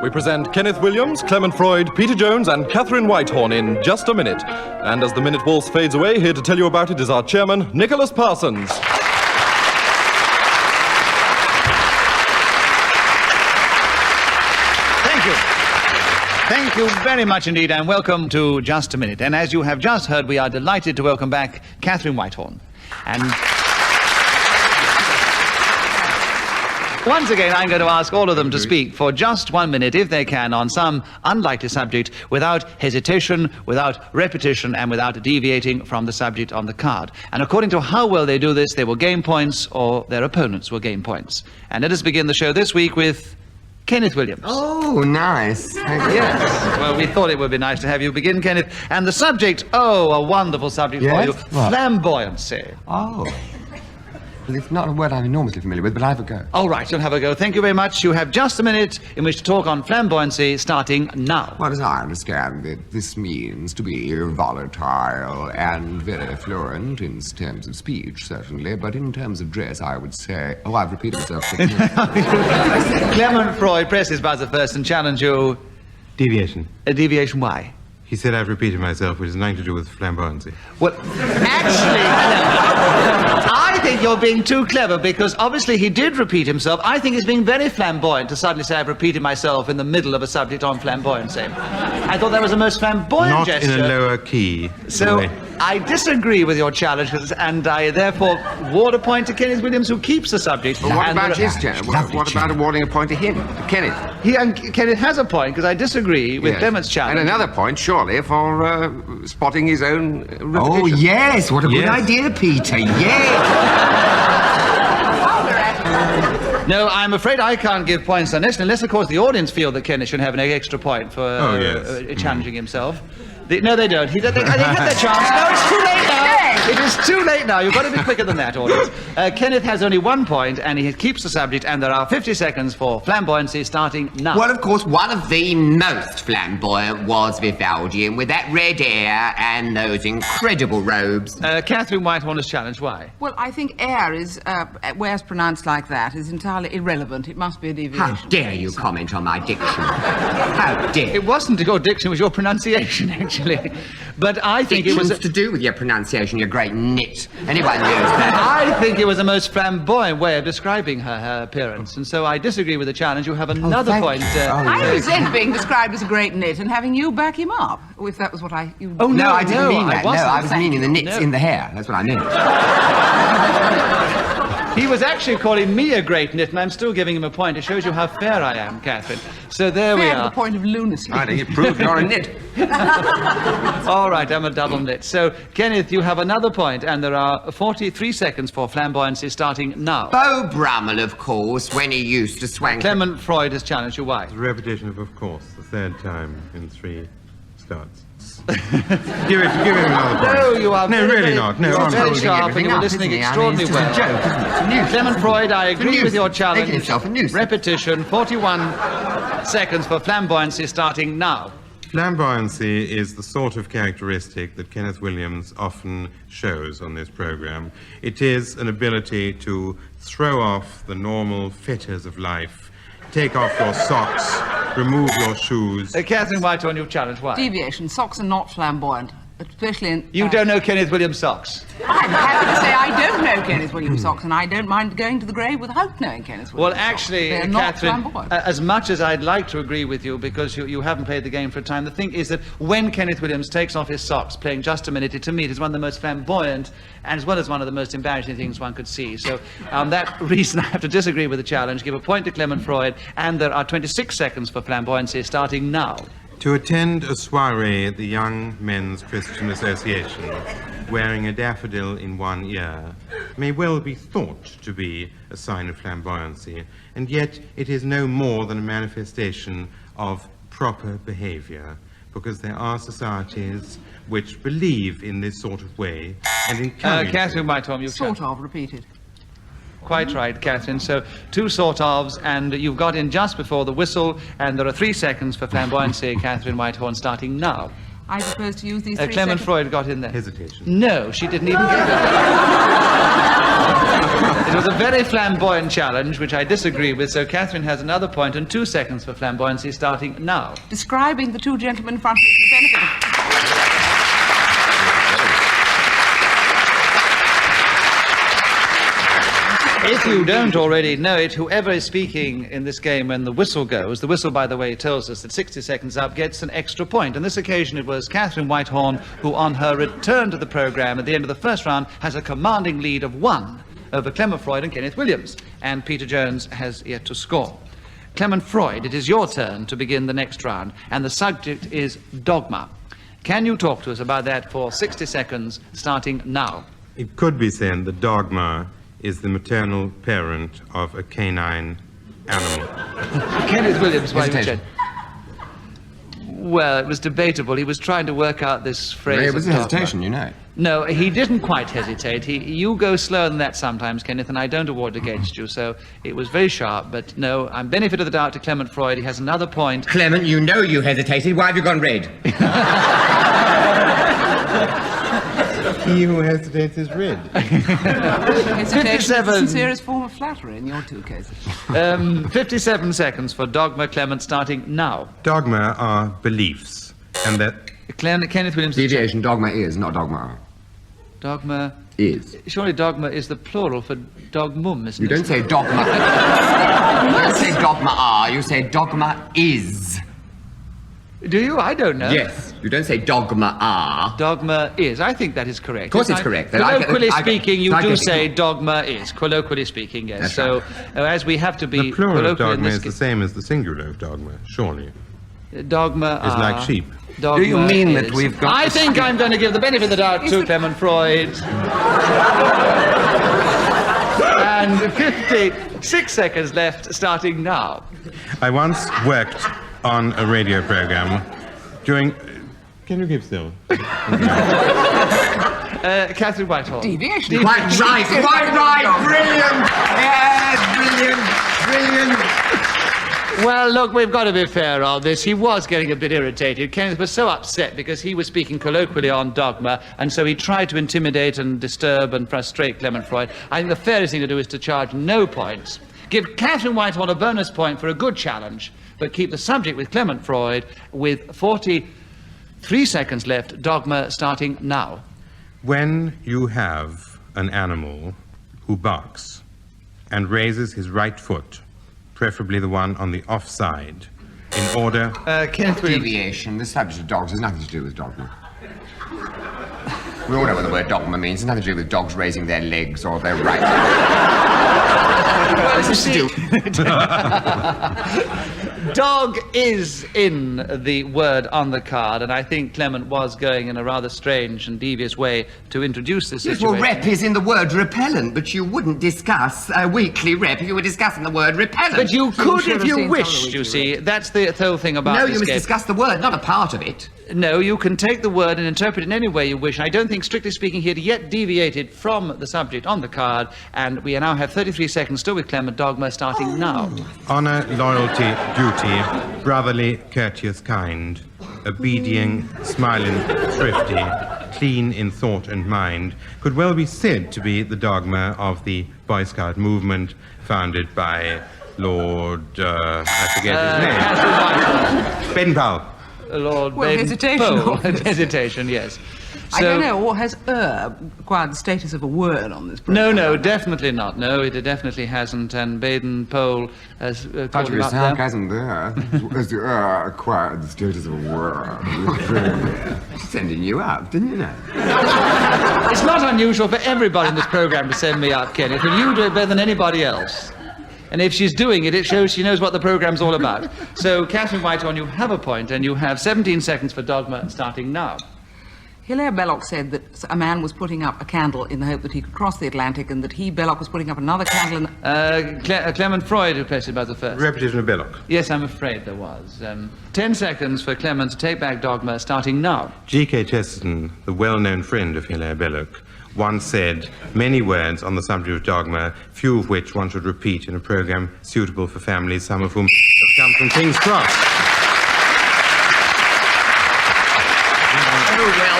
we present Kenneth Williams, Clement Freud, Peter Jones, and Katharine Whitehorn in Just a Minute. And as the minute waltz fades away, here to tell you about it is our chairman, Nicholas Parsons. Thank you very much indeed, and welcome to Just a Minute. And as you have just heard, we are delighted to welcome back Katharine Whitehorn. And once again, I'm going to ask all of them to speak for just 1 minute, if they can, on some unlikely subject, without hesitation, without repetition, and without deviating from the subject on the card. And according to how well they do this, they will gain points, or their opponents will gain points. And let us begin the show this week with Kenneth Williams. Oh, nice. Yes. Well, we thought it would be nice to have you begin, Kenneth. And the subject, oh, a wonderful subject for you, What? Flamboyancy. Oh. Well, it's not a word I'm enormously familiar with, but I'll have a go. All right, you'll have a go. Thank you very much. You have just a minute in which to talk on flamboyancy, starting now. Well, as I understand it, this means to be volatile and very fluent in terms of speech, certainly, but in terms of dress, I would say... Oh, I've repeated myself. Clement Freud, press his buzzer first and challenge you. Deviation. A deviation, why? He said I've repeated myself, which has nothing to do with flamboyancy. Well, actually, I think you're being too clever, because obviously he did repeat himself. I think he's being very flamboyant to suddenly say I've repeated myself in the middle of a subject on flamboyancy. I thought that was the most flamboyant gesture. Not in a lower key. So I disagree with your challenge, and I therefore award a point to Kenneth Williams, who keeps the subject. Well, what about his challenge? What about awarding a point to him, to Kenneth? Kenneth has a point, because I disagree with Clement's challenge. And another point, surely, for spotting his own repetition. Oh, yes, what a good idea, Peter, yes! No, I'm afraid I can't give points on this, unless, of course, the audience feel that Kenneth should have an extra point for challenging himself. No, they don't. They had their chance. No, it's too late now. It is too late now. You've got to be quicker than that, audience. Kenneth has only 1 point, and he keeps the subject, and there are 50 seconds for flamboyancy, starting now. Well, of course, one of the most flamboyant was Vivaldian, with that red hair and those incredible robes. Katharine Whitehorn is challenged. Why? Well, I think air is, where it's pronounced like that, is entirely irrelevant. It must be a deviation. How dare you comment on my diction? How dare? It wasn't your diction, it was your pronunciation, actually. But I think it was... to do with your pronunciation, you great nit. Anyone knows that. I think it was the most flamboyant way of describing her appearance, and so I disagree with the challenge. You have another point. I resent being described as a great nit and having you back him up, if that was what I... No, I didn't mean that. No, I was meaning the nits in the hair. That's what I meant. He was actually calling me a great nit, and I'm still giving him a point. It shows you how fair I am, Katharine. So there we are. The point of lunacy. I think it proved you're a nit. All right, I'm a double nit. So, Kenneth, you have another point, and there are 43 seconds for flamboyancy, starting now. Beau Brummel, of course, when he used to swank... Clement Freud has challenged you. Why? The repetition of course, the third time in 3 starts. give him another point. No, you are really not. No, you're very sharp, and you were listening extraordinarily well. It's a joke, isn't it? Clement Freud, I agree with your challenge. Making himself a nuisance. Repetition, 41 seconds for flamboyancy, starting now. Flamboyancy is the sort of characteristic that Kenneth Williams often shows on this program. It is an ability to throw off the normal fetters of life, take off your socks, remove your shoes. Katharine Whitehorn, you've challenged. Why? Deviation. Socks are not flamboyant, especially in... You don't know Kenneth Williams' socks? I'm happy to say I don't know Kenneth Williams' socks, and I don't mind going to the grave without knowing Kenneth Williams' Well, actually, socks. They're not Katharine, flamboyant. as much as I'd like to agree with you, because you haven't played the game for a time, the thing is that when Kenneth Williams takes off his socks playing Just a Minute, to me it is one of the most flamboyant, and as well as one of the most embarrassing things one could see. So, that reason I have to disagree with the challenge, give a point to Clement Freud, and there are 26 seconds for flamboyancy, starting now. To attend a soiree at the Young Men's Christian Association, wearing a daffodil in one ear, may well be thought to be a sign of flamboyancy, and yet it is no more than a manifestation of proper behavior, because there are societies which believe in this sort of way and encourage Katharine Whitehorn, you've Sort of repeated. Quite right, Katharine. So 2 sort-ofs, and you've got in just before the whistle, and there are 3 seconds for flamboyancy, Katharine Whitehorn, starting now. I propose to use these 3 Clement seconds. Freud got in there. hesitation. No, she didn't even get it. It was a very flamboyant challenge, which I disagree with, so Katharine has another point and 2 seconds for flamboyancy starting now. Describing the two gentlemen in front of you for the benefit of... If you don't already know it, whoever is speaking in this game when the whistle goes, the whistle, by the way, tells us that 60 seconds up gets an extra point. On this occasion, it was Katharine Whitehorn who, on her return to the programme at the end of the first round, has a commanding lead of 1 over Clement Freud and Kenneth Williams. And Peter Jones has yet to score. Clement Freud, it is your turn to begin the next round, and the subject is Dogma. Can you talk to us about that for 60 seconds, starting now? It could be said that Dogma is the maternal parent of a canine animal. Kenneth Williams, why Hesitation. Well, it was debatable. He was trying to work out this phrase. It was a of dogma. hesitation, you know. No, he didn't quite hesitate. You go slower than that sometimes, Kenneth, and I don't award against you, so it was very sharp. But no, I'm benefit of the doubt to Clement Freud. He has another point. Clement, you know you hesitated. Why have you gone red? He who hesitates is red. Hesitation is 57. the sincerest form of flattery in your two cases. 57 seconds for Dogma, Clement, starting now. Dogma are beliefs, and that Kenneth Williams. Deviation, dogma is, not dogma. Dogma. Is. Surely dogma is the plural for dogmum, isn't You it? don't say dogma. You don't say dogma are, you say dogma is. Do you? I don't know. Yes. You don't say dogma are. Dogma is. I think that is correct. Of course Yes, it's correct. Colloquially speaking, you I do get- say dogma is. Colloquially speaking, yes. That's So, right. as we have to be the plural of colloquial in dogma this is the same as the singular of dogma, surely. Dogma It's like sheep. Dogma Do you mean that is. we've got I to think I'm going to give the benefit of the doubt to Clement Freud. And 56 seconds left, starting now. I once worked on a radio program during... Can you keep still? Katharine Whitehall. Deviation. Quite right, quite right. Brilliant. Yes, brilliant, brilliant. Well, look, we've got to be fair on this. He was getting a bit irritated. Kenneth was so upset because he was speaking colloquially on dogma, and so he tried to intimidate and disturb and frustrate Clement Freud. I think the fairest thing to do is to charge no points. Give Katharine Whitehall a bonus point for a good challenge, but keep the subject with Clement Freud with 43 seconds left. Dogma starting now. When you have an animal who barks and raises his right foot, preferably the one on the offside, in order... Kenneth Williams. Deviation, the subject of dogs has nothing to do with dogma. We all know what the word dogma means. It's nothing to do with dogs raising their legs or their right. This is to do. Dog is in the word on the card, and I think Clement was going in a rather strange and devious way to introduce this Yes, situation. well, rep is in the word repellent, but you wouldn't discuss a weekly rep if you were discussing the word repellent. But you could should if have you seen wished, some of the you see. That's the whole thing about No, this you must game. discuss the word, not a part of it. No, you can take the word and interpret it in any way you wish. I don't think, strictly speaking, he had yet deviated from the subject on the card, and we now have 33 seconds still with Clement. Dogma starting now. Honor, loyalty, duty, brotherly, courteous, kind, obedient, smiling, thrifty, clean in thought and mind, could well be said to be the dogma of the Boy Scout movement founded by Lord, I forget his name. Baden-Powell. Lord Well, hesitation, Baden-Powell. obviously. Hesitation, yes. I don't know, or has acquired the status of a word on this No, program? no, definitely not. No, it definitely hasn't. And Baden-Powell has called Touch him of up there. sarcasm there. As the acquired the status of a word. Sending you up, didn't you know? It's not unusual for everybody in this program to send me up, Kenneth, and you do it better than anybody else. And if she's doing it, it shows she knows what the program's all about. So, Katharine Whitehorn, you have a point, and you have 17 seconds for Dogma starting now. Hilaire Belloc said that a man was putting up a candle in the hope that he could cross the Atlantic, and that he, Belloc, was putting up another candle in the... Clement Freud, who placed it by the first. Repetition of Belloc. Yes, I'm afraid there was. 10 seconds for Clement to take back Dogma starting now. G.K. Chesterton, the well-known friend of Hilaire Belloc, once said many words on the subject of dogma, few of which one should repeat in a program suitable for families, some of whom have come from King's Cross. Oh, well,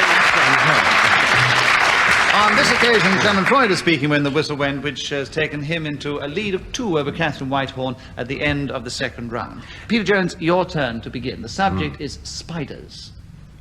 on this occasion, Clement Freud is speaking when the whistle went, which has taken him into a lead of 2 over Katharine Whitehorn at the end of the second round. Peter Jones, your turn to begin. The subject is spiders.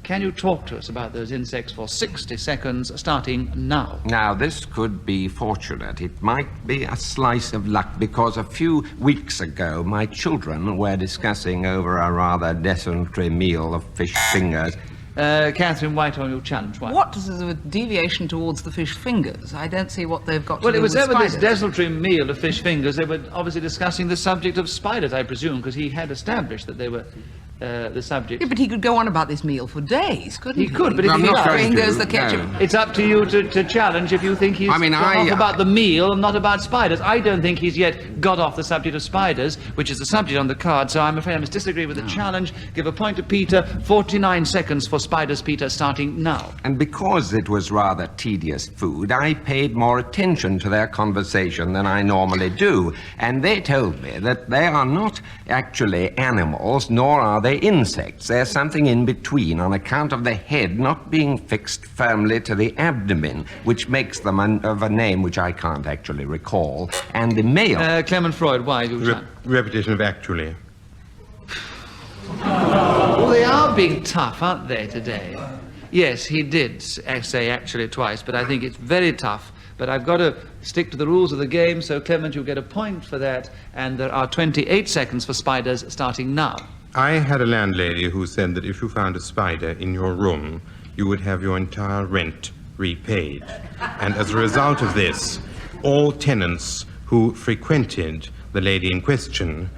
Can you talk to us about those insects for 60 seconds, starting now? Now, this could be fortunate. It might be a slice of luck, because a few weeks ago my children were discussing over a rather desultory meal of fish fingers. Katharine Whitehorn, your challenge. What is a deviation towards the fish fingers? I don't see what they've got to do Well, it was with over spiders. this desultory meal of fish fingers. They were obviously discussing the subject of spiders, I presume, because he had established that they were the subject. Yeah, but he could go on about this meal for days, couldn't he? He could, but if I'm he not does, going to, fingers, the ketchup. no. it's up to you to challenge if you think he's gone off about the meal and not about spiders. I don't think he's yet got off the subject of spiders, which is the subject on the card, so I'm afraid I must disagree with the challenge. Give a point to Peter. 49 seconds for spiders, Peter, starting now. And because it was rather tedious food, I paid more attention to their conversation than I normally do. And they told me that they are not actually animals, nor are they insects. There's something in between on account of the head not being fixed firmly to the abdomen, which makes them of a name which I can't actually recall. And the male... Clement Freud, why? You Repetition of actually. Well, they are being tough, aren't they, today? Yes, he did say actually twice, but I think it's very tough. But I've got to stick to the rules of the game, so Clement, you get a point for that, and there are 28 seconds for spiders starting now. I had a landlady who said that if you found a spider in your room, you would have your entire rent repaid. And as a result of this, all tenants who frequented the lady in question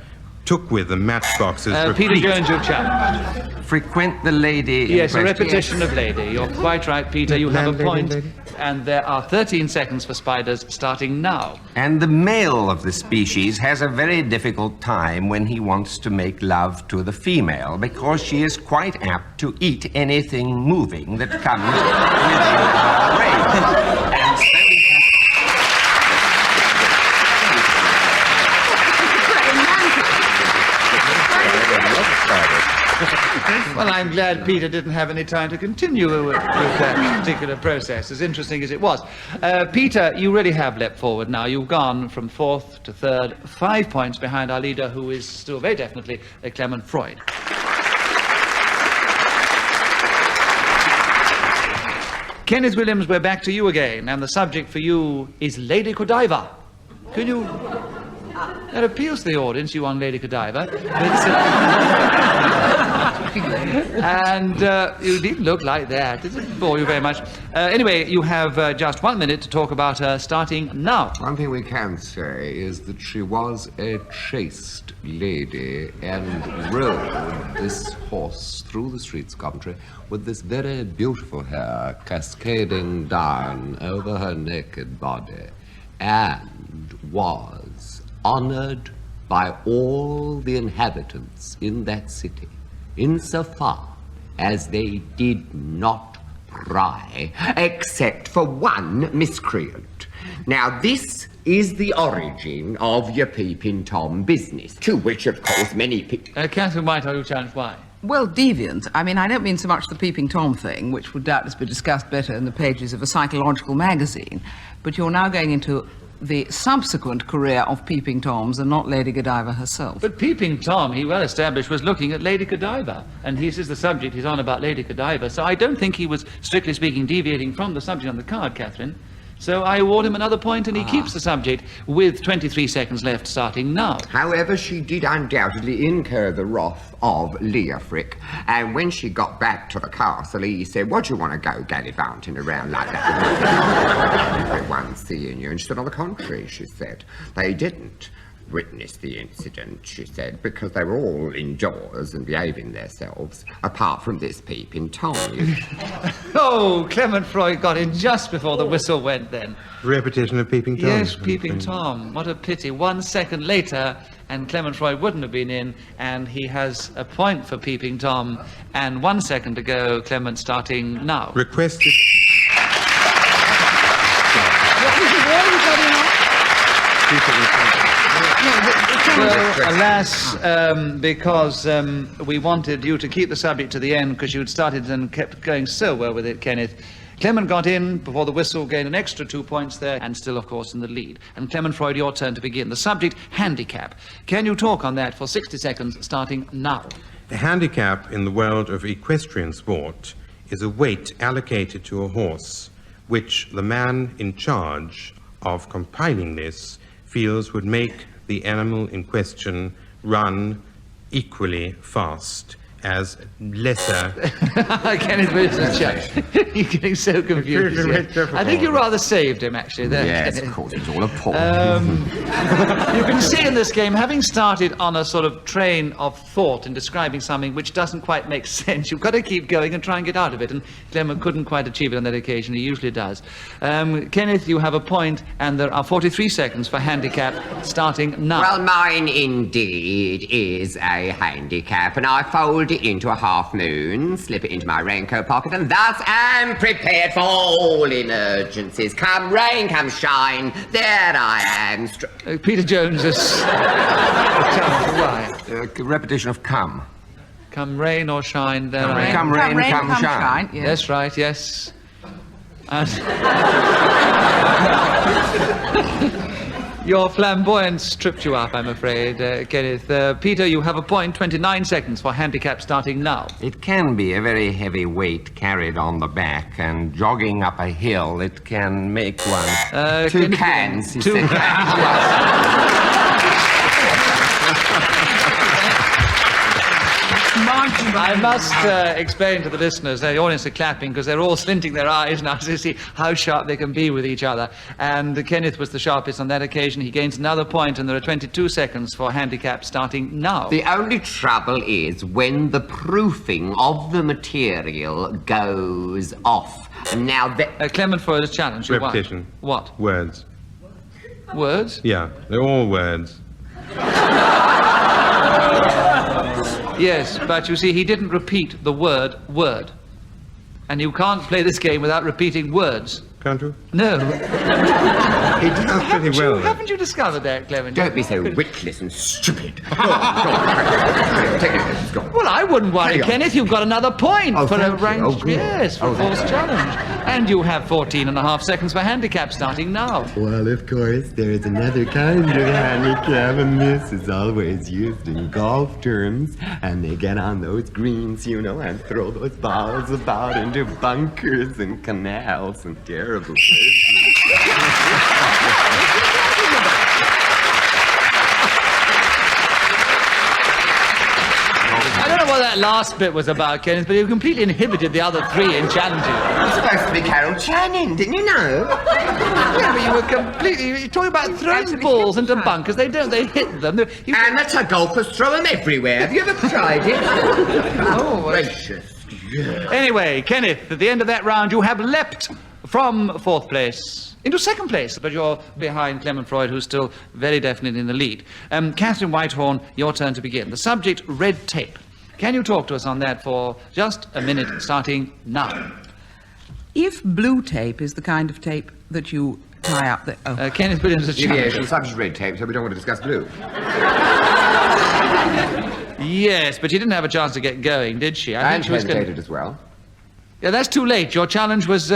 took with them matchboxes. Peter Jones, your challenge. Frequent the lady in Yes, a question. repetition of lady. You're quite right, Peter. You have a Landlady, point. lady. And there are 13 seconds for spiders starting now. And the male of the species has a very difficult time when he wants to make love to the female, because she is quite apt to eat anything moving that comes within her range. And so he Well, I'm glad Peter didn't have any time to continue with that particular process, as interesting as it was. Peter, you really have leapt forward now. You've gone from 4th to 3rd, 5 points behind our leader, who is still very definitely Clement Freud. Kenneth Williams, we're back to you again, and the subject for you is Lady Godiva. Can you... That appeals to the audience, you on Lady Godiva. And you didn't look like that. It didn't bore you very much. Anyway, you have just 1 minute to talk about her starting now. One thing we can say is that she was a chaste lady and rode this horse through the streets of Coventry with this very beautiful hair cascading down over her naked body, and was honored by all the inhabitants in that city, insofar as they did not pry, except for one miscreant. Now, this is the origin of your Peeping Tom business, to which, of course, many people... Katharine Whitehorn, you challenge why? Well, deviant. I mean, I don't mean so much the Peeping Tom thing, which would doubtless be discussed better in the pages of a psychological magazine, but you're now going into the subsequent career of Peeping Toms and not Lady Godiva herself. But Peeping Tom, he well established, was looking at Lady Godiva, and this is the subject he's on about Lady Godiva, so I don't think he was, strictly speaking, deviating from the subject on the card, Katharine. So I award him another point, and he keeps the subject with 23 seconds left, starting now. However, she did undoubtedly incur the wrath of Leofric, and when she got back to the castle, he said, "What do you want to go gallivanting around like that? Everyone's seeing you." And she said, "On the contrary," she said, "they didn't witness the incident," she said, "because they were all indoors and behaving themselves, apart from this Peeping Tom." Oh, Clement Freud got in just before the whistle went then. Repetition of Peeping Tom. Yes, Peeping Tom. What a pity. 1 second later, and Clement Freud wouldn't have been in, and he has a point for Peeping Tom. And 1 second to go, Clement starting now. Requested. Well, alas, because we wanted you to keep the subject to the end because you'd started and kept going so well with it, Kenneth, Clement got in before the whistle, gained an extra 2 points there, and still, of course, in the lead. And Clement Freud, your turn to begin. The subject, handicap. Can you talk on that for 60 seconds, starting now? The handicap in the world of equestrian sport is a weight allocated to a horse, which the man in charge of compiling this feels would make the animal in question run equally fast as lesser. Kenneth Wilson's You're getting so confused. I think you rather saved him, actually. There, Yes, Kenneth. of course, it's all a porn. You can see in this game, having started on a sort of train of thought in describing something which doesn't quite make sense, you've got to keep going and try and get out of it. And Clement couldn't quite achieve it on that occasion. He usually does. Kenneth, you have a point, and there are 43 seconds for handicap, starting now. Well, mine indeed is a handicap, and I fold it into a half moon, slip it into my raincoat pocket, and thus am prepared for all emergencies. Come rain, come shine, there I am. Peter Jones is... Why? Repetition of come. Come rain or shine, there I am. Come rain, come shine. Yes. That's right, yes. Your flamboyance tripped you up, I'm afraid, Kenneth. Peter, you have a point, 29 seconds for handicap, starting now. It can be a very heavy weight carried on the back, and jogging up a hill, it can make one. Two cans, he said. I must explain to the listeners, the audience are clapping because they're all slinting their eyes now to see how sharp they can be with each other. And Kenneth was the sharpest on that occasion. He gains another point, and there are 22 seconds for handicap, starting now. The only trouble is when the proofing of the material goes off. Now, Clement Freud has challenged you. Repetition. What? Words. Words? Yeah, they're all words. Yes, but you see, he didn't repeat the word word. And you can't play this game without repeating words. Can't you? No. He does pretty well. Haven't you discovered that, Clement? don't be so witless and stupid. Take it, go. Well, I wouldn't worry, Carry on. Kenneth. You've got another point Oh, for a thank you. ranked... Oh, good. yes, for a false challenge. And you have 14.5 seconds for handicap, starting now. Well, of course, there is another kind of handicap, and this is always used in golf terms. And they get on those greens, you know, and throw those balls about into bunkers and canals and terrible places. I don't know what that last bit was about, Kenneth, but you completely inhibited the other three in challenging. You're supposed to be Carol Channing, didn't you know? Yeah, but you were completely... You're talking about throwing balls into bunkers. They don't. They hit them. You... Amateur golfers throw them everywhere. Have you ever tried it? Oh, Gracious. Anyway, Kenneth, at the end of that round, you have leapt from 4th place into 2nd place, but you're behind Clement Freud, who's still very definitely in the lead. Katharine Whitehorn, your turn to begin. The subject, red tape. Can you talk to us on that for just a minute, starting now? If blue tape is the kind of tape that you tie up the... Oh. Kenneth Williams has Deviation, subject red tape, so we don't want to discuss blue. Yes, but she didn't have a chance to get going, did she? I And think she was hesitated as well. Yeah, that's too late. Your challenge was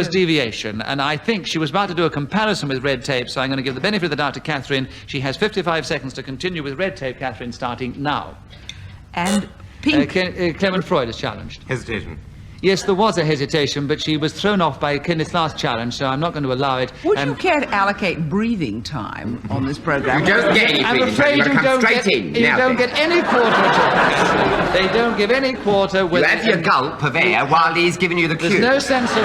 deviation, and I think she was about to do a comparison with red tape, so I'm going to give the benefit of the doubt to Katharine. She has 55 seconds to continue with red tape, Katharine, starting now. And pink... Clement Freud is challenged. Hesitation. Yes, there was a hesitation, but she was thrown off by Kenneth's last challenge, so I'm not going to allow it. Would you care to allocate breathing time on this programme? You don't get any I'm breathing afraid time. you You've got to don't come get, straight in. you Now don't then. get any quarter at all. They don't give any quarter with... You have your gulp of air while he's giving you the cue. There's no sense of...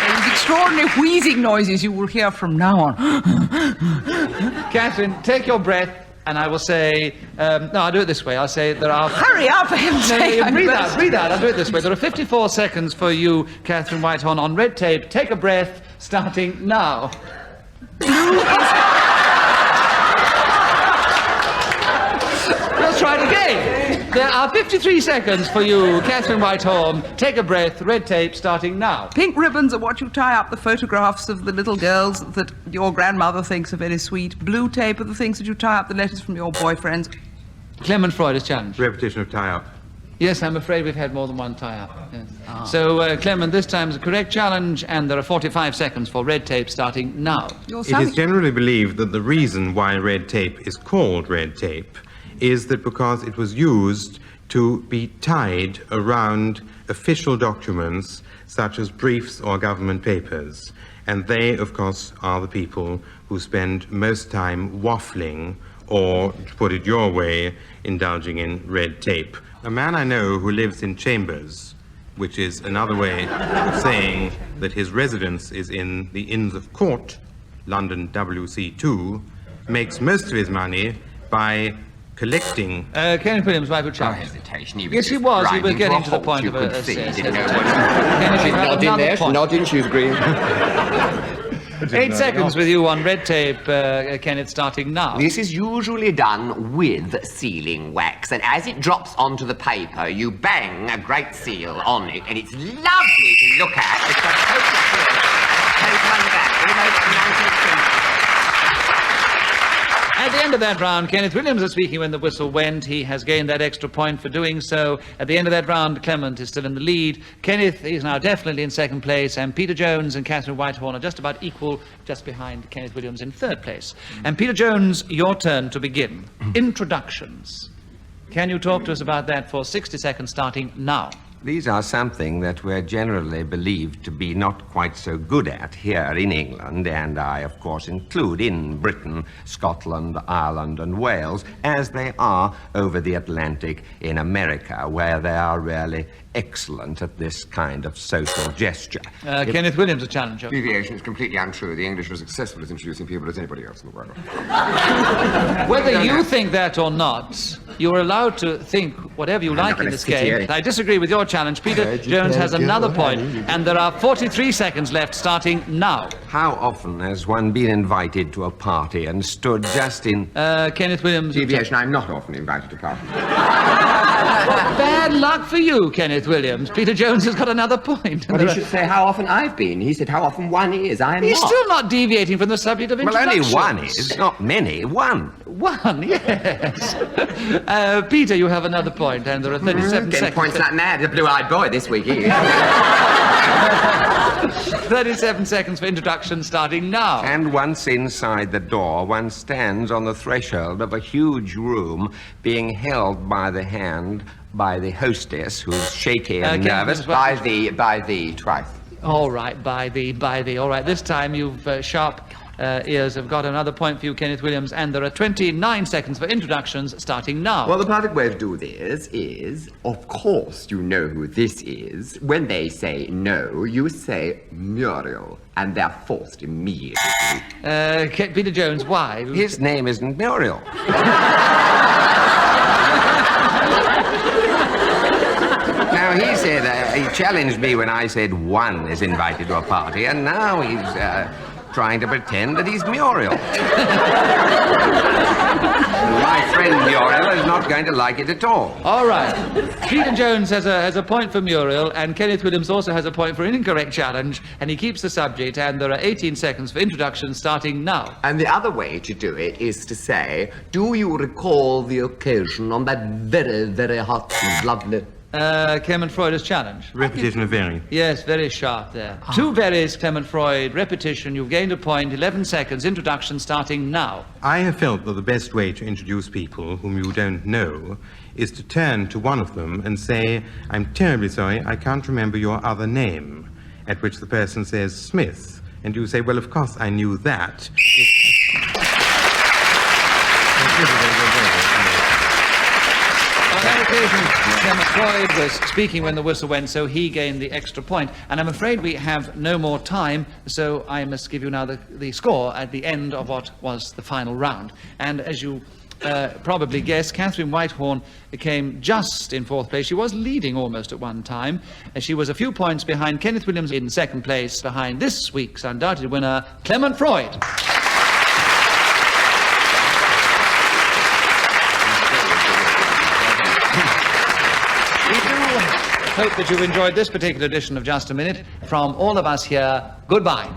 These extraordinary wheezing noises you will hear from now on. Katharine, take your breath, and I will say... no, I'll do it this way. I'll say there are... Hurry up, for heaven's No, sake. breathe out, breathe out. I'll do it this way. There are 54 seconds for you, Katharine Whitehorn, on red tape. Take a breath, starting now. Let's try it again. There are 53 seconds for you, Katharine Whitehorn. Take a breath, red tape, starting now. Pink ribbons are what you tie up the photographs of the little girls that your grandmother thinks are very sweet. Blue tape are the things that you tie up the letters from your boyfriends. Clement Freud is challenged. Repetition of tie-up. Yes, I'm afraid we've had more than one tie-up. Yes. So, Clement, this time is a correct challenge, and there are 45 seconds for red tape starting now. It is generally believed that the reason why red tape is called red tape is that because it was used to be tied around official documents such as briefs or government papers. And they, of course, are the people who spend most time waffling or, to put it your way, indulging in red tape. A man I know who lives in chambers, which is another way of saying that his residence is in the Inns of Court, London WC2, makes most of his money by collecting... Kenneth Williams, I would No challenge. hesitation. Yes, he was. He was getting to the point you of could a see. yes, Didn't know Kenneth, you have Not in another there, point. not in, she's green. 8 seconds with you on red tape, Kenneth, starting now. This is usually done with sealing wax, and as it drops onto the paper, you bang a great seal on it, and it's lovely to look at. It's a total back, almost 19th century. At the end of that round, Kenneth Williams is speaking when the whistle went. He has gained that extra point for doing so. At the end of that round, Clement is still in the lead. Kenneth is now definitely in second place, and Peter Jones and Katharine Whitehorn are just about equal, just behind Kenneth Williams in third place. And Peter Jones, your turn to begin. Introductions. Can you talk to us about that for 60 seconds starting now? These are something that we're generally believed to be not quite so good at here in England, and I, of course, include in Britain, Scotland, Ireland, and Wales, as they are over the Atlantic in America, where they are really excellent at this kind of social gesture. Kenneth Williams, a challenger. Deviation is completely untrue. The English are as successful at introducing people as anybody else in the world. Whether you think that or not, you're allowed to think whatever you like not in gonna this sit game. here. I disagree with your challenge. Peter Jones has another point, and there are 43 seconds left starting now. How often has one been invited to a party and stood just in... Kenneth Williams. Deviation, I'm not often invited to parties. Bad luck for you, Kenneth Williams. Peter Jones has got another point. But he should say how often I've been. He said how often one is. I'm He's not. still not deviating from the subject of Well, introductions. only one is, not many, one. One, yes. Peter, you have another point, and there are 37 Getting seconds. points like mad. The blue-eyed boy this week, he is. 37 seconds for introduction starting now. And once inside the door, one stands on the threshold of a huge room being held by the hand by the hostess, who's shaky and nervous. By the twice. All right, by the. All right, this time you've sharp ears have got another point for you, Kenneth Williams, and there are 29 seconds for introductions starting now. Well, the perfect way to do this is, of course, you know who this is. When they say no, you say Muriel, and they're forced immediately. Peter Jones, why? His name isn't Muriel. Now, he said, he challenged me when I said one is invited to a party, and now he's trying to pretend that he's Muriel. My friend Muriel is not going to like it at all. All right. Peter Jones has a point for Muriel, and Kenneth Williams also has a point for an incorrect challenge, and he keeps the subject, and there are 18 seconds for introduction starting now. And the other way to do it is to say, do you recall the occasion on that very, very hot and lovely... Clement Freud's challenge. Repetition of very. Yes, very sharp there. 2 berries, Clement Freud, repetition, you've gained a point, 11 seconds, introduction starting now. I have felt that the best way to introduce people whom you don't know is to turn to one of them and say, I'm terribly sorry, I can't remember your other name. At which the person says, Smith. And you say, well, of course I knew that. On that occasion, Clement Freud was speaking when the whistle went, so he gained the extra point. And I'm afraid we have no more time, so I must give you now the score at the end of what was the final round. And as you probably guess, Katharine Whitehorn came just in 4th place. She was leading almost at one time. She was a few points behind Kenneth Williams in 2nd place, behind this week's undoubted winner, Clement Freud. Hope that you've enjoyed this particular edition of Just a Minute. From all of us here, goodbye.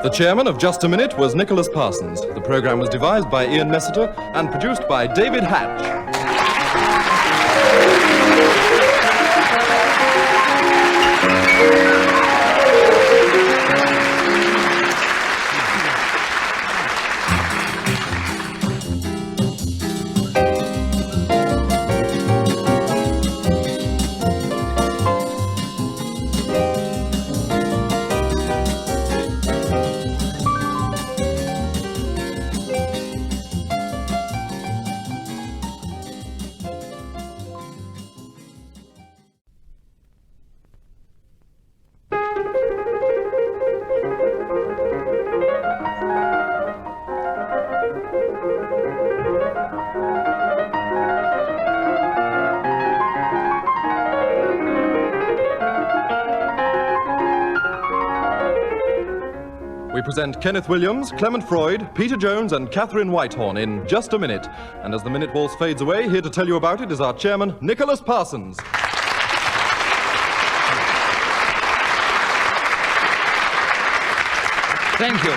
The chairman of Just a Minute was Nicholas Parsons. The program was devised by Ian Messiter and produced by David Hatch. We present Kenneth Williams, Clement Freud, Peter Jones and Katharine Whitehorn in Just a Minute. And as the minute waltz fades away, here to tell you about it is our chairman, Nicholas Parsons. Thank you.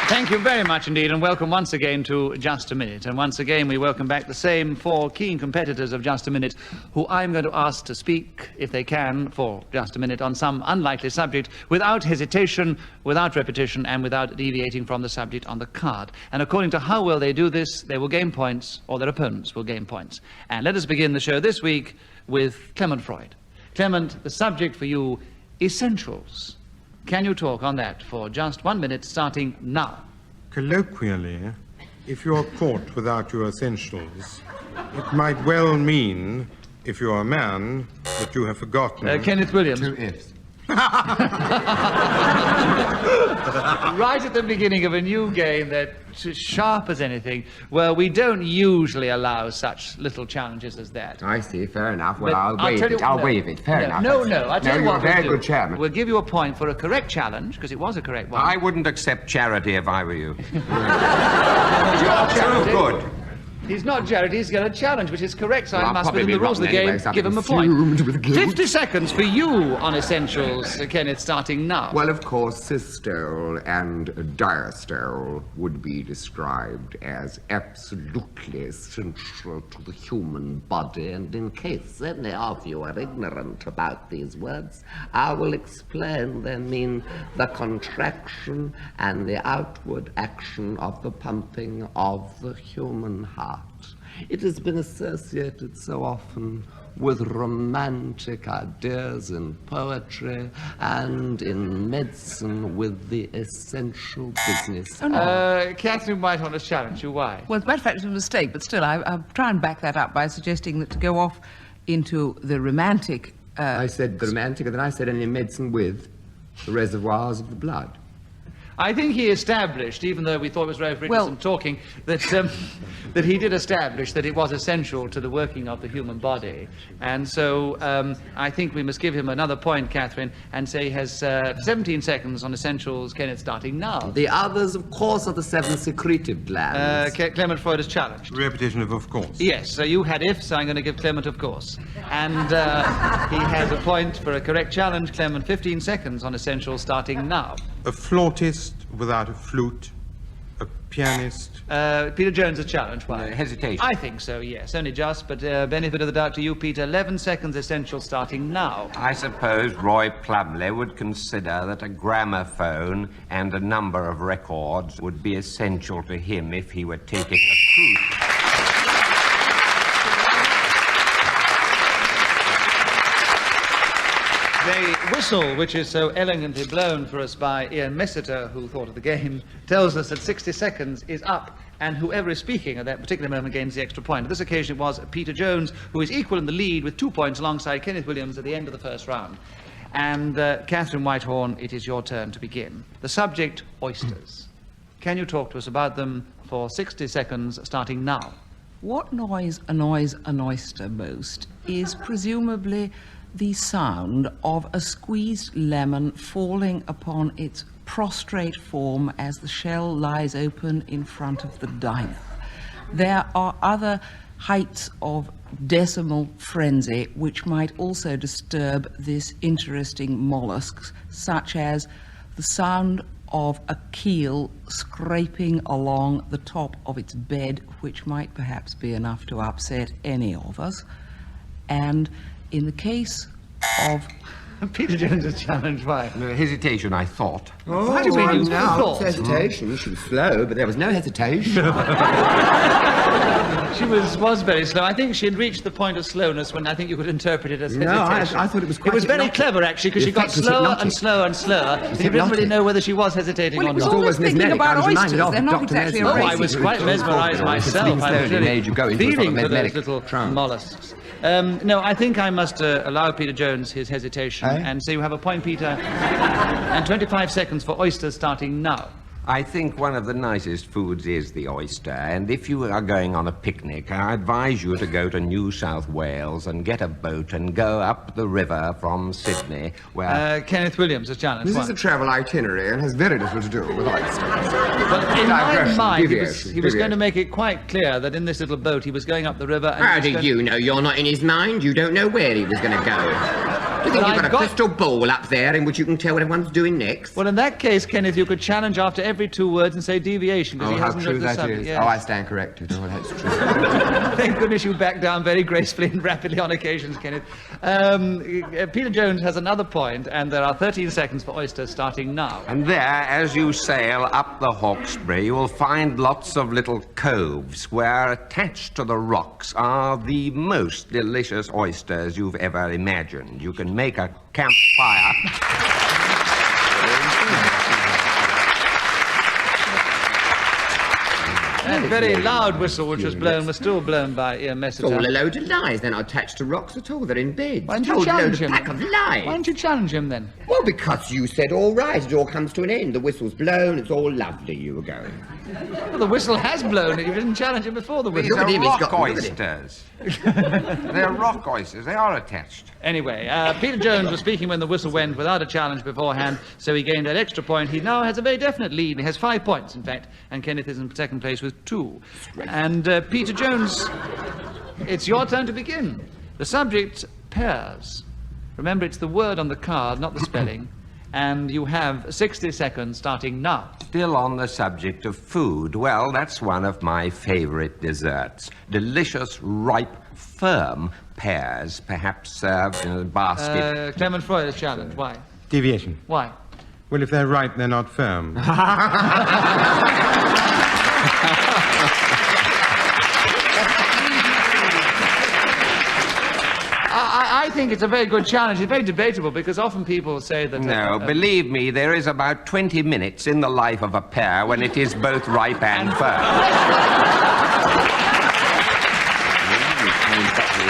Thank you very much indeed, and welcome once again to Just a Minute. And once again, we welcome back the same four keen competitors of Just a Minute, who I'm going to ask to speak, if they can, for just a minute on some unlikely subject, without hesitation, without repetition, and without deviating from the subject on the card. And according to how well they do this, they will gain points, or their opponents will gain points. And let us begin the show this week with Clement Freud. Clement, the subject for you, essentials. Can you talk on that for just 1 minute, starting now? Colloquially, if you're caught without your essentials, it might well mean, if you're a man, that you have forgotten... Kenneth Williams. 2 Fs. Right at the beginning of a new game that's as sharp as anything. Well, we don't usually allow such little challenges as that. I see, fair enough. Well, But I'll waive it. Fair enough. No, I'll tell you you're what a very we'll do. good chairman. We'll give you a point for a correct challenge, because it was a correct one. I wouldn't accept charity if I were you. You're Too good. He's not Jared, he's got a challenge, which is correct, so Well, I I'll must, probably within the be rules of the wrong game, anyway, so give him a I'm consumed with point. guilt. 50 seconds for you on essentials, Kenneth, starting now. Well, of course, systole and diastole would be described as absolutely essential to the human body, and in case any of you are ignorant about these words, I will explain they mean the contraction and the outward action of the pumping of the human heart. It has been associated so often with romantic ideas in poetry and in medicine with the essential business. Katharine Whitehorn's challenge you, why? Well, as a matter of fact, it's a mistake, but still, I'll try and back that up by suggesting that to go off into the romantic... I said the romantic, and then I said any medicine with the reservoirs of the blood. I think he established, even though we thought it was very Richardson talking, that that he did establish that it was essential to the working of the human body. And so I think we must give him another point, Katharine, and say he has 17 seconds on essentials, Kenneth, starting now. The others, of course, are the 7 secretive glands. Clement Freud is challenged. Repetition of course. Yes, so you had if, so I'm going to give Clement of course. And he has a point for a correct challenge. Clement, 15 seconds on essentials, starting now. A flautist without a flute, a pianist... Peter Jones a challenge, why? Hesitation. I think so, yes, only just, but benefit of the doubt to you, Peter. 11 seconds essential starting now. I suppose Roy Plumley would consider that a gramophone and a number of records would be essential to him if he were taking a cruise. The whistle, which is so elegantly blown for us by Ian Messiter, who thought of the game, tells us that 60 seconds is up, and whoever is speaking at that particular moment gains the extra point. On this occasion, it was Peter Jones, who is equal in the lead with 2 points alongside Kenneth Williams at the end of the first round. And Katharine Whitehorn, it is your turn to begin. The subject, oysters. Can you talk to us about them for 60 seconds, starting now? What noise annoys an oyster most is presumably the sound of a squeezed lemon falling upon its prostrate form as the shell lies open in front of the diner. There are other heights of decimal frenzy which might also disturb this interesting mollusk, such as the sound of a keel scraping along the top of its bed, which might perhaps be enough to upset any of us. And in the case of... Peter Jones's challenge, why? Hesitation, I thought. Oh, What do you mean you thought? hesitation. She was slow, but there was no hesitation. She was very slow. I think she had reached the point of slowness when I think you could interpret it as No, hesitation. I thought it was It quite was very hypnotic. clever, actually, because The she got effect was slower hypnotic. and slower and slower. And you didn't hypnotic. really know whether she was hesitating Well, or it was not. always mesmeric. thinking about I was reminded oysters. of They're not Dr. exactly a Mesmer. Oh, I racing was quite creature. mesmerised myself. Slowly I was really made you go into a sort of feeling for those mesmeric little trance. mollusks. No, I think I must allow Peter Jones his hesitation and say you have a point, Peter, and 25 seconds for oysters starting now. I think one of the nicest foods is the oyster, and if you are going on a picnic, I advise you to go to New South Wales and get a boat and go up the river from Sydney, where... Kenneth Williams has challenged. This Why? is a travel itinerary and has very little to do with oysters. But in my Digression, mind, deviation, he was going to deviation. make it quite clear that in this little boat he was going up the river. And How he was do going- you know you're not in his mind? You don't know where he was going to go. Do you think Well, you've got I've a got- crystal ball up there in which you can tell what everyone's doing next? Well, in that case, Kenneth, you could challenge after every 2 words and say deviation, because Oh, he how hasn't true looked the that subject. is. Yes. Oh, I stand corrected. Oh, that's true. Thank goodness you back down very gracefully and rapidly on occasions, Kenneth. Peter Jones has another point, and there are 13 seconds for oysters starting now. And there, as you sail up the Hawkesbury, you will find lots of little coves where attached to the rocks are the most delicious oysters you've ever imagined. You can make a campfire. That very loud whistle which was blown was still blown by It's all a Messenger. load of lies. They're not attached to rocks at all. They're in beds. Why don't you Told a load challenge of him? pack of lies. Why don't you challenge him then? Well, because you said all right. It all comes to an end. The whistle's blown. It's all lovely. You were going. Well, the whistle has blown it. You didn't challenge him before the These whistle. Look at are him, he's rock got- look at him. oysters. They're rock oysters. They are attached. Anyway, Peter Jones was speaking when the whistle went without a challenge beforehand, so he gained that extra point. He now has a very definite lead. He has 5 points, in fact, and Kenneth is in second place with 2. And Peter Jones, it's your turn to begin. The subject, pears. Remember, it's the word on the card, not the spelling. And you have 60 seconds starting now. Still on the subject of food, well, that's one of my favorite desserts. Delicious, ripe, firm pears, perhaps served in a basket. Clement Freud is challenged. Why? Deviation. Why? Well, if they're ripe, they're not firm. I think it's a very good challenge. It's very debatable because often people say that... No, believe me, there is about 20 minutes in the life of a pear when it is both ripe and firm.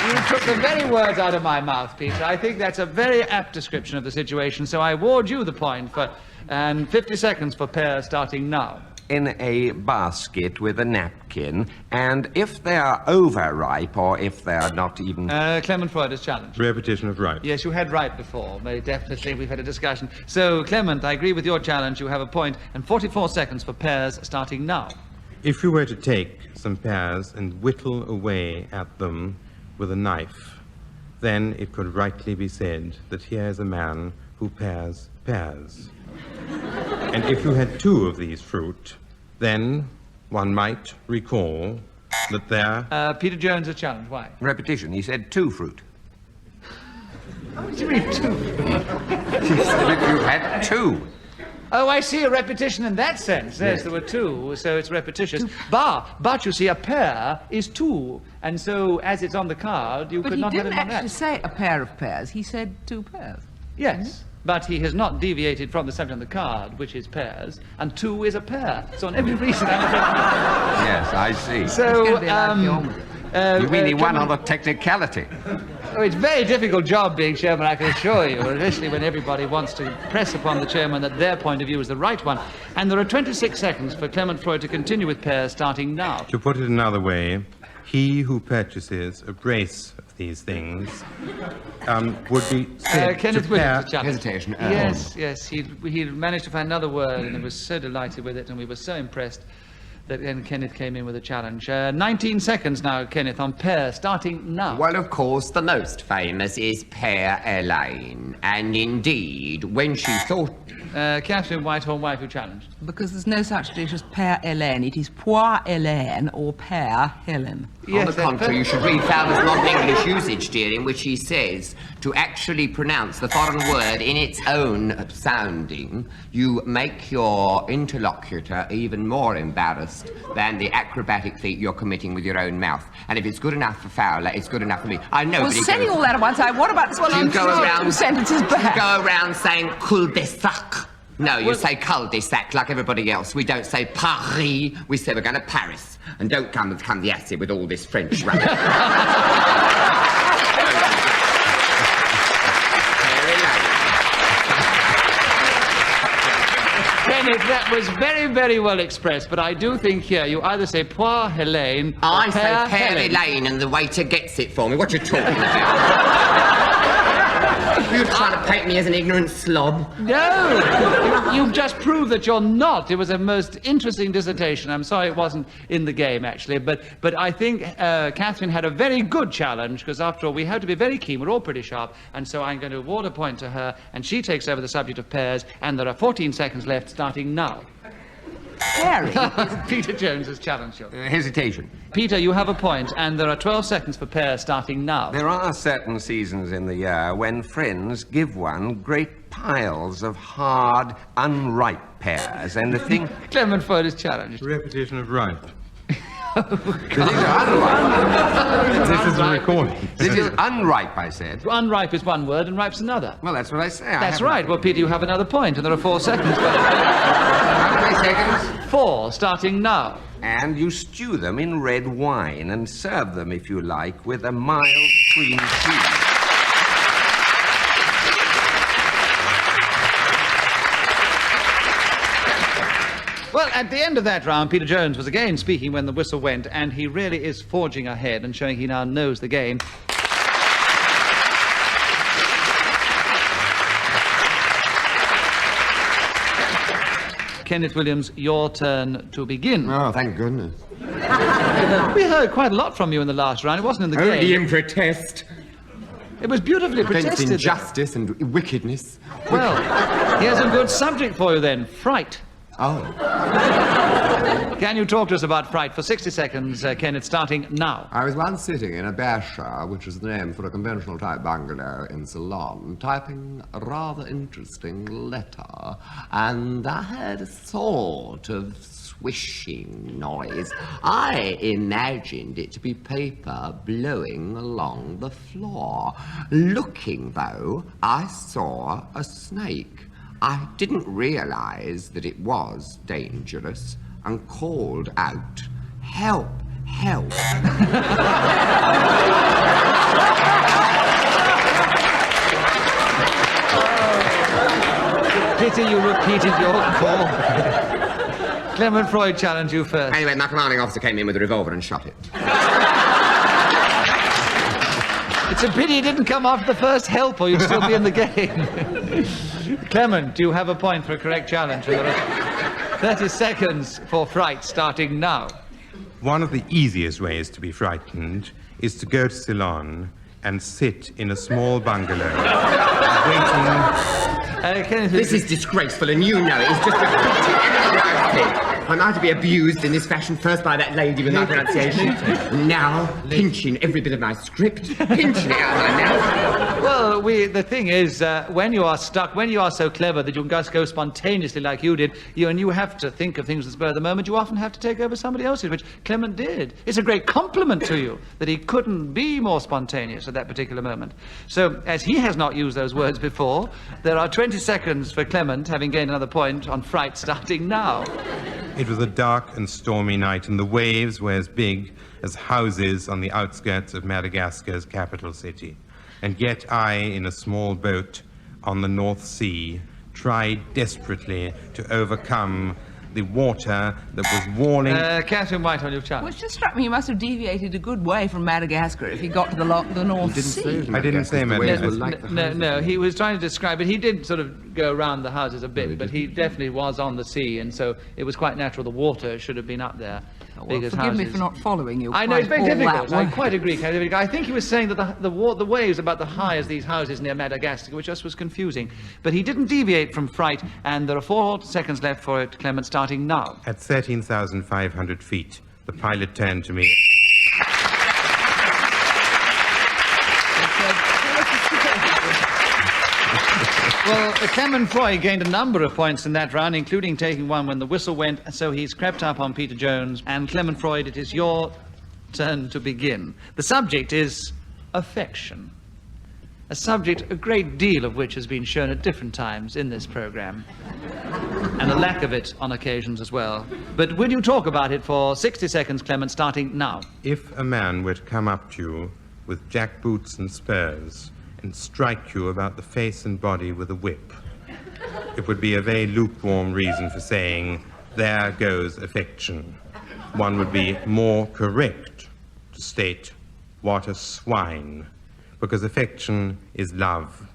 You took the very words out of my mouth, Peter. I think that's a very apt description of the situation, so I award you the point for... And 50 seconds for pears starting now. In a basket with a napkin, and if they are overripe or if they are not even... Clement Freud is challenged. Repetition of ripe. Yes, you had right before. Very definitely, we've had a discussion. So, Clement, I agree with your challenge. You have a point, and 44 seconds for pears starting now. If you were to take some pears and whittle away at them with a knife, then it could rightly be said that here is a man who pears pears. And if you had 2 of these fruit, then one might recall that there... Peter Jones is challenged. Why? Repetition, he said 2 fruit. What do you mean 2? He said if you had 2. Oh, I see, a repetition in that sense. Yes, there were 2, so it's repetitious. But you see, a pair is 2, and so as it's on the card, you But could he not have didn't it on actually that. say a pair of pears. He said 2 pairs. Yes, but he has not deviated from the subject on the card, which is pairs, and 2 is a pair. So on every reason, I'm afraid. Yes, I see. So, gonna be like the Omnibus. You mean he won on Clement- a technicality? Oh, it's a very difficult job being chairman, I can assure you, especially when everybody wants to press upon the chairman that their point of view is the right one. And there are 26 seconds for Clement Freud to continue with pears starting now. To put it another way, he who purchases a brace of these things would be said Kenneth to Williams pair... is challenged. Hesitation. Yes, he managed to find another word, and he was so delighted with it, and we were so impressed that then Kenneth came in with a challenge. 19 seconds now, Kenneth, on pear, starting now. Well, of course, the most famous is Pear Elaine. And indeed, when she thought Katharine Whitehorn, why have you challenged? Because there's no such dish as Père Hélène. It is Poire Hélène or Père Hélène. On the contrary, you should read Fowler's modern English usage, dear, in which he says to actually pronounce the foreign word in its own sounding, you make your interlocutor even more embarrassed than the acrobatic feat you're committing with your own mouth. And if it's good enough for Fowler, it's good enough for me. I know. Well, saying all that at one time, what about this one? You go around 2 sentences back. You go around saying cul-de-sac. No, you say cul-de-sac like everybody else. We don't say Paris. We say we're going to Paris. And don't come the acid with all this French rubbish. Kenneth, that was very, very well expressed, but I do think here you either say Poire Hélène or I say Père Père Hélène. Hélène and the waiter gets it for me. What you talking about? You're trying to paint me as an ignorant slob. No! You've just proved that you're not. It was a most interesting dissertation. I'm sorry it wasn't in the game, actually, but I think Katharine had a very good challenge, because after all, we have to be very keen. We're all pretty sharp, and so I'm going to award a point to her, and she takes over the subject of pears, and there are 14 seconds left, starting now. Harry. Peter Jones has challenged you. Hesitation. Peter, you have a point, and there are 12 seconds for pears, starting now. There are certain seasons in the year when friends give one great piles of hard, unripe pears, and the thing... Clement Freud is challenged. Repetition of ripe. These are unripe. This is a recording. This is unripe, I said. Unripe is one word, and ripe's another. Well, that's what I say. That's right. Well, Peter, you have another point, and there are 4 seconds. How many seconds? 4, starting now. And you stew them in red wine and serve them, if you like, with a mild cream cheese. Well, at the end of that round, Peter Jones was again speaking when the whistle went, and he really is forging ahead and showing he now knows the game. Kenneth Williams, your turn to begin. Oh, thank goodness. We heard quite a lot from you in the last round. It wasn't in the Only game. in protest. It was beautifully Against protested. injustice and wickedness. Well, here's a good subject for you then. Fright. Oh. Can you talk to us about Fright for 60 seconds, Kenneth, starting now? I was once sitting in a basha, which is the name for a conventional type bungalow in Ceylon, typing a rather interesting letter, and I heard a sort of swishing noise. I imagined it to be paper blowing along the floor. Looking, though, I saw a snake. I didn't realize that it was dangerous and called out, "Help, help." Pity you repeated your call. Clement Freud challenged you first. Anyway, my commanding officer came in with a revolver and shot it. It's a pity he didn't come after the first help, or you'd still be in the game. Clement, do you have a point for a correct challenge? There are 30 seconds for Fright, starting now. One of the easiest ways to be frightened is to go to Ceylon and sit in a small bungalow, waiting. Kenneth, This is disgraceful, and you know it. It's just repeating everything I've said. Am I to be abused in this fashion, first by that lady with my pronunciation, now pinching every bit of my script, pinching it out of my mouth? Well, the thing is, when you are stuck, when you are so clever that you can just go spontaneously like you did, and you have to think of things at the spur of the moment, you often have to take over somebody else's, which Clement did. It's a great compliment to you that he couldn't be more spontaneous at that particular moment. So, as he has not used those words before, there are 20 seconds for Clement, having gained another point on Fright, starting now. It was a dark and stormy night, and the waves were as big as houses on the outskirts of Madagascar's capital city. And yet I, in a small boat on the North Sea, tried desperately to overcome the water that was walling... Katharine Whitehorn, you've challenged. Well, it just struck me you must have deviated a good way from Madagascar if you got to the North Sea. I didn't say Madagascar. No, he was trying to describe it. He did sort of go around the houses a bit, but he definitely was on the sea, and so it was quite natural the water should have been up there. biggest forgive me houses. for not following you. I know, it's very quite all difficult. that I way. quite agree, Kenneth. I think he was saying that the waves about the high as these houses near Madagascar, which just was confusing. But he didn't deviate from Fright, and there are 4 seconds left for it, Clement, starting now. At 13,500 feet, the pilot turned to me. Well, Clement Freud gained a number of points in that round, including taking one when the whistle went, so he's crept up on Peter Jones. And Clement Freud, it is your turn to begin. The subject is affection. A subject a great deal of which has been shown at different times in this program. And a lack of it on occasions as well. But will you talk about it for 60 seconds, Clement, starting now? If a man were to come up to you with jackboots and spurs and strike you about the face and body with a whip, it would be a very lukewarm reason for saying, there goes affection. One would be more correct to state, what a swine, because affection is love.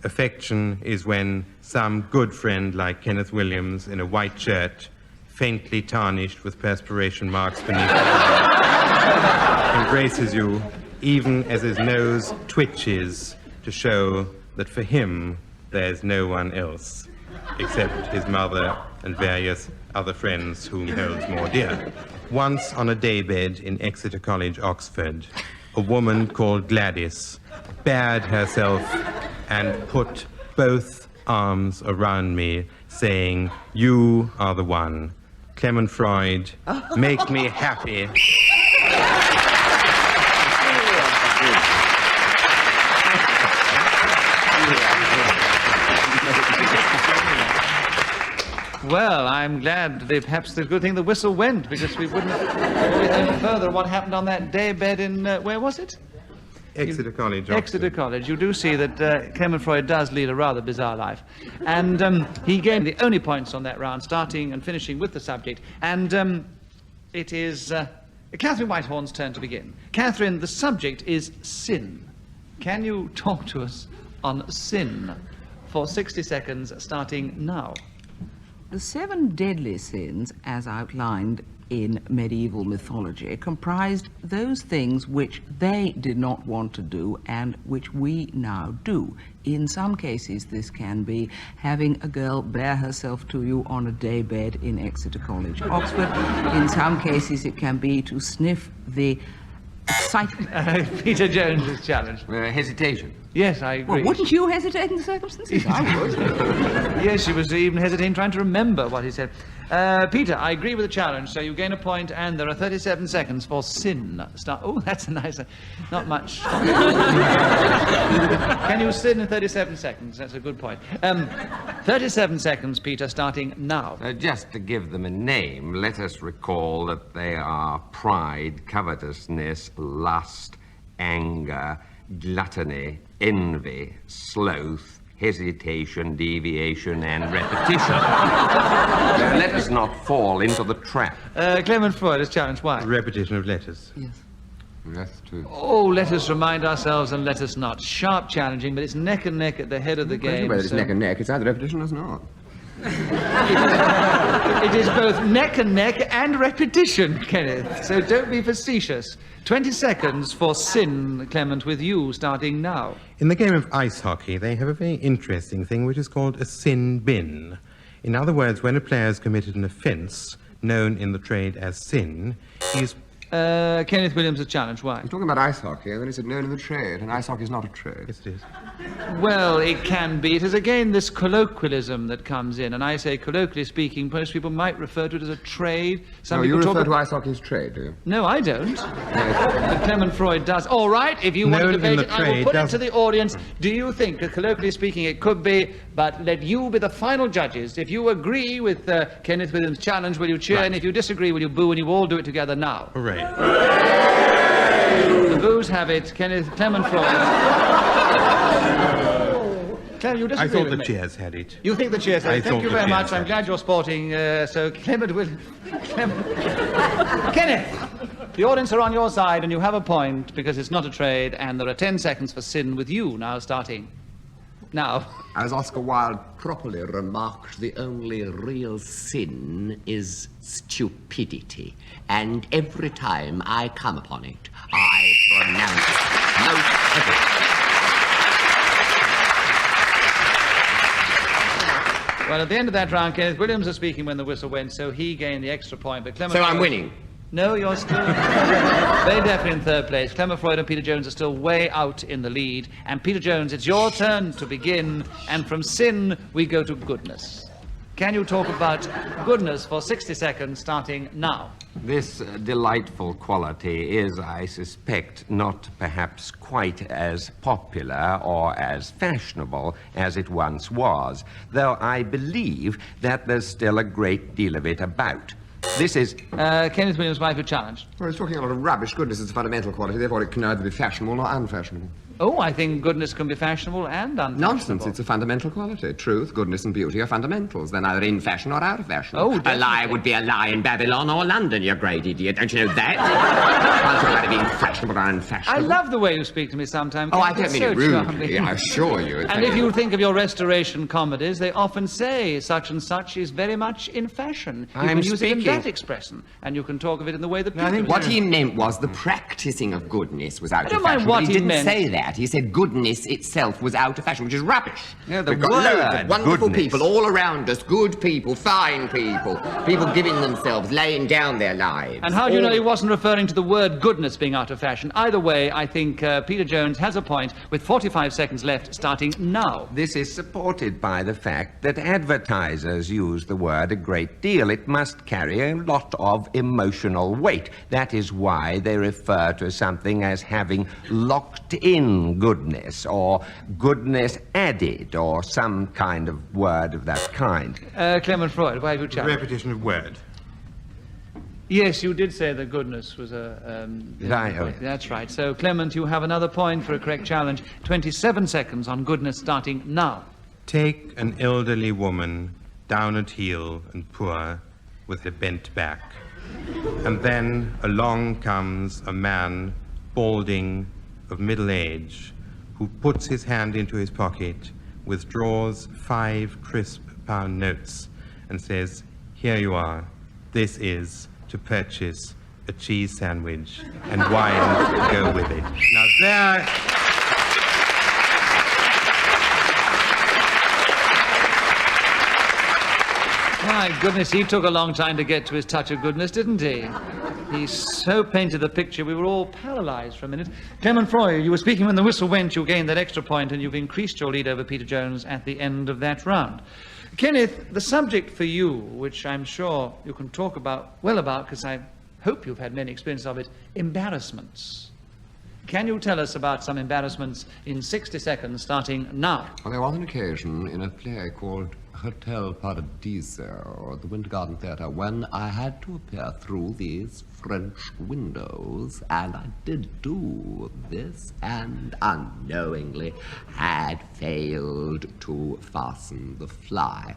Affection is when some good friend like Kenneth Williams in a white shirt, faintly tarnished with perspiration marks beneath the eye, embraces you even as his nose twitches to show that for him there's no one else except his mother and various other friends whom he holds more dear. Once on a daybed in Exeter College, Oxford, a woman called Gladys bared herself and put both arms around me, saying, you are the one. Clement Freud, make me happy. Well, I'm glad that perhaps the good thing the whistle went, because we wouldn't have any further what happened on that daybed in, where was it? Exeter College, Oxford. Exeter College. You do see that Clement Freud does lead a rather bizarre life. And he gained the only points on that round, starting and finishing with the subject. And it is Katharine Whitehorn's turn to begin. Katharine, the subject is sin. Can you talk to us on sin for 60 seconds, starting now? The 7 deadly sins, as outlined in medieval mythology, comprised those things which they did not want to do and which we now do. In some cases, this can be having a girl bare herself to you on a daybed in Exeter College, Oxford. In some cases, it can be to sniff the excitement. Peter Jones is challenged. Hesitation. Yes, I agree. Well, wouldn't you hesitate in the circumstances? I would. Yes, she was even hesitating, trying to remember what he said. Peter, I agree with the challenge, so you gain a point, and there are 37 seconds for sin. Oh, that's a nice... not much. Can you sin in 37 seconds? That's a good point. 37 seconds, Peter, starting now. Just to give them a name, let us recall that they are pride, covetousness, lust, anger, gluttony, envy, sloth, hesitation, deviation, and repetition. Let us not fall into the trap. Clement Freud is challenged. Why? Repetition of letters. Yes. That's true. Oh, let us remind ourselves and let us not. Sharp challenging, but it's neck and neck at the head of the game. Whether it's neck and neck, it's either repetition or it's not. It is both neck and neck and repetition, Kenneth. So don't be facetious. 20 seconds for sin, Clement, with you starting now. In the game of ice hockey, they have a very interesting thing which is called a sin bin. In other words, when a player has committed an offence known in the trade as sin, he is... Kenneth Williams is challenged. Why? I'm talking about ice hockey, and then it's known in the trade, and ice hockey is not a trade. Yes, it is. Well, it can be. It is again this colloquialism that comes in, and I say colloquially speaking, most people might refer to it as a trade. Some No, people you talk refer to ice hockey as trade, do you? No, I don't. But Clement Freud does. All right, if you want to Known in debate the it, I will trade put it to doesn't- the audience. Do you think that, colloquially speaking, it could be, but let you be the final judges. If you agree with Kenneth Williams' challenge, will you cheer? Right. And if you disagree, will you boo? And you all do it together now. Hooray. The boos have it. Clement Freud. Clement, you disagree I thought with the me. cheers had it. You think the cheers? I Thank thought you the very much. cheers I'm had glad you're sporting. So Clement will. Kenneth, the audience are on your side, and you have a point because it's not a trade, and there are 10 seconds for sin with you now starting. Now. As Oscar Wilde properly remarked, the only real sin is stupidity. And every time I come upon it, I pronounce most of it. Well, at the end of that round, Kenneth Williams was speaking when the whistle went, so he gained the extra point. But Clement So I'm Freud- winning. No, you're still very definitely in third place. Clement Freud and Peter Jones are still way out in the lead. And Peter Jones, it's your turn to begin. And from sin, we go to goodness. Can you talk about goodness for 60 seconds, starting now? This delightful quality is, I suspect, not perhaps quite as popular or as fashionable as it once was, though I believe that there's still a great deal of it about. This is... Kenneth Williams, why have you challenged? Well, he's talking a lot of rubbish. Goodness is a fundamental quality, therefore it can neither be fashionable nor unfashionable. Oh, I think goodness can be fashionable and unfashionable. Nonsense, it's a fundamental quality. Truth, goodness, and beauty are fundamentals. They're neither in fashion or out of fashion. Oh, a definitely. lie would be a lie in Babylon or London, you great idiot. Don't you know that? Can't talk about it being fashionable or I unfashionable. love the way you speak to me sometimes. Oh, I Kenneth. don't mean It's it so rudely, charming. I assure you. And if you think of your restoration comedies, they often say such and such is very much in fashion. You I'm can use it in speaking. that expression, and you can talk of it in the way that I people think do. What he meant was the practicing of goodness was out I don't of mind fashion. what but he he didn't meant. say that. He said goodness itself was out of fashion, which is rubbish. Yeah, the We've got word loads of wonderful goodness. people all around us, good people, fine people, people giving themselves, laying down their lives. And how do you know he wasn't referring to the word goodness being out of fashion? Either way, I think Peter Jones has a point with 45 seconds left, starting now. This is supported by the fact that advertisers use the word a great deal. It must carry a lot of emotional weight. That is why they refer to something as having locked-in goodness, or goodness added, or some kind of word of that kind. Clement Freud, why have you challenged? Repetition of word. Yes, you did say that goodness was a... Did I? Oh, yeah. That's right. So, Clement, you have another point for a correct challenge. 27 seconds on goodness, starting now. Take an elderly woman down at heel and poor with a bent back. And then along comes a man, balding, of middle age, who puts his hand into his pocket, withdraws 5 crisp pound notes, and says, "Here you are. This is to purchase a cheese sandwich and wine to go with it." Now there... My goodness, he took a long time to get to his touch of goodness, didn't he? He so painted the picture, we were all paralyzed for a minute. Clement Freud, you were speaking when the whistle went, you gained that extra point, and you've increased your lead over Peter Jones at the end of that round. Kenneth, the subject for you, which I'm sure you can talk about, because I hope you've had many experiences of it, embarrassments. Can you tell us about some embarrassments in 60 seconds, starting now? Well, there was an occasion in a play called Hotel Paradiso at the Winter Garden Theatre when I had to appear through these French windows, and I did do this and unknowingly had failed to fasten the fly.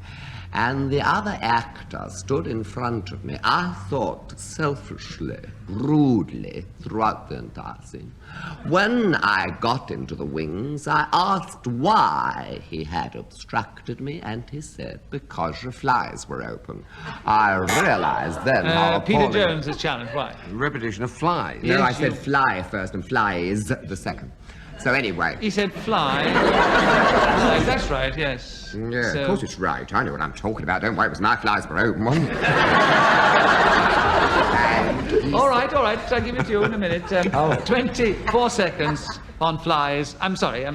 And the other actor stood in front of me, I thought selfishly, rudely, throughout the entire scene. When I got into the wings, I asked why he had obstructed me, and he said, because your flies were open. I realized then how Peter appalling... Jones is challenged. Why? Repetition of flies. No, I Yes, said you- fly first and flies the second. So anyway... He said fly. Flies, that's right, yes. Yeah, So- of course it's right. I know what I'm talking about. Don't worry, it was my flies were open, wasn't it? All right, I'll give it to you in a minute. 24 seconds on flies. I'm sorry.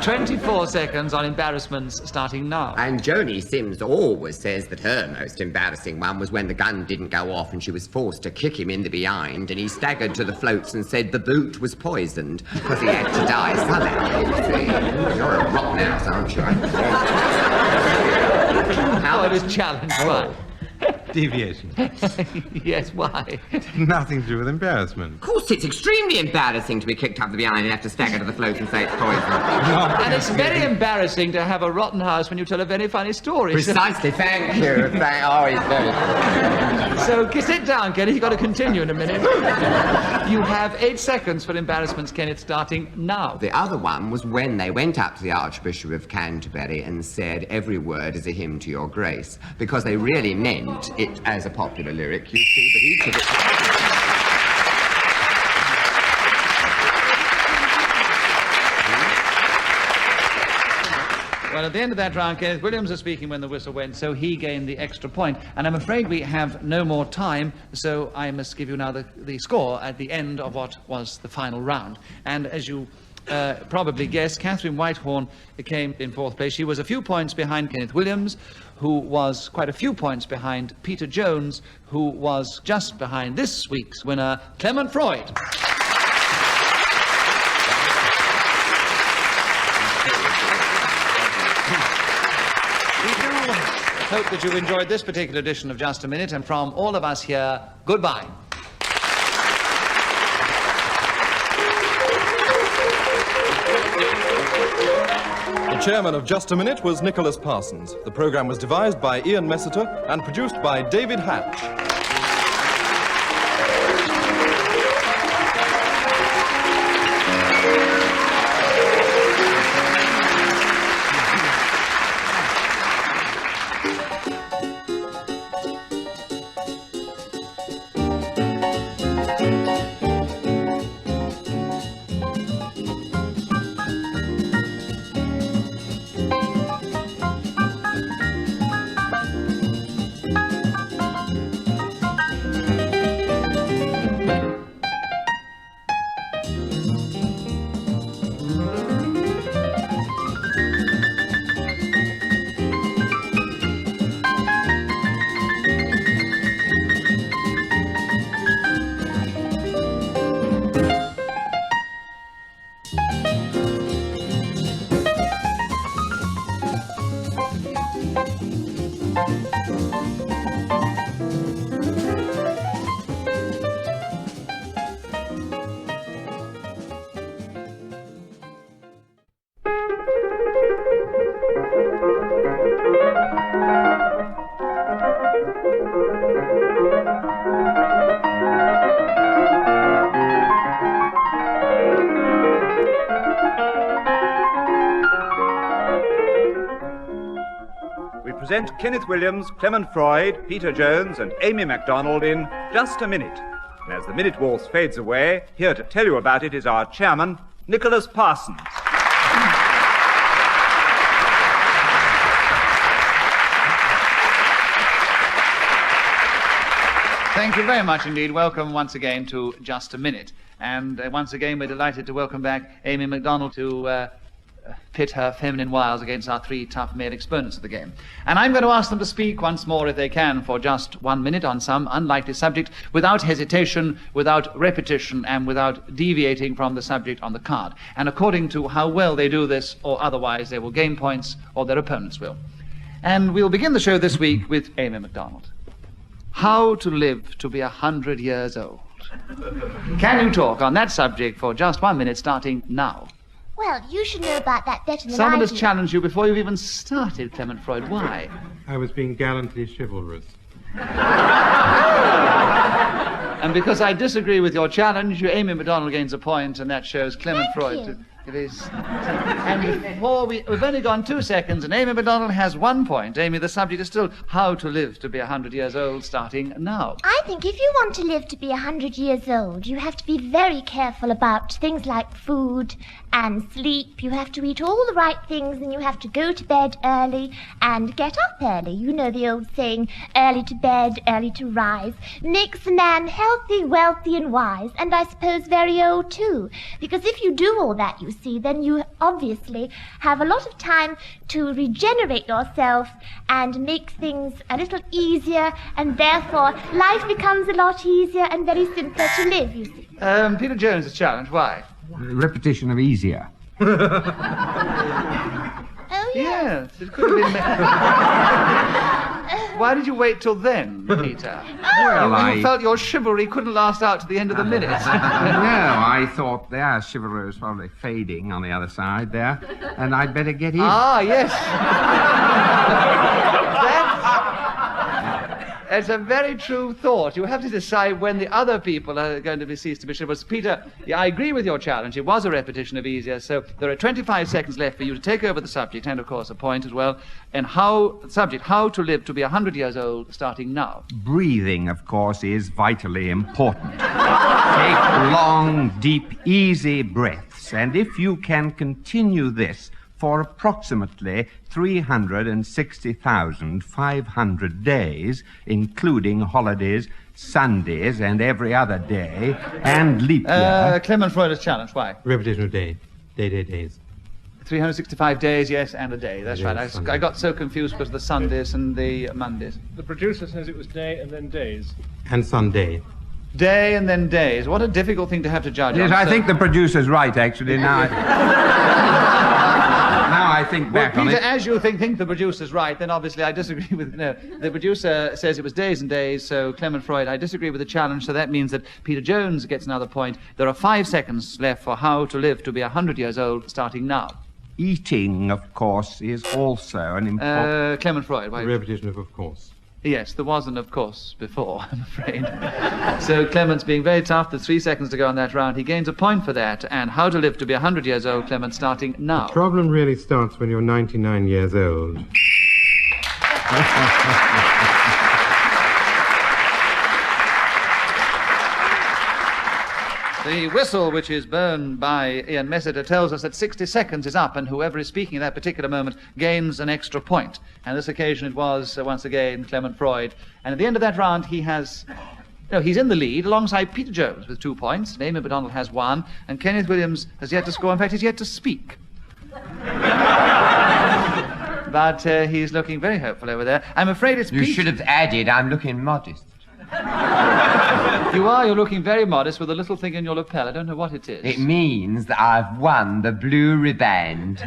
24 seconds on embarrassments, starting now. And Joni Sims always says that her most embarrassing one was when the gun didn't go off and she was forced to kick him in the behind, and he staggered to the floats and said the boot was poisoned because he had to die somehow, you see. You're a rotten ass, aren't you? How it is challenged by. Deviation. Yes, why? Nothing to do with embarrassment. Of course, it's extremely embarrassing to be kicked up the behind and have to stagger to the float and say it's poison. And it's very embarrassing to have a rotten house when you tell a very funny story. Precisely, thank you. Oh, he's very... So sit down, Kenneth. You've got to continue in a minute. You have 8 seconds for embarrassments, Kenneth, starting now. The other one was when they went up to the Archbishop of Canterbury and said, every word is a hymn to your grace, because they really meant it as a popular lyric, you see, but he took it... Well, at the end of that round, Kenneth Williams was speaking when the whistle went, so he gained the extra point. And I'm afraid we have no more time, so I must give you now the score at the end of what was the final round. And as you probably guessed, Katharine Whitehorn came in 4th place. She was a few points behind Kenneth Williams, who was quite a few points behind Peter Jones, who was just behind this week's winner, Clement Freud. Hope that you've enjoyed this particular edition of Just a Minute, and from all of us here, goodbye. The chairman of Just a Minute was Nicholas Parsons. The program was devised by Ian Messiter and produced by David Hatch. Present Kenneth Williams, Clement Freud, Peter Jones, and Aimi MacDonald in Just a Minute. And as the minute waltz fades away, here to tell you about it is our chairman, Nicholas Parsons. Thank you very much indeed. Welcome once again to Just a Minute. And once again, we're delighted to welcome back Aimi MacDonald to pit her feminine wiles against our 3 tough male exponents of the game. And I'm going to ask them to speak once more, if they can, for just 1 minute on some unlikely subject, without hesitation, without repetition, and without deviating from the subject on the card. And according to how well they do this, or otherwise, they will gain points, or their opponents will. And we'll begin the show this week with Aimi MacDonald. How to live to be 100 years old. Can you talk on that subject for just 1 minute, starting now? Well, you should know about that better than Someone I has do. challenged you before you've even started, Clement Freud. Why? I was being gallantly chivalrous. And because I disagree with your challenge, Aimi MacDonald gains a point, and that shows Clement Thank Freud. you. It is. And before we've only gone 2 seconds, and Aimi MacDonald has 1 point. Aimi, the subject is still how to live to be 100 years old, starting now. I think if you want to live to be 100 years old, you have to be very careful about things like food and sleep. You have to eat all the right things, and you have to go to bed early and get up early. You know the old saying, early to bed, early to rise, makes a man healthy, wealthy, and wise, and I suppose very old too. Because if you do all that, you see, then you obviously have a lot of time to regenerate yourself and make things a little easier, and therefore life becomes a lot easier and very simpler to live, you see. Peter Jones' challenge. Why? Repetition of easier. Oh, yes. Yes, it could have been. Why did you wait till then, Peter? Well, you felt your chivalry couldn't last out to the end of the minute. No, I thought their chivalry was probably fading on the other side there, and I'd better get in. Ah, yes. That's a very true thought. You have to decide when the other people are going to be ceased to be chivalrous. Peter, yeah, I agree with your challenge. It was a repetition of easier, so there are 25 seconds left for you to take over the subject, and of course a point as well. And how to live to be 100 years old, starting now. Breathing, of course, is vitally important. Take long, deep, easy breaths, and if you can continue this for approximately 360,500 days, including holidays, Sundays, and every other day, and leap year. Clement Freud is challenged. Why? Repetition of days. Days. 365 days, yes, and a day. That's right. I got so confused because of the Sundays and the Mondays. The producer says it was day and then days. And Sunday. Day and then days. What a difficult thing to have to judge. Yes, I think the producer's right, actually, now. Now I think back Peter, on it. as you think the producer's right, then obviously I disagree with... No, the producer says it was days and days, so Clement Freud, I disagree with the challenge, so that means that Peter Jones gets another point. There are 5 seconds left for how to live to be 100 years old, starting now. Eating, of course, is also an important... Clement Freud, why? Repetition of course. Yes, there wasn't, of course, before, I'm afraid. So Clement's being very tough. There's 3 seconds to go on that round. He gains a point for that. And how to live to be 100 years old, Clement, starting now. The problem really starts when you're 99 years old. The whistle, which is blown by Ian Messiter, tells us that 60 seconds is up, and whoever is speaking at that particular moment gains an extra point. And this occasion it was, once again, Clement Freud. And at the end of that round, he's in the lead alongside Peter Jones with 2 points. Aimi MacDonald has 1, and Kenneth Williams has yet to score. In fact, he's yet to speak. But he's looking very hopeful over there. I'm afraid it's You Peter. should have added, I'm looking modest. You're looking very modest with a little thing in your lapel. I don't know what it is. It means that I've won the blue riband.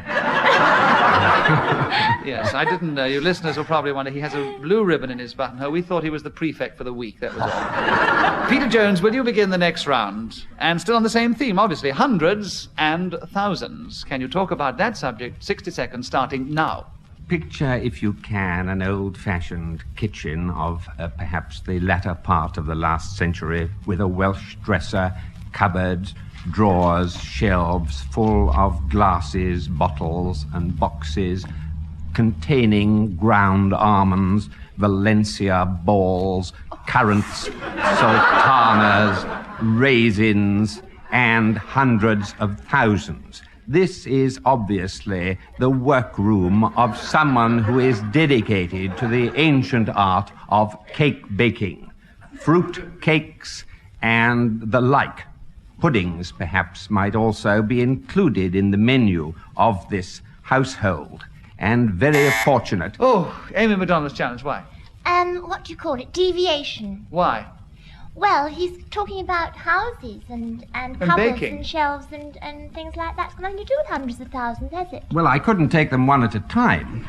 Yes, I didn't know. You listeners will probably wonder, he has a blue ribbon in his buttonhole. We thought he was the prefect for the week, that was all. Peter Jones, will you begin the next round? And still on the same theme, obviously, hundreds and thousands. Can you talk about that subject? 60 seconds, starting now. Picture, if you can, an old-fashioned kitchen of perhaps the latter part of the last century, with a Welsh dresser, cupboards, drawers, shelves full of glasses, bottles, and boxes containing ground almonds, Valencia balls, currants, sultanas, raisins, and hundreds of thousands. This is obviously the workroom of someone who is dedicated to the ancient art of cake baking, fruit cakes, and the like. Puddings, perhaps, might also be included in the menu of this household, and very fortunate. Oh, Aimi MacDonald's challenge, why? What do you call it? Deviation. Why? Well, he's talking about houses and cupboards baking. and shelves and things like that. It's got nothing to do with hundreds of thousands, has it? Well, I couldn't take them one at a time.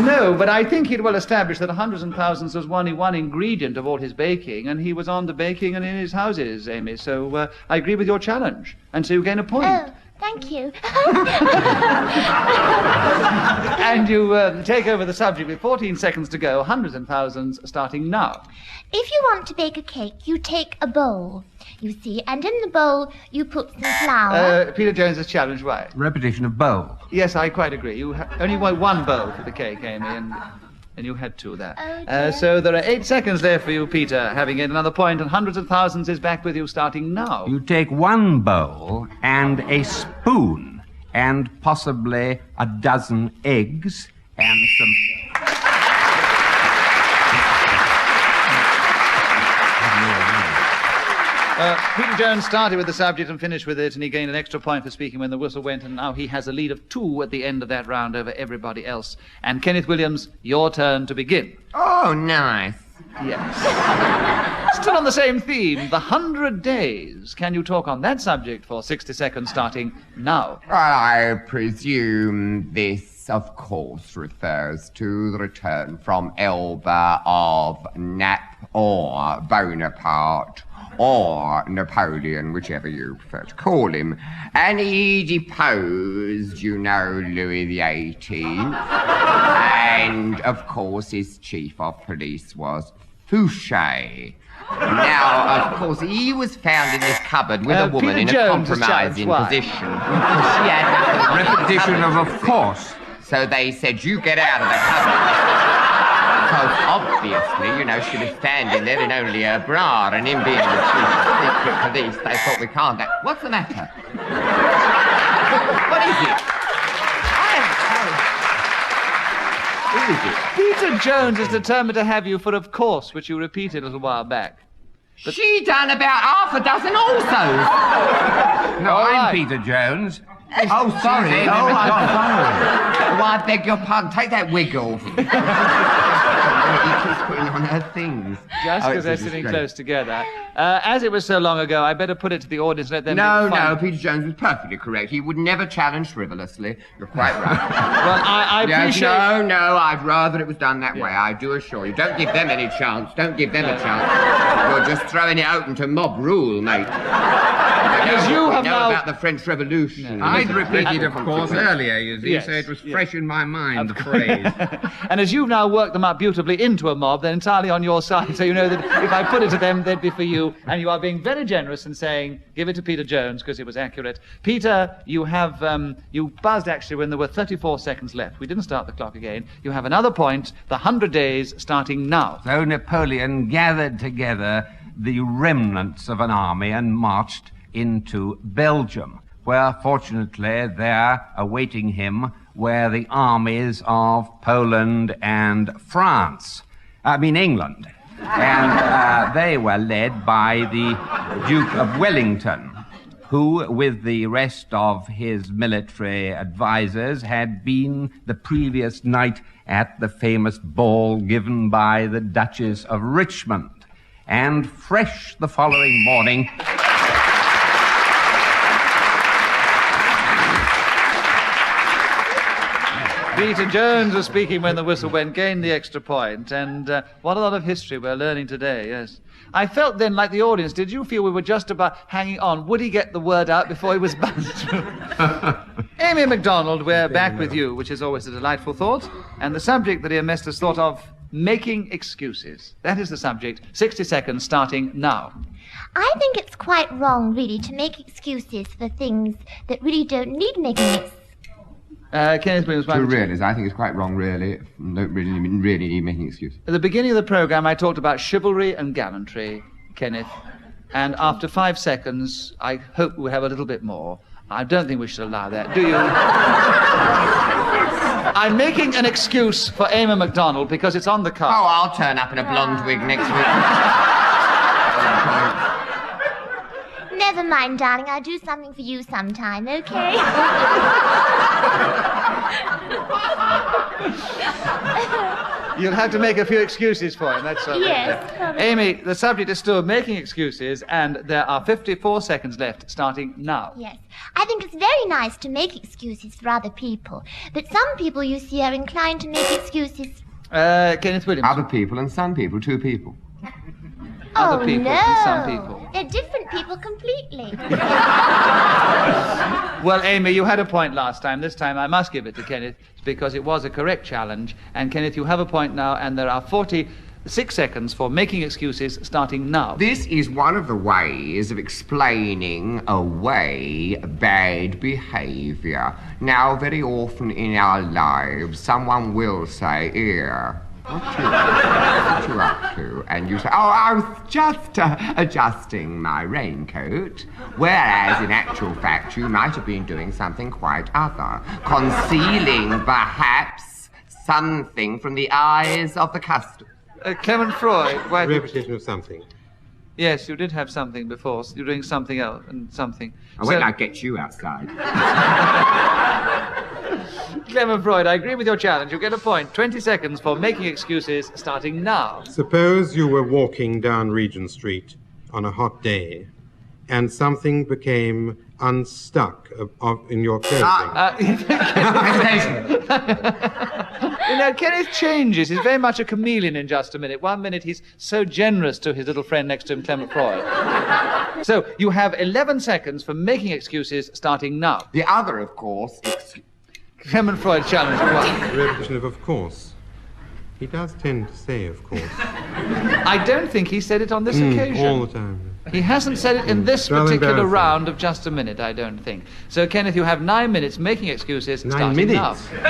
No, but I think he'd well established that hundreds and thousands was only one ingredient of all his baking, and he was on the baking and in his houses, Amy. So I agree with your challenge, and so you gain a point. Oh, thank you. And you take over the subject with 14 seconds to go, hundreds and thousands, starting now. If you want to bake a cake, you take a bowl, you see, and in the bowl you put some flour. Peter Jones's challenge, why? Repetition of bowl. Yes, I quite agree. You only want 1 bowl for the cake, Amy, and you had 2 there. Oh, dear. So there are 8 seconds there for you, Peter, having gained another point, and hundreds of thousands is back with you starting now. You take 1 bowl and a spoon and possibly a dozen eggs and some... Peter Jones started with the subject and finished with it, and he gained an extra point for speaking when the whistle went, and now he has a lead of 2 at the end of that round over everybody else. And Kenneth Williams, your turn to begin. Oh, nice. Yes. Still on the same theme, the 100 days. Can you talk on that subject for 60 seconds starting now? Well, I presume this This, of course, refers to the return from Elba of Nap or Bonaparte or Napoleon, whichever you prefer to call him. And he deposed, you know, Louis XVIII. And, of course, his chief of police was Fouché. Now, of course, he was found in this cupboard with a woman in a compromising position. She had Repetition of course. So they said, you get out of the cupboard. Because obviously, you know, she was standing there in only her bra, and him being the chief of secret police, they thought we can't go. What's the matter? What is it? Who is it? Peter Jones is determined to have you for of course, which you repeated a little while back. But she done about half a dozen also. No, I'm Peter Jones. Oh, sorry. Oh, I'm sorry. Oh, I beg your pardon. Take that wig off. He keeps putting on her things. Just because they're sitting close together. As it was so long ago, I better put it to the audience and let them No, Peter Jones was perfectly correct. He would never challenge frivolously. You're quite right. Well, I appreciate... Yes, no, I'd rather it was done that way, I do assure you. Don't give them any chance. Don't give them a chance. You're just throwing it open to mob rule, mate. As you have know now... about the French Revolution. I'd repeated, of course, earlier, you see, so it was fresh in my mind, the phrase. And as you've now worked them up beautifully into a mob, they're entirely on your side, so you know that if I put it to them, they'd be for you. And you are being very generous in saying, give it to Peter Jones, because it was accurate. Peter, you have, you buzzed actually when there were 34 seconds left. We didn't start the clock again. You have another point, the 100 days starting now. So Napoleon gathered together the remnants of an army and marched into Belgium, where fortunately there awaiting him were the armies of Poland and France. England. And they were led by the Duke of Wellington, who, with the rest of his military advisors, had been the previous night at the famous ball given by the Duchess of Richmond. And fresh the following morning... Peter Jones was speaking when the whistle went, gained the extra point, and what a lot of history we're learning today, yes. I felt then, like the audience, did you feel we were just about hanging on? Would he get the word out before he was buzzed through? Aimi MacDonald, we're back with you, which is always a delightful thought, and the subject that Ernest has thought of, making excuses. That is the subject. 60 seconds starting now. I think it's quite wrong, really, to make excuses for things that really don't need making excuses. Kenneth Williams. To realise, I think it's quite wrong, really. Don't really need making excuses. At the beginning of the programme, I talked about chivalry and gallantry, Kenneth. And after 5 seconds, I hope we have a little bit more. I don't think we should allow that, do you? I'm making an excuse for Aimi MacDonald because it's on the card. Oh, I'll turn up in a blonde wig next week. Never mind, darling. I'll do something for you sometime, okay? You'll have to make a few excuses for him, that's all. Yes. Amy, the subject is still making excuses, and there are 54 seconds left, starting now. Yes. I think it's very nice to make excuses for other people, but some people, you see, are inclined to make excuses... Kenneth Williams. Other people and some people, two people. Other people no. and some people. They're different people completely. Well, Amy, you had a point last time. This time I must give it to Kenneth because it was a correct challenge. And Kenneth, you have a point now, and there are 46 seconds for making excuses starting now. This is one of the ways of explaining away bad behaviour. Now, very often in our lives, someone will say, "Here, what you up to?" And you say, "Oh, I was just adjusting my raincoat." Whereas, in actual fact, you might have been doing something quite other. Concealing, perhaps, something from the eyes of the customer. Clement Freud. Why... Repetition of something. Yes, you did have something before. You're doing something else and something. Wait till I get you outside. Clement Freud, I agree with your challenge. You get a point. 20 seconds for making excuses starting now. Suppose you were walking down Regent Street on a hot day and something became unstuck in your clothing. You know, Kenneth changes. He's very much a chameleon in Just a Minute. 1 minute he's so generous to his little friend next to him, Clement Freud. So you have 11 seconds for making excuses starting now. The other, of course, Clement Freud challenge one. Repetition of course. He does tend to say of course. I don't think he said it on this occasion. All the time. He hasn't said it in this rather particular embarrassing. round of Just a Minute, I don't think. So, Kenneth, you have 9 minutes making excuses 9 starting minutes? now.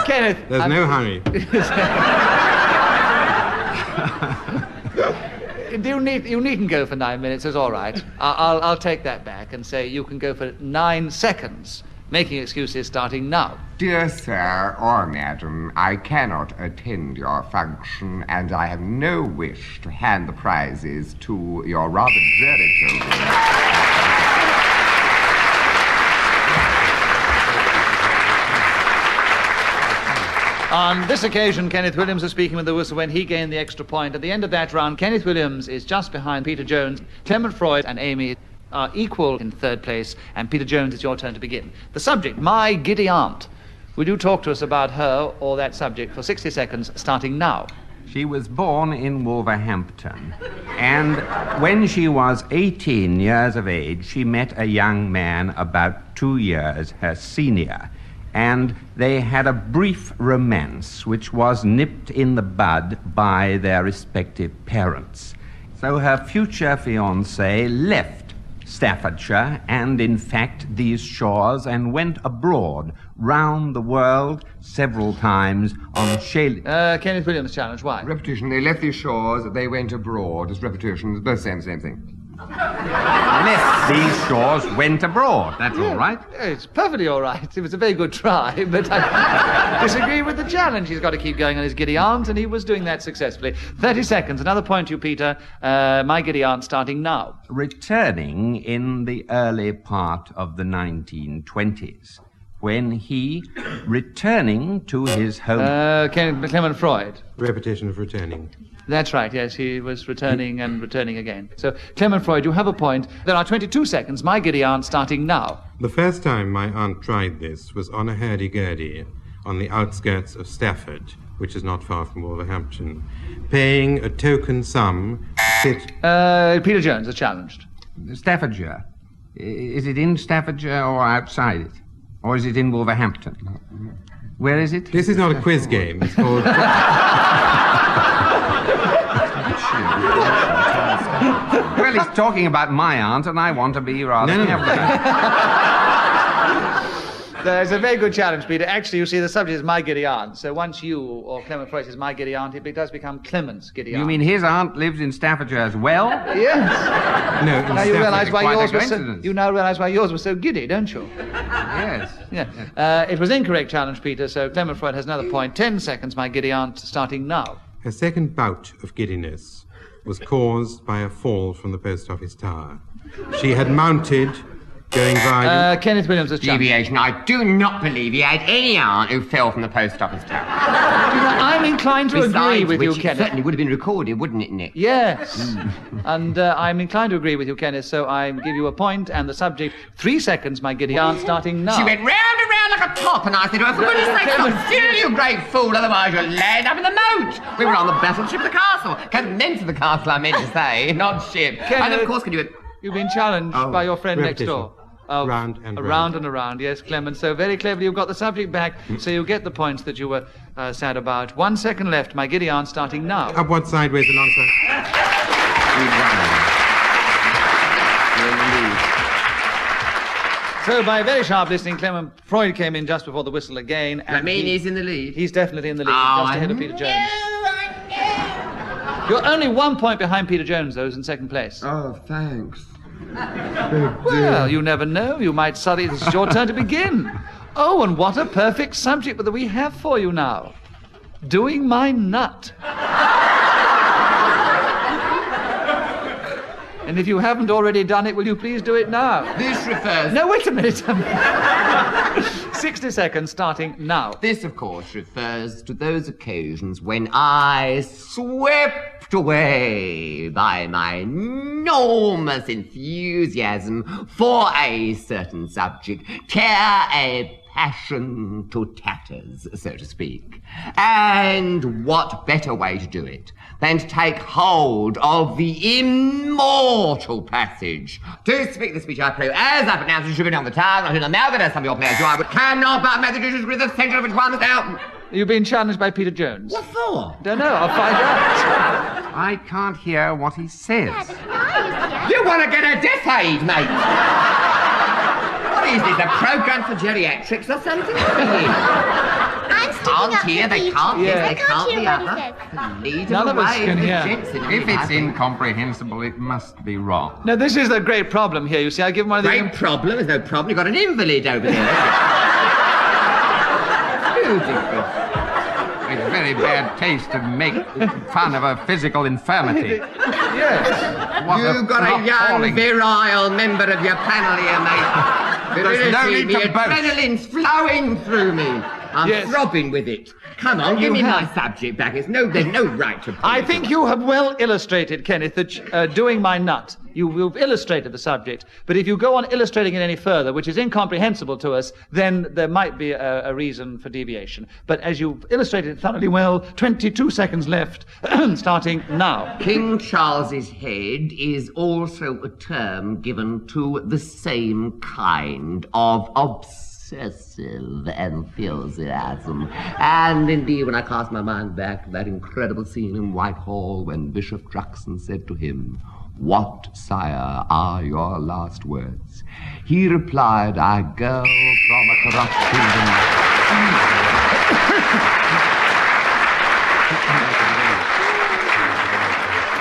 Kenneth, there's no hurry. You needn't go for 9 minutes. It's all right. I'll take that back and say you can go for 9 seconds, making excuses starting now. Dear sir or madam, I cannot attend your function, and I have no wish to hand the prizes to your rather dreary children. On this occasion, Kenneth Williams was speaking with the whistle when he gained the extra point. At the end of that round, Kenneth Williams is just behind Peter Jones. Clement Freud and Aimi are equal in third place, and Peter Jones, it's your turn to begin. The subject, my giddy aunt. Would you talk to us about her or that subject for 60 seconds, starting now? She was born in Wolverhampton, and when she was 18 years of age, she met a young man about 2 years her senior, and they had a brief romance which was nipped in the bud by their respective parents. So her future fiancé left Staffordshire and, in fact, these shores and went abroad, round the world, several times on Kenneth Williams challenge, why? Repetition, they left these shores, they went abroad. It's repetition, it's both same thing. left these shores, went abroad. That's all right. It's perfectly all right. It was a very good try, but I disagree with the challenge. He's got to keep going on his giddy aunt, and he was doing that successfully. 30 seconds. Another point to you, Peter. My giddy aunt starting now. Returning in the early part of the 1920s, when he, returning to his home... Clement Freud. Repetition of returning. That's right, yes, he was returning and returning again. So, Clement Freud, you have a point. There are 22 seconds. My giddy aunt starting now. The first time my aunt tried this was on a hurdy-gurdy on the outskirts of Stafford, which is not far from Wolverhampton, paying a token sum to sit... Peter Jones is challenged. Staffordshire. Is it in Staffordshire or outside it? Or is it in Wolverhampton? Where is it? This is not a quiz game. It's called... Well, he's talking about my aunt, and I want to be rather careful. There's a very good challenge, Peter. Actually, you see, the subject is my giddy aunt. So once you or Clement Freud says my giddy aunt, it does become Clement's giddy aunt. You mean his aunt lives in Staffordshire as well? Yes. No, now you realise why yours was coincidence. you now realise why yours was so giddy, don't you? Yes. Yeah. It was incorrect challenge, Peter. So Clement Freud has another point. 10 seconds. My giddy aunt starting now. Her second bout of giddiness was caused by a fall from the post office tower. She had mounted, going by... Kenneth Williams has challenged. Deviation. I do not believe he had any aunt who fell from the post office tower. I'm inclined to agree with you, Besides which, Kenneth. it certainly would have been recorded, wouldn't it, Nick? Yes. And I'm inclined to agree with you, Kenneth, so I give you a point, and the subject, 3 seconds, my giddy aunt, starting now. She went round and round like a top, and I said to her, for goodness sake, stop still, you great fool, otherwise you'll land up in the moat. We were on the battleship the castle. Commence of the castle, I meant to say, not ship. And of course, can you... You've been challenged by your friend next repetition. door. Round and around and around, yes, Clement. So very cleverly you've got the subject back, so you get the points that you were sad about. 1 second left. My giddy aunt starting now. Upward, sideways, alongside. So by very sharp listening, Clement Freud came in just before the whistle again. And I mean, he's in the lead. He's definitely in the lead, just ahead of Peter Jones. I You're only 1 point behind Peter Jones, though, who's in second place. Oh, thanks. Well, you never know. You might suddenly... This is your turn to begin. Oh, and what a perfect subject that we have for you now. Doing my nut. And if you haven't already done it, will you please do it now? This refers... No, wait a minute. 60 seconds starting now. This, of course, refers to those occasions when I, swept away by my enormous enthusiasm for a certain subject, tear a passion to tatters, so to speak. And what better way to do it than to take hold of the immortal passage? To speak the speech I pray, as I pronounce it, should be on the tongue, not in the mouth, as some of your players do, I would cannot but make the judges with the centre of which one must out. You've been challenged by Peter Jones. What for? Don't know, I'll find out. I can't hear what he says. You want to get a decade, mate? What is this, a programme for geriatrics or something? I'm sticking Can't up hear, for they Peter. can't hear, Yeah. they can't hear the what he other. Lead None them of us away, can the hear. gents in If the it's back. incomprehensible, it must be wrong. Now, this is a great problem here, you see. I give him one of the... Great problem, there's no problem, you've got an invalid over there. Beautiful. It's very bad taste to make fun of a physical infirmity. Yes. What You've got a young, appalling- virile member of your panel here, mate. There's no Virility, need to the boast. adrenaline's flowing through me. I'm Yes. throbbing with it. Come on, give me my subject back. There's no right to... I think you have well illustrated, Kenneth, that doing my nut. You've illustrated the subject. But if you go on illustrating it any further, which is incomprehensible to us, then there might be a reason for deviation. But as you've illustrated it thoroughly well, 22 seconds left, starting now. King Charles's head is also a term given to the same kind of obsessive enthusiasm. And indeed, when I cast my mind back to that incredible scene in Whitehall when Bishop Juxon said to him, "What, sire, are your last words?" He replied, "I go from a corrupt kingdom."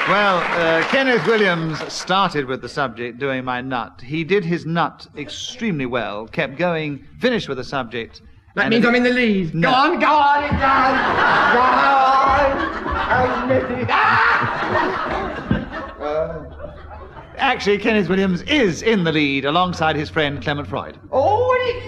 Well, Kenneth Williams started with the subject, doing my nut. He did his nut extremely well, kept going, finished with the subject. That means I'm in the lead. No. Go on, go on, go on, go on. I missed it. Actually, Kenneth Williams is in the lead alongside his friend Clement Freud. Oh, it's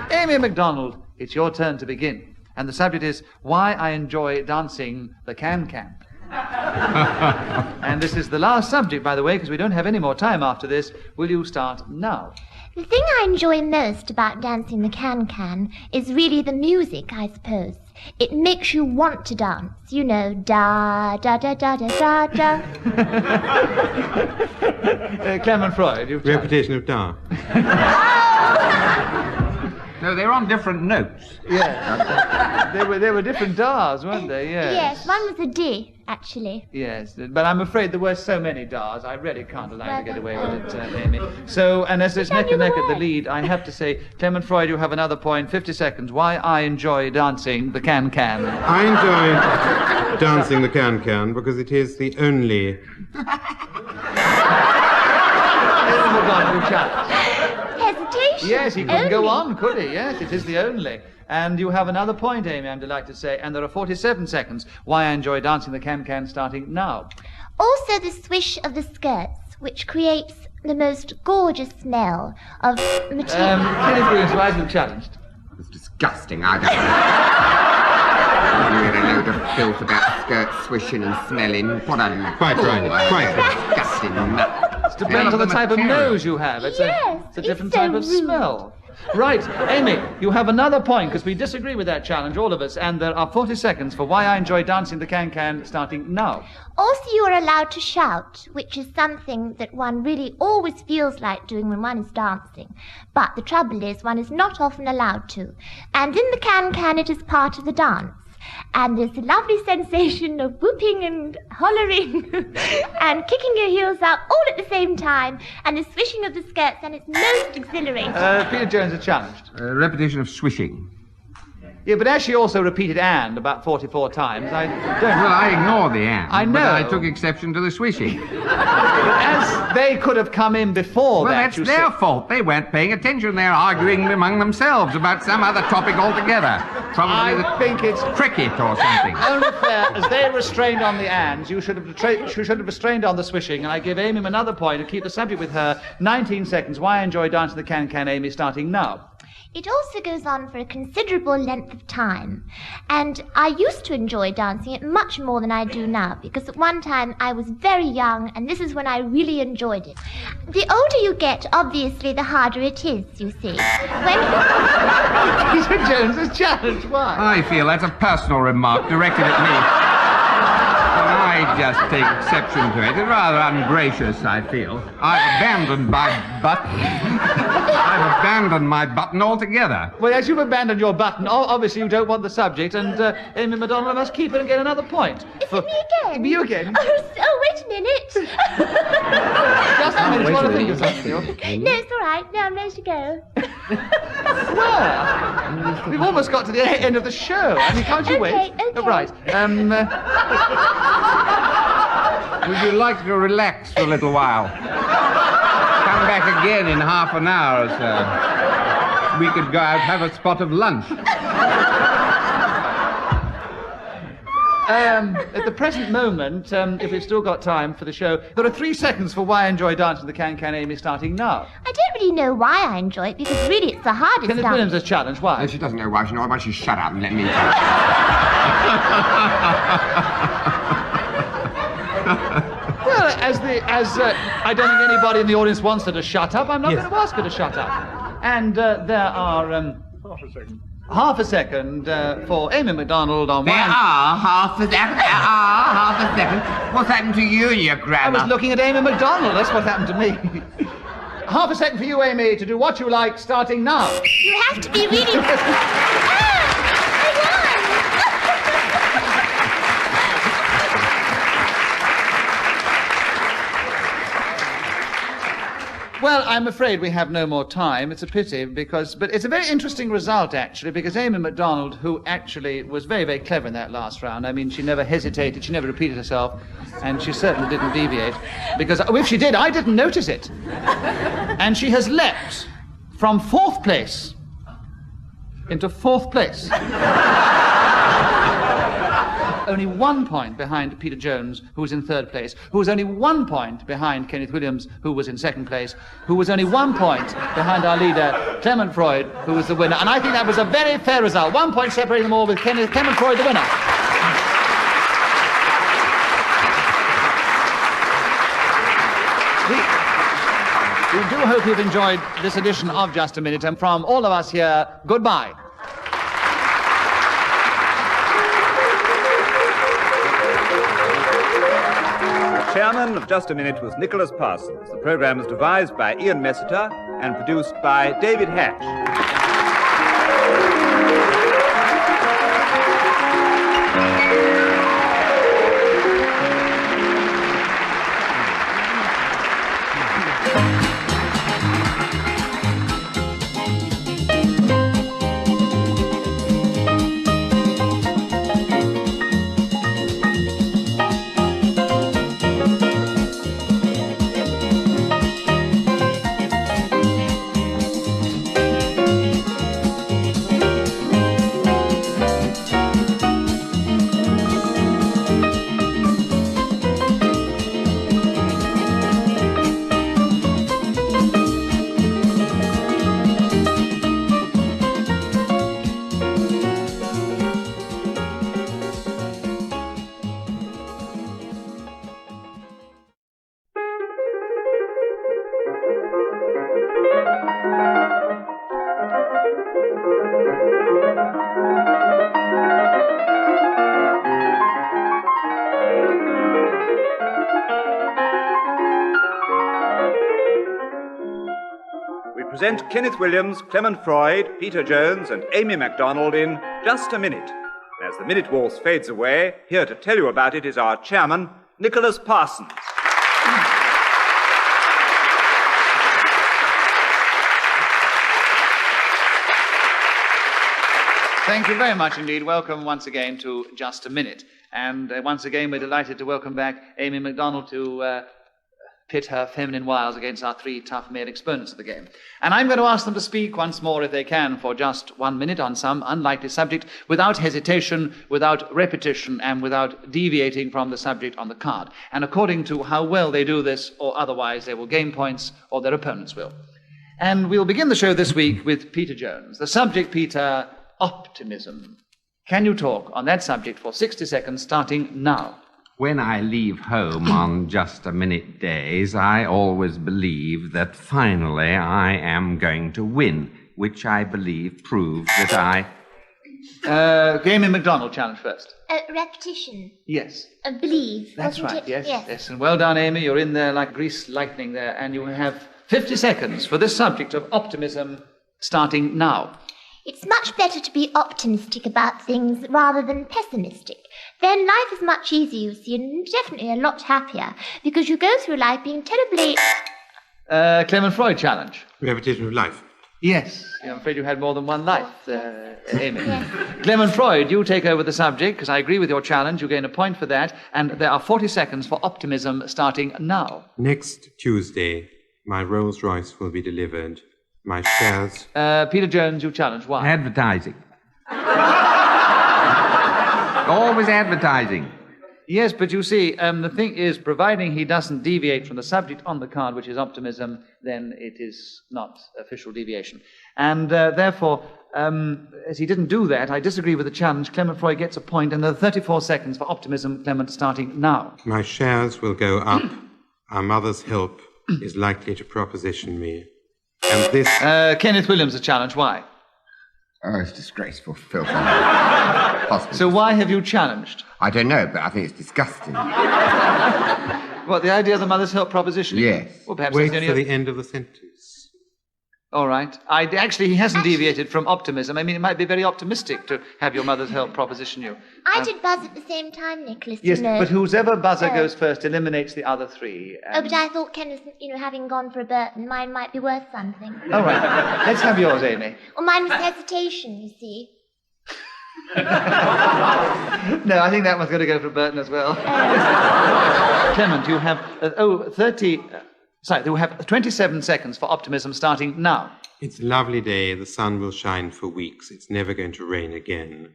lovely. Amy MacDonald, it's your turn to begin. And the subject is why I enjoy dancing the can-can. And this is the last subject, by the way, because we don't have any more time after this. Will you start now? The thing I enjoy most about dancing the can-can is really the music, I suppose. It makes you want to dance. You know, da da da da da da da. Clement Freud, you've Repetition of da. No, they're on different notes. Yeah. They were different dars, weren't they? Yes. Yes, one was a D, actually. Yes, but I'm afraid there were so many dars, I really can't allow you to get away with it, Amy. So, and as it's neck and neck at the lead, I have to say, Clement Freud, you have another point, 50 seconds. Why I enjoy dancing the can-can. I enjoy dancing the can-can because it is the only... Hesitation. Yes, he couldn't go Only. on, could he? Yes, it is the only. And you have another point, Amy, I'm delighted to say, and there are 47 seconds. Why I enjoy dancing the can-can starting now. Also the swish of the skirts, which creates the most gorgeous smell of material. Kenneth Williams, why have you challenged? It's disgusting, I don't know. You hear a load of filth about skirts swishing and smelling. What a... Quite right, quite right. Disgusting nut. It depends on the type of nose you have. It's Yes, a different it's so type of rude. smell. Right, Amy, you have another point, because we disagree with that challenge, all of us, and there are 40 seconds for why I enjoy dancing the can-can starting now. Also, you are allowed to shout, which is something that one really always feels like doing when one is dancing. But the trouble is, one is not often allowed to. And in the can-can, it is part of the dance. And there's a lovely sensation of whooping and hollering and kicking your heels up all at the same time, and the swishing of the skirts, and it's most exhilarating. Peter Jones is challenged. Repetition of swishing. Yeah, but as she also repeated "and" about 44 times, I don't... Well, I ignored the "and." I know. But I took exception to the swishing. As they could have come in before Well, that, that's you their see. fault. They weren't paying attention. They're arguing among themselves about some other topic altogether. Probably I think it's cricket or something. only fair, as they restrained on the "ands," you should have restrained on the swishing, and I give Amy another point to keep the subject with her. 19 seconds. Why I enjoy dancing the can, Amy, starting now. It also goes on for a considerable length of time. And I used to enjoy dancing it much more than I do now, because at one time I was very young, and this is when I really enjoyed it. The older you get, obviously, the harder it is, you see. Peter Jones's challenge, why? I feel that's a personal remark directed at me. I just take exception to it. It's rather ungracious, I feel. I've abandoned my button. I've abandoned my button altogether. Well, as you've abandoned your button, obviously you don't want the subject, and Amy MacDonald must keep it and get another point. Is it me again? You again? Oh, wait a minute. Just a minute, what do you think of something? No, it's all right. Now I'm ready to go. Well, we've almost got to the end of the show. I mean, can't you wait? Okay. Oh, right. Would you like to relax for a little while? Come back again in half an hour, sir. We could go out and have a spot of lunch. At the present moment, if we've still got time for the show, there are 3 seconds for why I enjoy dancing the can, Amy, starting now. I don't really know why I enjoy it, because really it's the hardest Kenneth dance. Williams' challenge, why? She doesn't know why. She knows why. She shut up and let me... Well, as I don't think anybody in the audience wants her to shut up, I'm not going to ask her to shut up. And there are... half a second for Amy MacDonald on There one... are half a second. What's happened to you, you I grandma? was looking at Amy MacDonald, that's what happened to me. Half a second for you, Amy, to do what you like, starting now. You have to be really... I won! Well, I'm afraid we have no more time. It's a pity, but it's a very interesting result, actually, because Amy MacDonald, who actually was very, very clever in that last round, I mean, she never hesitated, she never repeated herself, and she certainly didn't deviate, because if she did, I didn't notice it. And she has leapt from 4th place into 4th place. Only 1 point behind Peter Jones, who was in 3rd place, who was only 1 point behind Kenneth Williams, who was in 2nd place, who was only 1 point behind our leader, Clement Freud, who was the winner. And I think that was a very fair result. 1 point separating them all, with Clement Freud the winner. We do hope you've enjoyed this edition of Just a Minute, and from all of us here, goodbye. Chairman of Just a Minute was Nicholas Parsons. The program was devised by Ian Messiter and produced by David Hatch. Present Kenneth Williams, Clement Freud, Peter Jones, and Amy MacDonald in Just a Minute. And as the minute waltz fades away, here to tell you about it is our chairman, Nicholas Parsons. Thank you very much indeed. Welcome once again to Just a Minute. And once again, we're delighted to welcome back Aimi MacDonald to pit her feminine wiles against our three tough male exponents of the game. And I'm going to ask them to speak once more, if they can, for just 1 minute on some unlikely subject, without hesitation, without repetition, and without deviating from the subject on the card. And according to how well they do this, or otherwise, they will gain points, or their opponents will. And we'll begin the show this week with Peter Jones. The subject, Peter, optimism. Can you talk on that subject for 60 seconds, starting now? When I leave home on Just a Minute days, I always believe that finally I am going to win, which I believe proves that I... Aimi MacDonald challenge first. Repetition. Yes. Believe. That's wasn't right, it? yes. And well done, Aimi. You're in there like greased lightning there, and you have 50 seconds for this subject of optimism, starting now. It's much better to be optimistic about things rather than pessimistic. Then life is much easier, you see, and definitely a lot happier, because you go through life being terribly... Clement Freud challenge. Repetition of life. Yes. I'm afraid you had more than one life, Aimi. Yes. Clement Freud, you take over the subject, because I agree with your challenge. You gain a point for that, and there are 40 seconds for optimism, starting now. Next Tuesday, my Rolls Royce will be delivered. My shares... Peter Jones, you challenge. Why? Advertising. Always advertising. Yes, but you see, the thing is, providing he doesn't deviate from the subject on the card, which is optimism, then it is not official deviation. And therefore, as he didn't do that, I disagree with the challenge. Clement Freud gets a point, and there are 34 seconds for optimism, Clement, starting now. My shares will go up. Our mother's help is likely to proposition me. And this... Kenneth Williams, a challenge. Why? Oh, it's disgraceful, filthy. So why have you challenged? I don't know, but I think it's disgusting. What, the idea of the mother's help proposition? Yes. Well, perhaps Wait that's for the end of the sentence. All right. Actually, he hasn't deviated from optimism. I mean, it might be very optimistic to have your mother's help proposition you. I did buzz at the same time, Nicholas, Yes, you know. but whoever buzzer goes first eliminates the other three. Oh, but I thought Kenneth, having gone for a Burton, mine might be worth something. All right. Let's have yours, Aimi. Well, mine was hesitation, you see. No, I think that one's going to go for Burton as well. Clement, you have 27 seconds for optimism, starting now. It's a lovely day. The sun will shine for weeks. It's never going to rain again.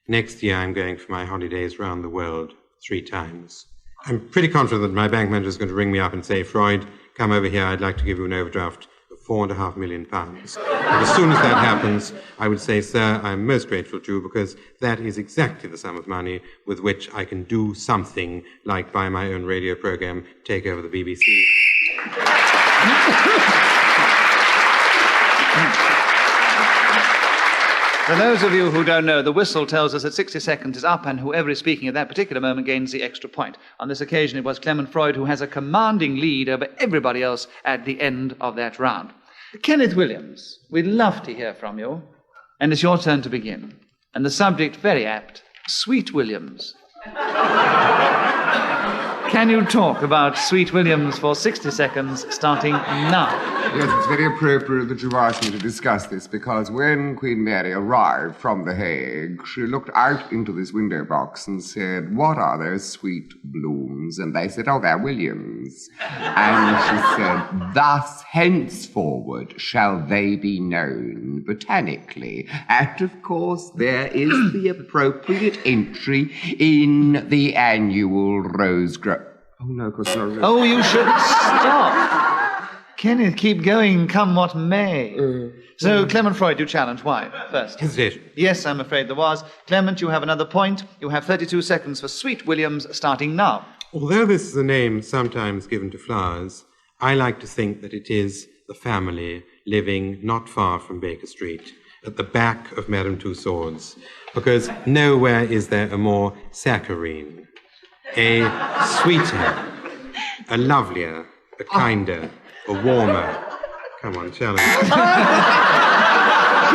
Next year, I'm going for my holidays round the world 3 times. I'm pretty confident that my bank manager is going to ring me up and say, Freud, come over here. I'd like to give you an overdraft of £4.5 million. And as soon as that happens, I would say, sir, I'm most grateful to you, because that is exactly the sum of money with which I can do something like buy my own radio program, take over the BBC. For those of you who don't know, the whistle tells us that 60 seconds is up, and whoever is speaking at that particular moment gains the extra point. On this occasion, it was Clement Freud who has a commanding lead over everybody else at the end of that round. Kenneth Williams, we'd love to hear from you, and it's your turn to begin. And the subject, very apt, Sweet Williams. Can you talk about Sweet Williams for 60 seconds, starting now? Yes, it's very appropriate that you've asked me to discuss this, because when Queen Mary arrived from The Hague, she looked out into this window box and said, what are those sweet blooms? And they said, oh, they're Williams. And she said, thus henceforward shall they be known botanically. And, of course, there is the appropriate entry in the annual rose grove. Oh, no, of course not. Oh, you shouldn't stop. Kenneth, keep going, come what may. So, Clement Freud, you challenge. Why? First. Hesitation. Yes, I'm afraid there was. Clement, you have another point. You have 32 seconds for Sweet Williams, starting now. Although this is a name sometimes given to flowers, I like to think that it is the family living not far from Baker Street, at the back of Madame Tussauds, because nowhere is there a more saccharine, a sweeter, a lovelier, a kinder, a warmer. Come on, challenge.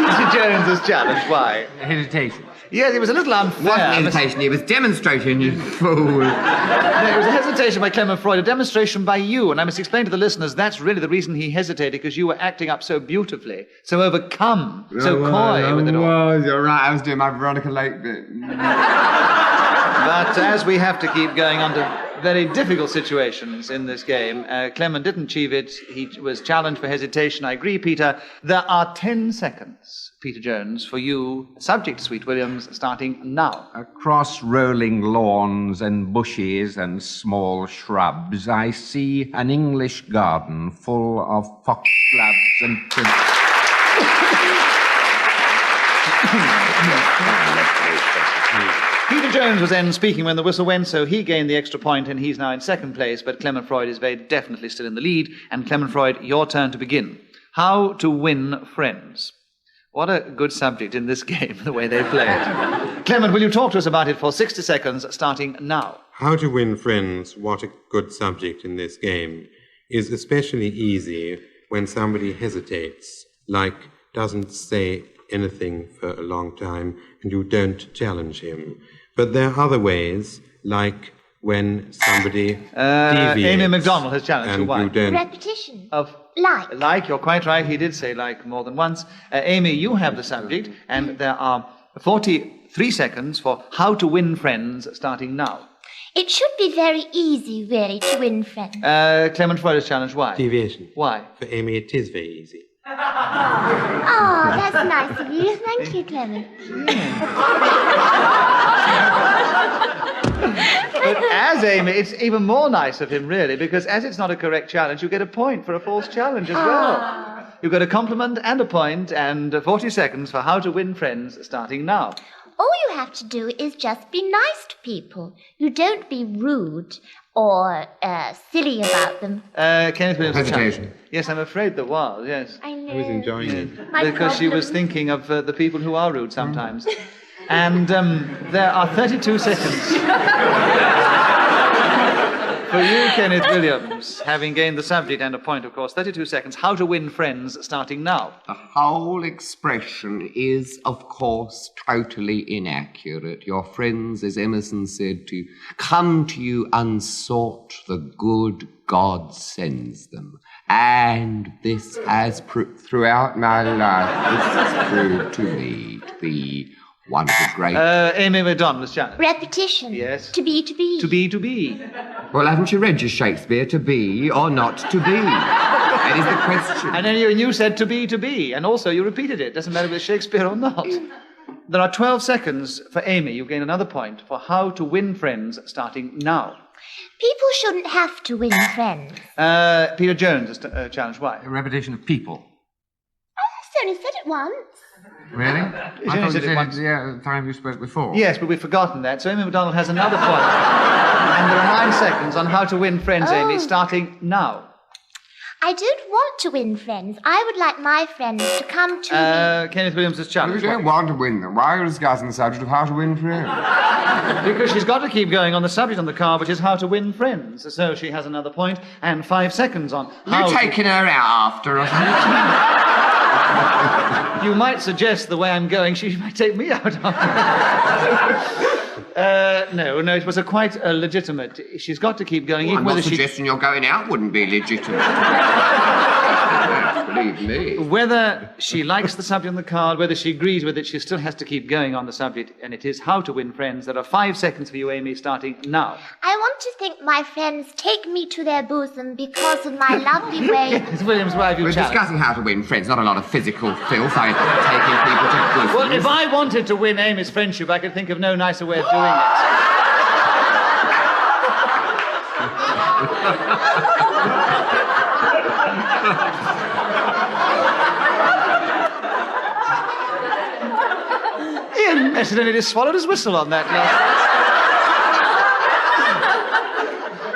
Peter Jones's challenge. Why? Hesitation. Yes, it was a little unfair. It wasn't hesitation, it was demonstration, you fool. No, it was a hesitation by Clement Freud, a demonstration by you, and I must explain to the listeners that's really the reason he hesitated, because you were acting up so beautifully, so overcome, so coy with it all. You're right, I was doing my Veronica Lake bit. But as we have to keep going on to very difficult situations in this game, Clement didn't achieve it. He was challenged for hesitation. I agree, Peter. There are 10 seconds, Peter Jones, for you, subject to Sweet Williams, starting now. Across rolling lawns and bushes and small shrubs, I see an English garden full of foxgloves and... Peter Jones was then speaking when the whistle went, so he gained the extra point, and he's now in second place, but Clement Freud is very definitely still in the lead. And Clement Freud, your turn to begin. How to win friends. What a good subject in this game, the way they play it. Clement, will you talk to us about it for 60 seconds, starting now? How to win friends, what a good subject in this game, is especially easy when somebody hesitates, like doesn't say anything for a long time, and you don't challenge him. But there are other ways, like when somebody deviates. Aimi MacDonald has challenged you. Why? You don't... Repetition. Of like. Like, you're quite right. He did say like more than once. Amy, you have the subject, and there are 43 seconds for how to win friends, starting now. It should be very easy, really, to win friends. Clement Freud has challenged. Why? Deviation. Why? For Amy, it is very easy. Oh, that's nice of you. Thank you, Clement. But as Amy, it's even more nice of him, really, because as it's not a correct challenge, you get a point for a false challenge as well. You get a compliment and a point, and 40 seconds for how to win friends, starting now. All you have to do is just be nice to people. You don't be rude or silly about them. Kenneth Williams. Hesitation. Yes, I'm afraid there was, yes. I know. I was enjoying it. Because she was thinking of the people who are rude sometimes. And there are 32 seconds for you, Kenneth Williams, having gained the subject and a point, of course. 32 seconds. How to win friends, starting now. The whole expression is, of course, totally inaccurate. Your friends, as Emerson said, to come to you unsought, the good God sends them. And this has proved throughout my life, this has proved to me to be one of the great... Aimi MacDonald's challenge. Repetition. Yes. To be, to be. To be, to be. Well, haven't you read your Shakespeare, to be or not to be? That is the question. And then you said to be, and also you repeated it. Doesn't matter if it's Shakespeare or not. There are 12 seconds for Amy. You gain another point for how to win friends, starting now. People shouldn't have to win friends. Peter Jones has challenged. Why? A repetition of people. I only said it once. Really? He's only said it once. Yeah, the time you spoke before. Yes, but we've forgotten that. So Amy MacDonald has another point. And there are 9 seconds on how to win friends, Amy, starting now. I don't want to win friends. I would like my friends to come to me. Kenneth Williams has Well, challenged. you don't want to win them. Why are you discussing the subject of how to win friends? Because she's got to keep going on the subject on the card, which is how to win friends. So she has another point and 5 seconds on how You're taking her out after us. You might suggest the way I'm going, she might take me out after. No, it was quite legitimate. She's got to keep going, Well, even I'm whether not suggesting you're going out wouldn't be legitimate. Believe me. whether she likes the subject on the card, whether she agrees with it, she still has to keep going on the subject, and it is how to win friends. There are 5 seconds for you, Amy, starting now. I want to think my friends take me to their bosom because of my lovely way. Ms. Williams, why have you We're challenged? discussing how to win friends, not a lot of physical filth. I taking people to bosoms. Well, if I wanted to win Amy's friendship, I could think of no nicer way of doing it. Ian accidentally just swallowed his whistle on that last.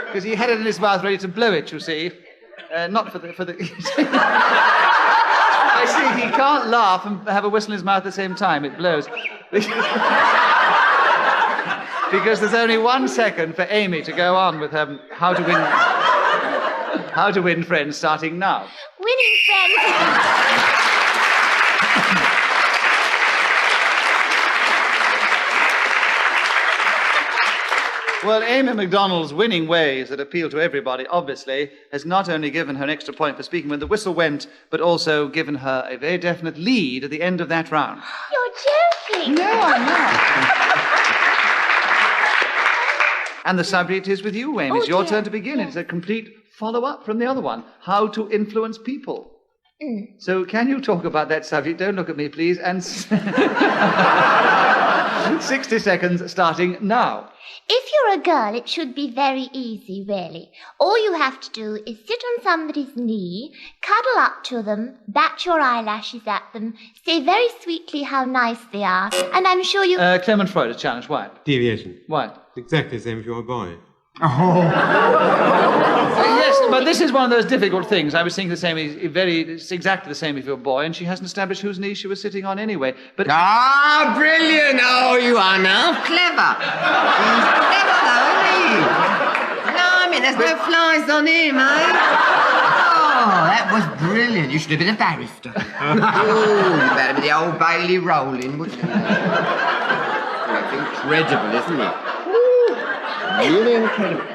Because he had it in his mouth ready to blow it, you see. Not for the... I see, he can't laugh and have a whistle in his mouth at the same time. It blows. Because there's only 1 second for Amy to go on with how to win friends, starting now. Winning friends. Well, Amy MacDonald's winning ways that appeal to everybody, obviously, has not only given her an extra point for speaking when the whistle went, but also given her a very definite lead at the end of that round. You're joking. No, I'm not. And the subject is with you, Amy. It's your turn to begin. It's a complete follow-up from the other one. How to influence people. So can you talk about that subject? Don't look at me, please. And 60 seconds starting now. If you're a girl, it should be very easy, really. All you have to do is sit on somebody's knee, cuddle up to them, bat your eyelashes at them, say very sweetly how nice they are, and I'm sure you... Clement Freud is challenged. Why? Deviation. Why? Exactly the same if you're a boy. Yes, but this is one of those difficult things. I was thinking the same, it's exactly the same if you're a boy, and she hasn't established whose knee she was sitting on anyway. But Ah, brilliant! Oh, you are now clever. He's clever, though, isn't he? No, I mean, there's no flies on him, eh? Oh, that was brilliant. You should have been a barrister. Oh, you better be the Old Bailey rolling, wouldn't you? That's incredible, isn't it? Really incredible.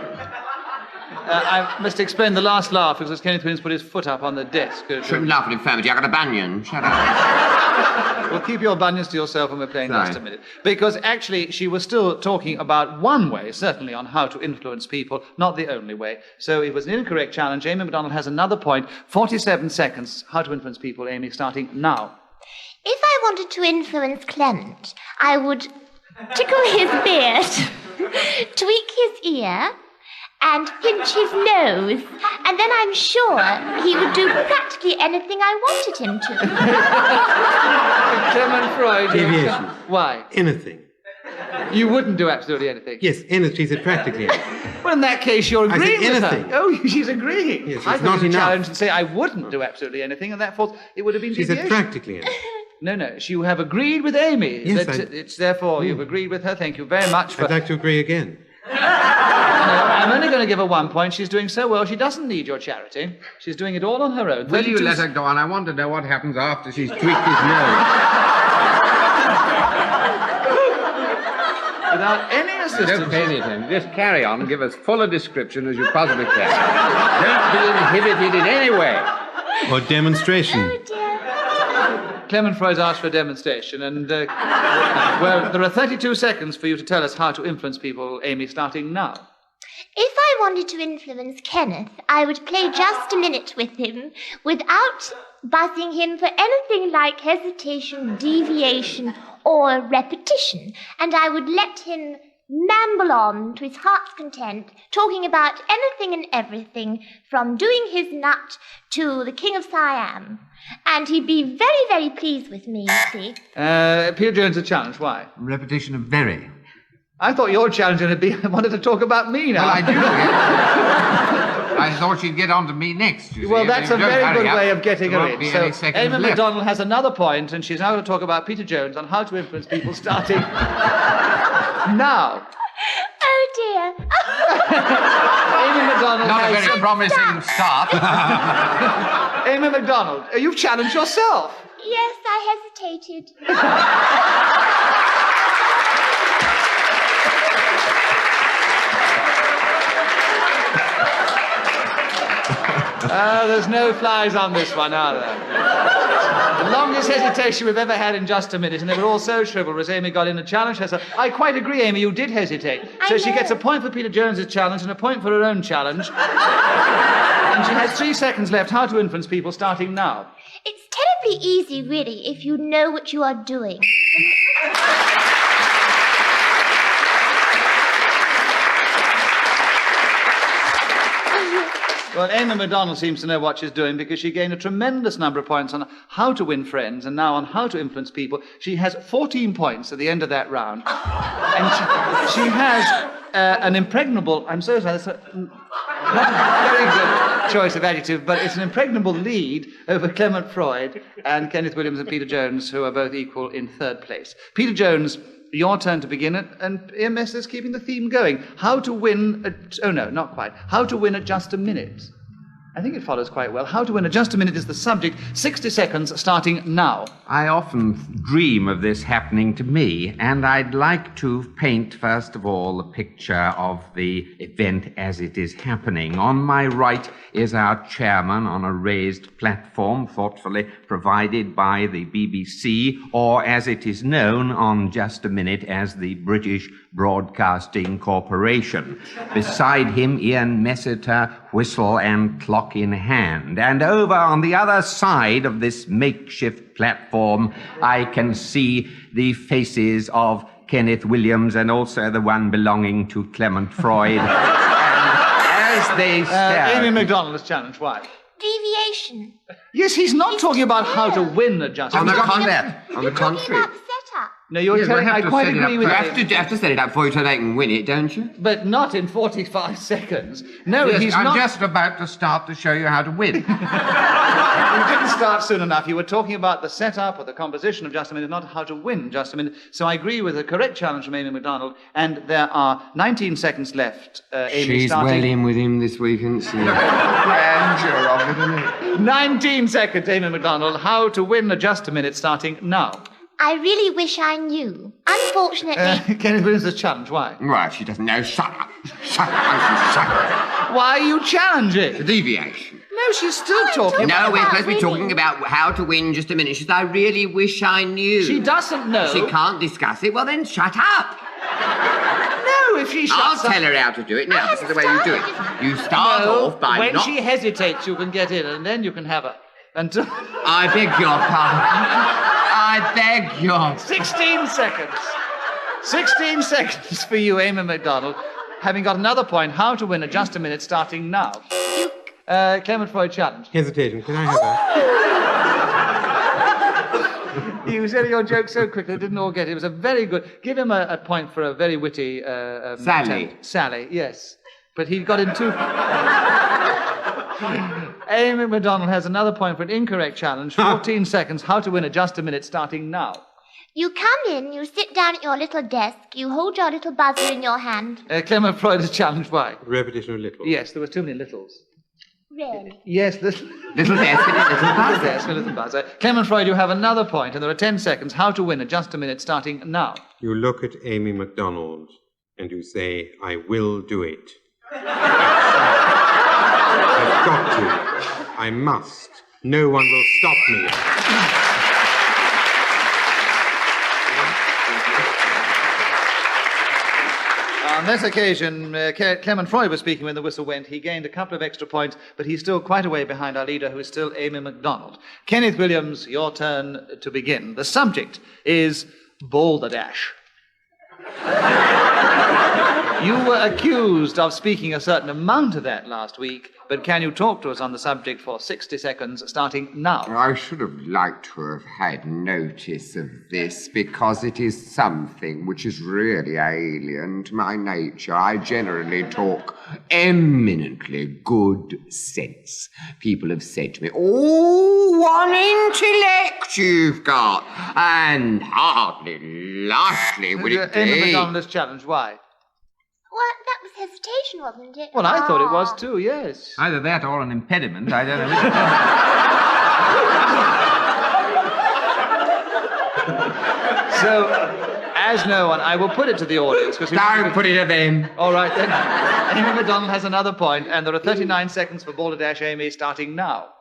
I must explain the last laugh because Kenneth Williams put his foot up on the desk. Shouldn't laugh at infirmity. I got a bunion. Shut up. Well, keep your bunions to yourself when we're playing just a minute. Because actually, she was still talking about one way, certainly, on how to influence people, not the only way. So it was an incorrect challenge. Amy MacDonald has another point. 47 seconds. How to influence people, Amy, starting now. If I wanted to influence Clement, I would tickle his beard, tweak his ear, and pinch his nose, and then I'm sure he would do practically anything I wanted him to. Clement Freud. Deviation. Why? Anything. You wouldn't do absolutely anything. Yes, anything. She said practically anything. Well, in that case, you're agreeing with anything. her. Oh, she's agreeing. Yes, I it's thought not it was a enough. challenge and say I wouldn't do absolutely anything, and therefore it would have been She deviation. said practically anything. No, you have agreed with Amy. Yes, it's therefore you've agreed with her. Thank you very much for... I'd like to agree again. No, I'm only going to give her 1 point. She's doing so well, she doesn't need your charity. She's doing it all on her own. Will you 32 let her go on? I want to know what happens after she's tweaked his nose. Without any assistance. Don't pay any attention. Just carry on and give as full a description as you possibly can. Don't be inhibited in any way. Or demonstration. Clement Freud asked for a demonstration, and, well, there are 32 seconds for you to tell us how to influence people, Amy, starting now. If I wanted to influence Kenneth, I would play just a minute with him without buzzing him for anything like hesitation, deviation, or repetition, and I would let him mamble on to his heart's content, talking about anything and everything, from doing his nut to the King of Siam. And he'd be very, very pleased with me, you see. Peter Jones a challenge. Why? Repetition of very. I thought your challenge would be I wanted to talk about me now. Well, I do. I thought she'd get on to me next. You Well, see. that's a Don't very hurry good up. way of getting There her won't in. be So any seconds Amy left. MacDonald has another point, and she's now going to talk about Peter Jones on how to influence people starting now. Oh, dear. Amy MacDonald Not a has... very promising start. Amy MacDonald, you've challenged yourself. Yes, I hesitated. There's no flies on this one, are there? The longest hesitation we've ever had in just a minute, and they were all so chivalrous. Amy got in a challenge. I quite agree, Amy, you did hesitate. So she gets a point for Peter Jones's challenge and a point for her own challenge. And she has 3 seconds left. How to influence people starting now. It's terribly easy, really, if you know what you are doing. Well, Amy MacDonald seems to know what she's doing because she gained a tremendous number of points on how to win friends and now on how to influence people. She has 14 points at the end of that round. And she has an impregnable... I'm so sorry, that's not a very good choice of adjective, but it's an impregnable lead over Clement Freud and Kenneth Williams and Peter Jones, who are both equal in third place. Peter Jones, your turn to begin it, and EMS is keeping the theme going. How to win... oh, no, not quite. How to win at just a minute. I think it follows quite well. How to Win a Just a Minute is the subject. 60 seconds starting now. I often dream of this happening to me, and I'd like to paint, first of all, a picture of the event as it is happening. On my right is our chairman on a raised platform, thoughtfully provided by the BBC, or as it is known on Just a Minute as the British Broadcasting Corporation. Beside him, Ian Messiter, whistle and clock in hand. And over on the other side of this makeshift platform, I can see the faces of Kenneth Williams and also the one belonging to Clement Freud. And as they stare... Amy MacDonald is challenged. Why? Deviation. Yes, he's not talking about how to win a Just a Minute. On the Talking contrary. about the setup. No, you're telling... I quite agree with You you. have to set it up before you turn out and win it, don't you? But not in 45 seconds. No, Yes, he's I'm not... just about to start to show you how to win. You didn't start soon enough. You were talking about the setup or the composition of Just a Minute, not how to win Just a Minute. So I agree with the correct challenge from Amy MacDonald. And there are 19 seconds left. Amy She's starting... well in with him this week, isn't she? Grandeur of it, isn't it? 19 seconds, Amy MacDonald. How to win a Just a Minute starting now. I really wish I knew. Unfortunately. Kenneth Williams' the challenge. Why? Well, she doesn't know. Shut up. Shut up. Shut up. Why are you challenging? The deviation. No, she's still talking. No, we're about supposed to be winning. talking about how to win Just a Minute. She says, I really wish I knew. She doesn't know. She can't discuss it. Well, then shut up. No, if she shuts I'll tell her how to do it. Now, this is the way you do it. You start off by when not... she hesitates, you can get in, and then you can have her. Until... I beg your pardon. I beg your... 16 seconds. 16 seconds for you, Amy MacDonald. Having got another point, how to win a Just a Minute starting now. Clement Freud challenge. Hesitation. Can I have that? You said your joke so quickly, they didn't all get it. It was a very good... Give him a point for a very witty... Sally. attempt. Sally, yes. But he got in two... Amy MacDonald has another point for an incorrect challenge. 14 seconds. How to win a Just a Minute starting now. You come in, you sit down at your little desk, you hold your little buzzer in your hand. Clement Freud is challenged. Why? Repetition of little. Yes, there were too many littles. Really? Yes, Little desk and a little buzzer. desk, a little buzzer. Clement Freud, you have another point, and there are 10 seconds. How to win a Just a Minute starting now. You look at Amy MacDonald and you say, I will do it. I've got to. I must. No one will stop me. On this occasion, Clement Freud was speaking when the whistle went. He gained a couple of extra points, but he's still quite a way behind our leader, who is still Amy MacDonald. Kenneth Williams, your turn to begin. The subject is balderdash. You were accused of speaking a certain amount of that last week, but can you talk to us on the subject for 60 seconds, starting now? I should have liked to have had notice of this, because it is something which is really alien to my nature. I generally talk eminently good sense. People have said to me, oh, what intellect you've got, and hardly likely will it Amy be. MacDonald is challenged. Why? Well, that was hesitation, wasn't it? Well, I thought it was Ah. too, yes. Either that or an impediment, I don't know. So, as no one, I will put it to the audience. Don't put it to them. All right, then. Amy MacDonald has another point, and there are 39 seconds for balderdash, Amy, starting now.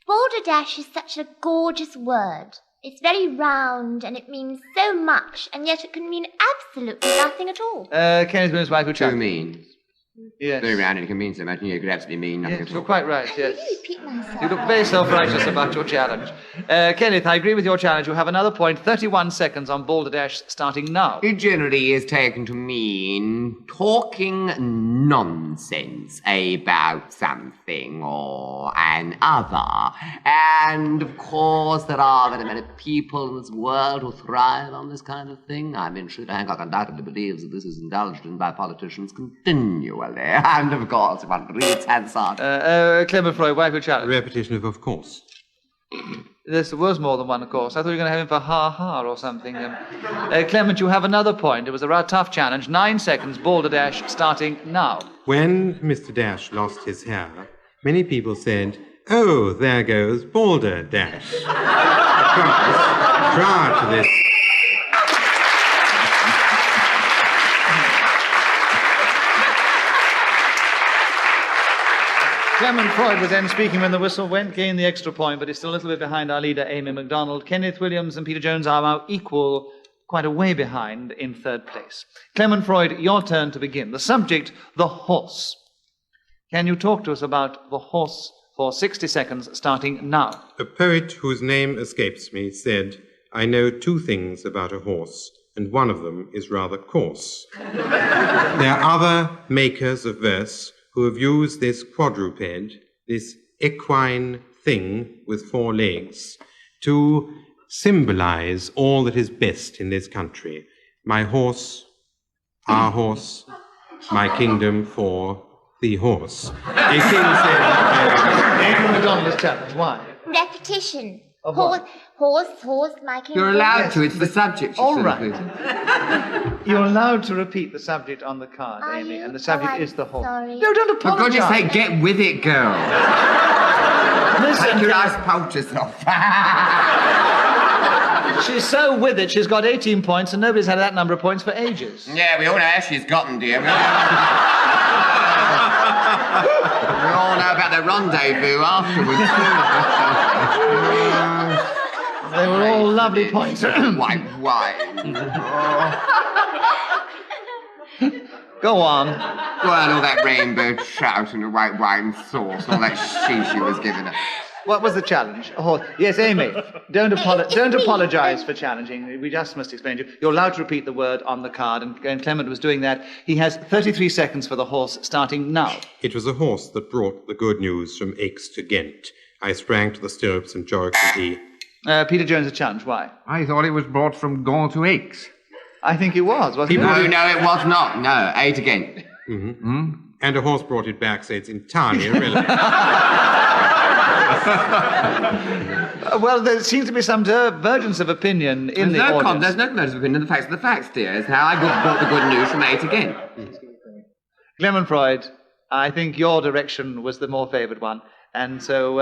Balderdash is such a gorgeous word. It's very round, and it means so much, and yet it can mean absolutely nothing at all. Kenneth Williams' wife, who Two challenged. means. Yes. Very round and it can mean so much, and you could absolutely mean nothing Yes, at you're all. quite right, I yes. really repeat myself. You look very self-righteous about your challenge. Kenneth, I agree with your challenge. You have another point, 31 seconds on balderdash, starting now. It generally is taken to mean talking nonsense about something or another. And, of course, there are very many people in this world who thrive on this kind of thing. I mean, Schroeder Hancock undoubtedly believes that this is indulged in by politicians continually. And, of course, if one reads Hansard... Clement Freud, wife, who challenged. Repetition of course. There was more than one, of course. I thought you were going to have him for ha-ha or something. Clement, you have another point. It was a rather tough challenge. 9 seconds, balderdash, starting now. When Mr. Dash lost his hair, Many people said, "Oh, there goes Balderdash." Because prior to this... Clement Freud was then speaking when the whistle went, gained the extra point, but is still a little bit behind our leader, Aimi MacDonald. Kenneth Williams and Peter Jones are now equal, quite a way behind in third place. Clement Freud, your turn to begin. The subject, the horse. Can you talk to us about the horse for 60 seconds, starting now? A poet whose name escapes me said, "I know two things about a horse, and one of them is rather coarse." There are other makers of verse who have used this quadruped, this equine thing with 4 legs, to symbolize all that is best in this country. My horse, our horse, my kingdom for the horse. A king said... Aimi MacDonald is challenged. Why? Repetition. Of Horse, what? horse, my king. You're allowed to. It's the subject. All right. You're allowed to repeat the subject on the card, Are Aimi, you? and the subject I'm is the horse. sorry. No, don't For apologize. God's sake, get with it, girl. Take your nice poultice off. She's so with it, she's got 18 points, and nobody's had that number of points for ages. Yeah, we all know how she's gotten, dear. We all know about the rendezvous afterwards. They were all lovely points. White wine. Go on. Well, all that rainbow trout and the white wine sauce, all that she was giving her. What was the challenge? Oh, yes, Aimi. Don't apologize for challenging. We just must explain to you. You're allowed to repeat the word on the card, and Clement was doing that. He has 33 seconds for the horse, starting now. It was a horse that brought the good news from Aix to Ghent. I sprang to the stirrups and Jorrocks and he... Peter Jones, a challenge. Why? I thought it was brought from Gaunt to Aix. I think it was, wasn't it? No, it was not. No, 8 again. Mm-hmm. And a horse brought it back, so it's entirely irrelevant. Well, there seems to be some divergence of opinion in the audience. There's no convergence of opinion. The facts are the facts, dear. It's how I brought the good news from 8 again. Clement Freud, I think your direction was the more favoured one. And so,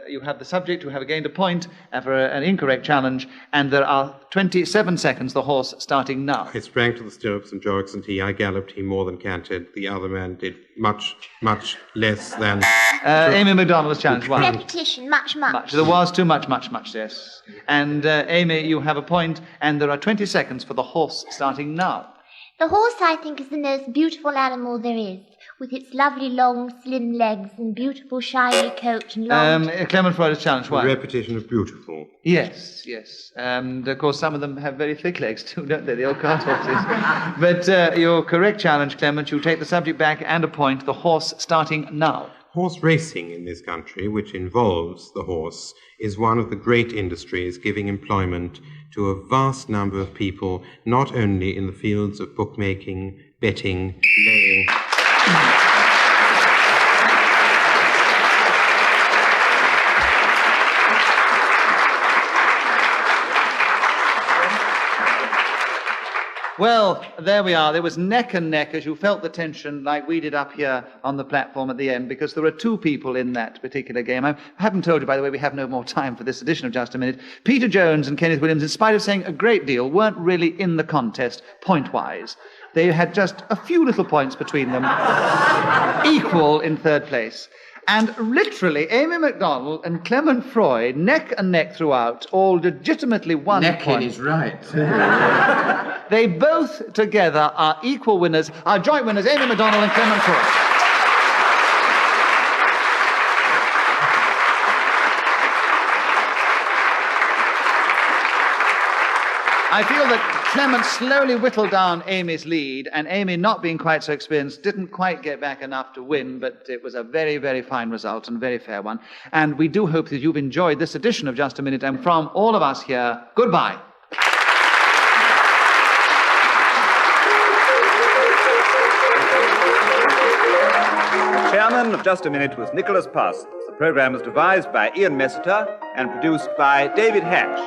you have the subject who have gained a point for an incorrect challenge, and there are 27 seconds, the horse, starting now. I sprang to the stirrups and Jorrocks and he. I galloped, he more than cantered. The other man did much, much less than... Aimi MacDonald was challenged. Why? Repetition, much. There was too much, yes. And Aimi, you have a point, and there are 20 seconds for the horse, starting now. The horse, I think, is the most beautiful animal there is, with its lovely long, slim legs and beautiful shiny coat and long... Clement Freud is challenged. Why? The repetition of beautiful. Yes. And, of course, some of them have very thick legs, too, don't they? The old cart horses. But your correct challenge, Clement, you take the subject back and a point. The horse, starting now. Horse racing in this country, which involves the horse, is one of the great industries giving employment to a vast number of people, not only in the fields of bookmaking, betting, laying... Well, there we are. There was neck and neck as you felt the tension like we did up here on the platform at the end, because there are 2 people in that particular game. I haven't told you, by the way, we have no more time for this edition of Just a Minute. Peter Jones and Kenneth Williams, in spite of saying a great deal, weren't really in the contest point-wise. They had just a few little points between them, equal in third place. And literally, Aimi MacDonald and Clement Freud, neck and neck throughout, all legitimately won Necking point. is right. They both together are equal winners, are joint winners, Aimi MacDonald and Clement Freud. I feel that Clement slowly whittled down Amy's lead, and Amy, not being quite so experienced, didn't quite get back enough to win, but it was a very, very fine result and a very fair one. And we do hope that you've enjoyed this edition of Just a Minute, and from all of us here, goodbye. The chairman of Just a Minute was Nicholas Parsons. The program was devised by Ian Messiter and produced by David Hatch.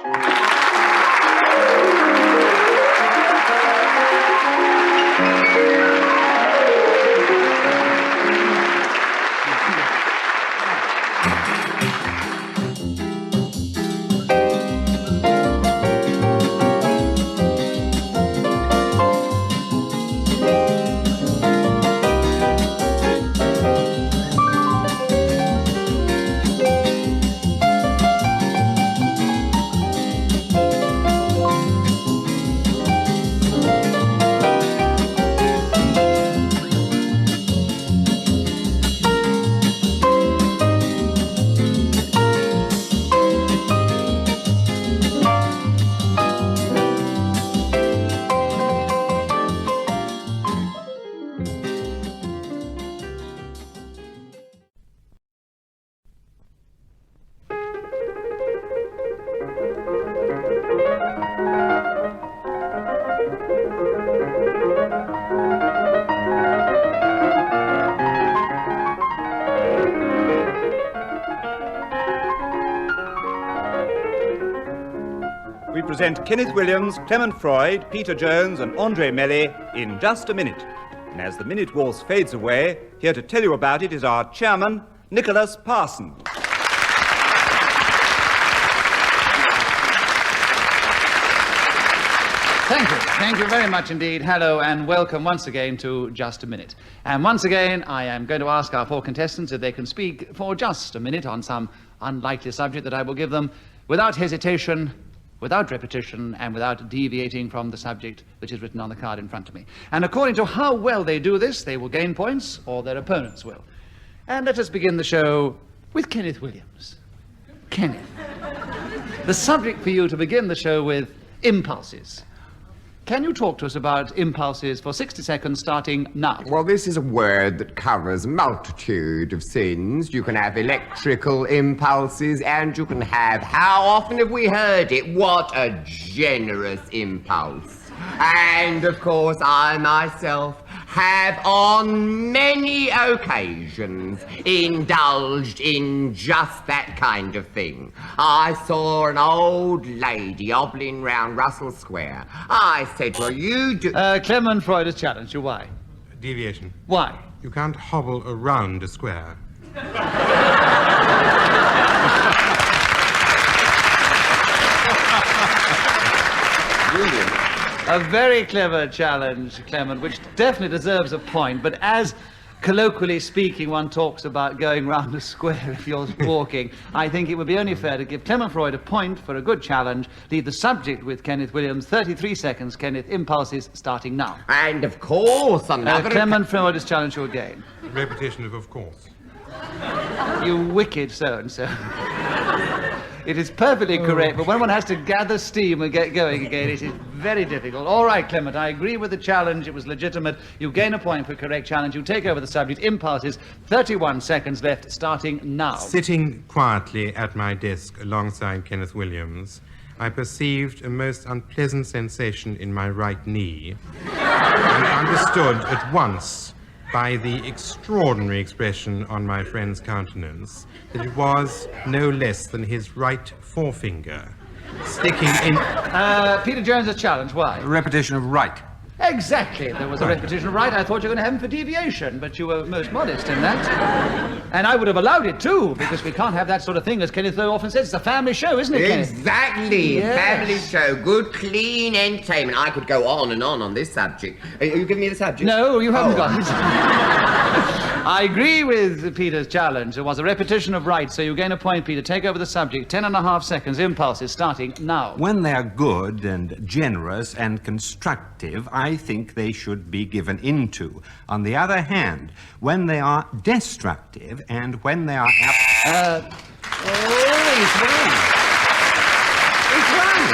we present Kenneth Williams, Clement Freud, Peter Jones, and Andre Melly in Just a Minute. And as the minute waltz fades away, here to tell you about it is our chairman, Nicholas Parson. Thank you. Thank you very much indeed. Hello and welcome once again to Just a Minute. And once again, I am going to ask our four contestants if they can speak for just a minute on some unlikely subject that I will give them without hesitation, without repetition, and without deviating from the subject which is written on the card in front of me. And according to how well they do this, they will gain points or their opponents will. And let us begin the show with Kenneth Williams. Kenneth, the subject for you to begin the show with, impulses. Can you talk to us about impulses for 60 seconds starting now? Well, this is a word that covers a multitude of sins. You can have electrical impulses, and you can have, how often have we heard it? What a generous impulse. And, of course, I myself have on many occasions indulged in just that kind of thing. I saw an old lady hobbling round Russell Square. I said to her, you do... Clement Freud has challenged you. Why? Deviation. Why? You can't hobble around a square. Brilliant. A very clever challenge, Clement, which definitely deserves a point, but as colloquially speaking one talks about going round a square if you're walking, I think it would be only fair to give Clement Freud a point for a good challenge. Leave the subject with Kenneth Williams. 33 seconds, Kenneth. Impulses starting now. And, of course, another... Clement Freud has challenged you again. Repetition of course. You wicked so-and-so. It is perfectly correct, but when one has to gather steam and get going again, it is very difficult. All right, Clement, I agree with the challenge. It was legitimate. You gain a point for a correct challenge. You take over the subject. Impulses, 31 seconds left, starting now. Sitting quietly at my desk alongside Kenneth Williams, I perceived a most unpleasant sensation in my right knee and understood at once by the extraordinary expression on my friend's countenance that it was no less than his right forefinger sticking in... Peter Jones has challenged. Why? Repetition of right. Exactly. There was a repetition of right. I thought you were going to have him for deviation, but you were most modest in that. And I would have allowed it too, because we can't have that sort of thing, as Kenneth so often says. It's a family show, isn't it, Kenneth? Exactly. Yes. Family show. Good, clean entertainment. I could go on this subject. Are you giving me the subject? No, you haven't got it. I agree with Peter's challenge. There was a repetition of right, so you gain a point, Peter. Take over the subject. 10.5 seconds. Impulses starting now. When they're good and generous and constructive, I think they should be given into. On the other hand, when they are destructive and when they are He's wrong. It's wrong.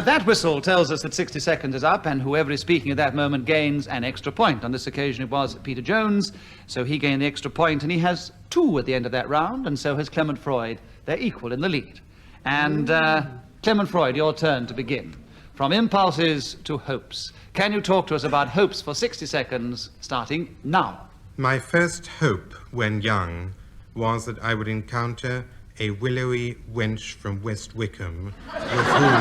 That whistle tells us that 60 seconds is up, and whoever is speaking at that moment gains an extra point. On this occasion, it was Peter Jones, so he gained the extra point, and he has 2 at the end of that round, and so has Clement Freud. They're equal in the lead. And Clement Freud, your turn to begin. From impulses to hopes. Can you talk to us about hopes for 60 seconds, starting now? My first hope when young was that I would encounter a willowy wench from West Wickham with whom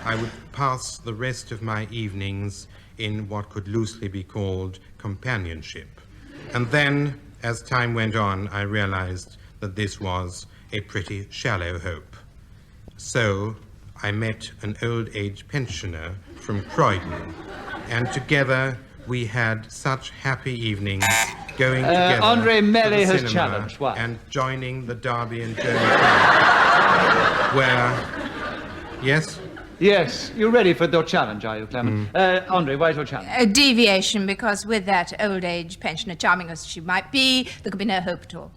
I would pass the rest of my evenings in what could loosely be called companionship. And then, as time went on, I realized that this was a pretty shallow hope. So I met an old-age pensioner from Croydon, and together we had such happy evenings going together Andre Melly to the has cinema challenged. What? And joining the Derby and Journey Club, where... Yes? Yes, you're ready for your challenge, are you, Clement? Andre, why is your challenge? A deviation, because with that old age pensioner, charming as she might be, there could be no hope at all.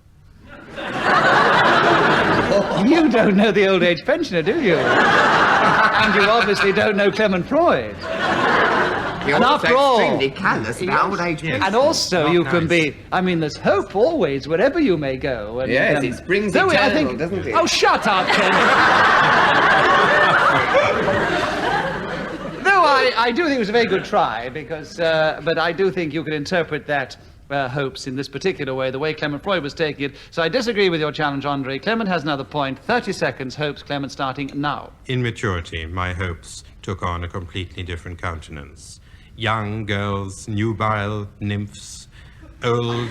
You don't know the old age pensioner, do you? And you obviously don't know Clement Freud. You're And also after all, extremely callous about old age. and also Not you can nice. be, I mean, there's hope always, wherever you may go. And, Yes, it springs though I eternal, think, doesn't it? Oh, shut up, Ken. Though I do think it was a very good try, because, but I do think you could interpret that hopes in this particular way, the way Clement Freud was taking it. So I disagree with your challenge, Andre. Clement has another point. 30 seconds, hopes, Clement, starting now. In maturity, my hopes took on a completely different countenance. Young girls, nubile nymphs, old...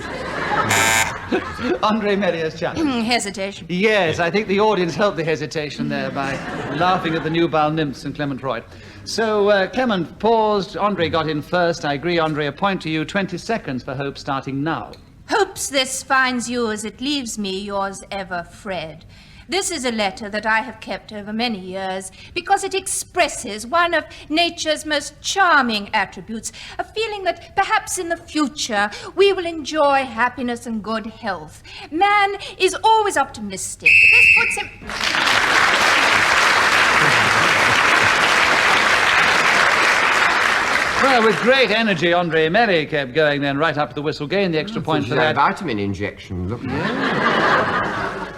Andre Melior's challenge. Hesitation. Yes, I think the audience helped the hesitation there by laughing at the nubile nymphs and Clement Freud. So, Clement paused. Andre got in first. I agree, Andre. A point to you. 20 seconds for hope, starting now. Hopes this finds you as it leaves me, yours ever, Fred. This is a letter that I have kept over many years because it expresses one of nature's most charming attributes, a feeling that perhaps in the future we will enjoy happiness and good health. Man is always optimistic. This puts him... Well, with great energy, Andre Melior kept going then right up to the whistle, gained the extra point for that. Vitamin injection, look.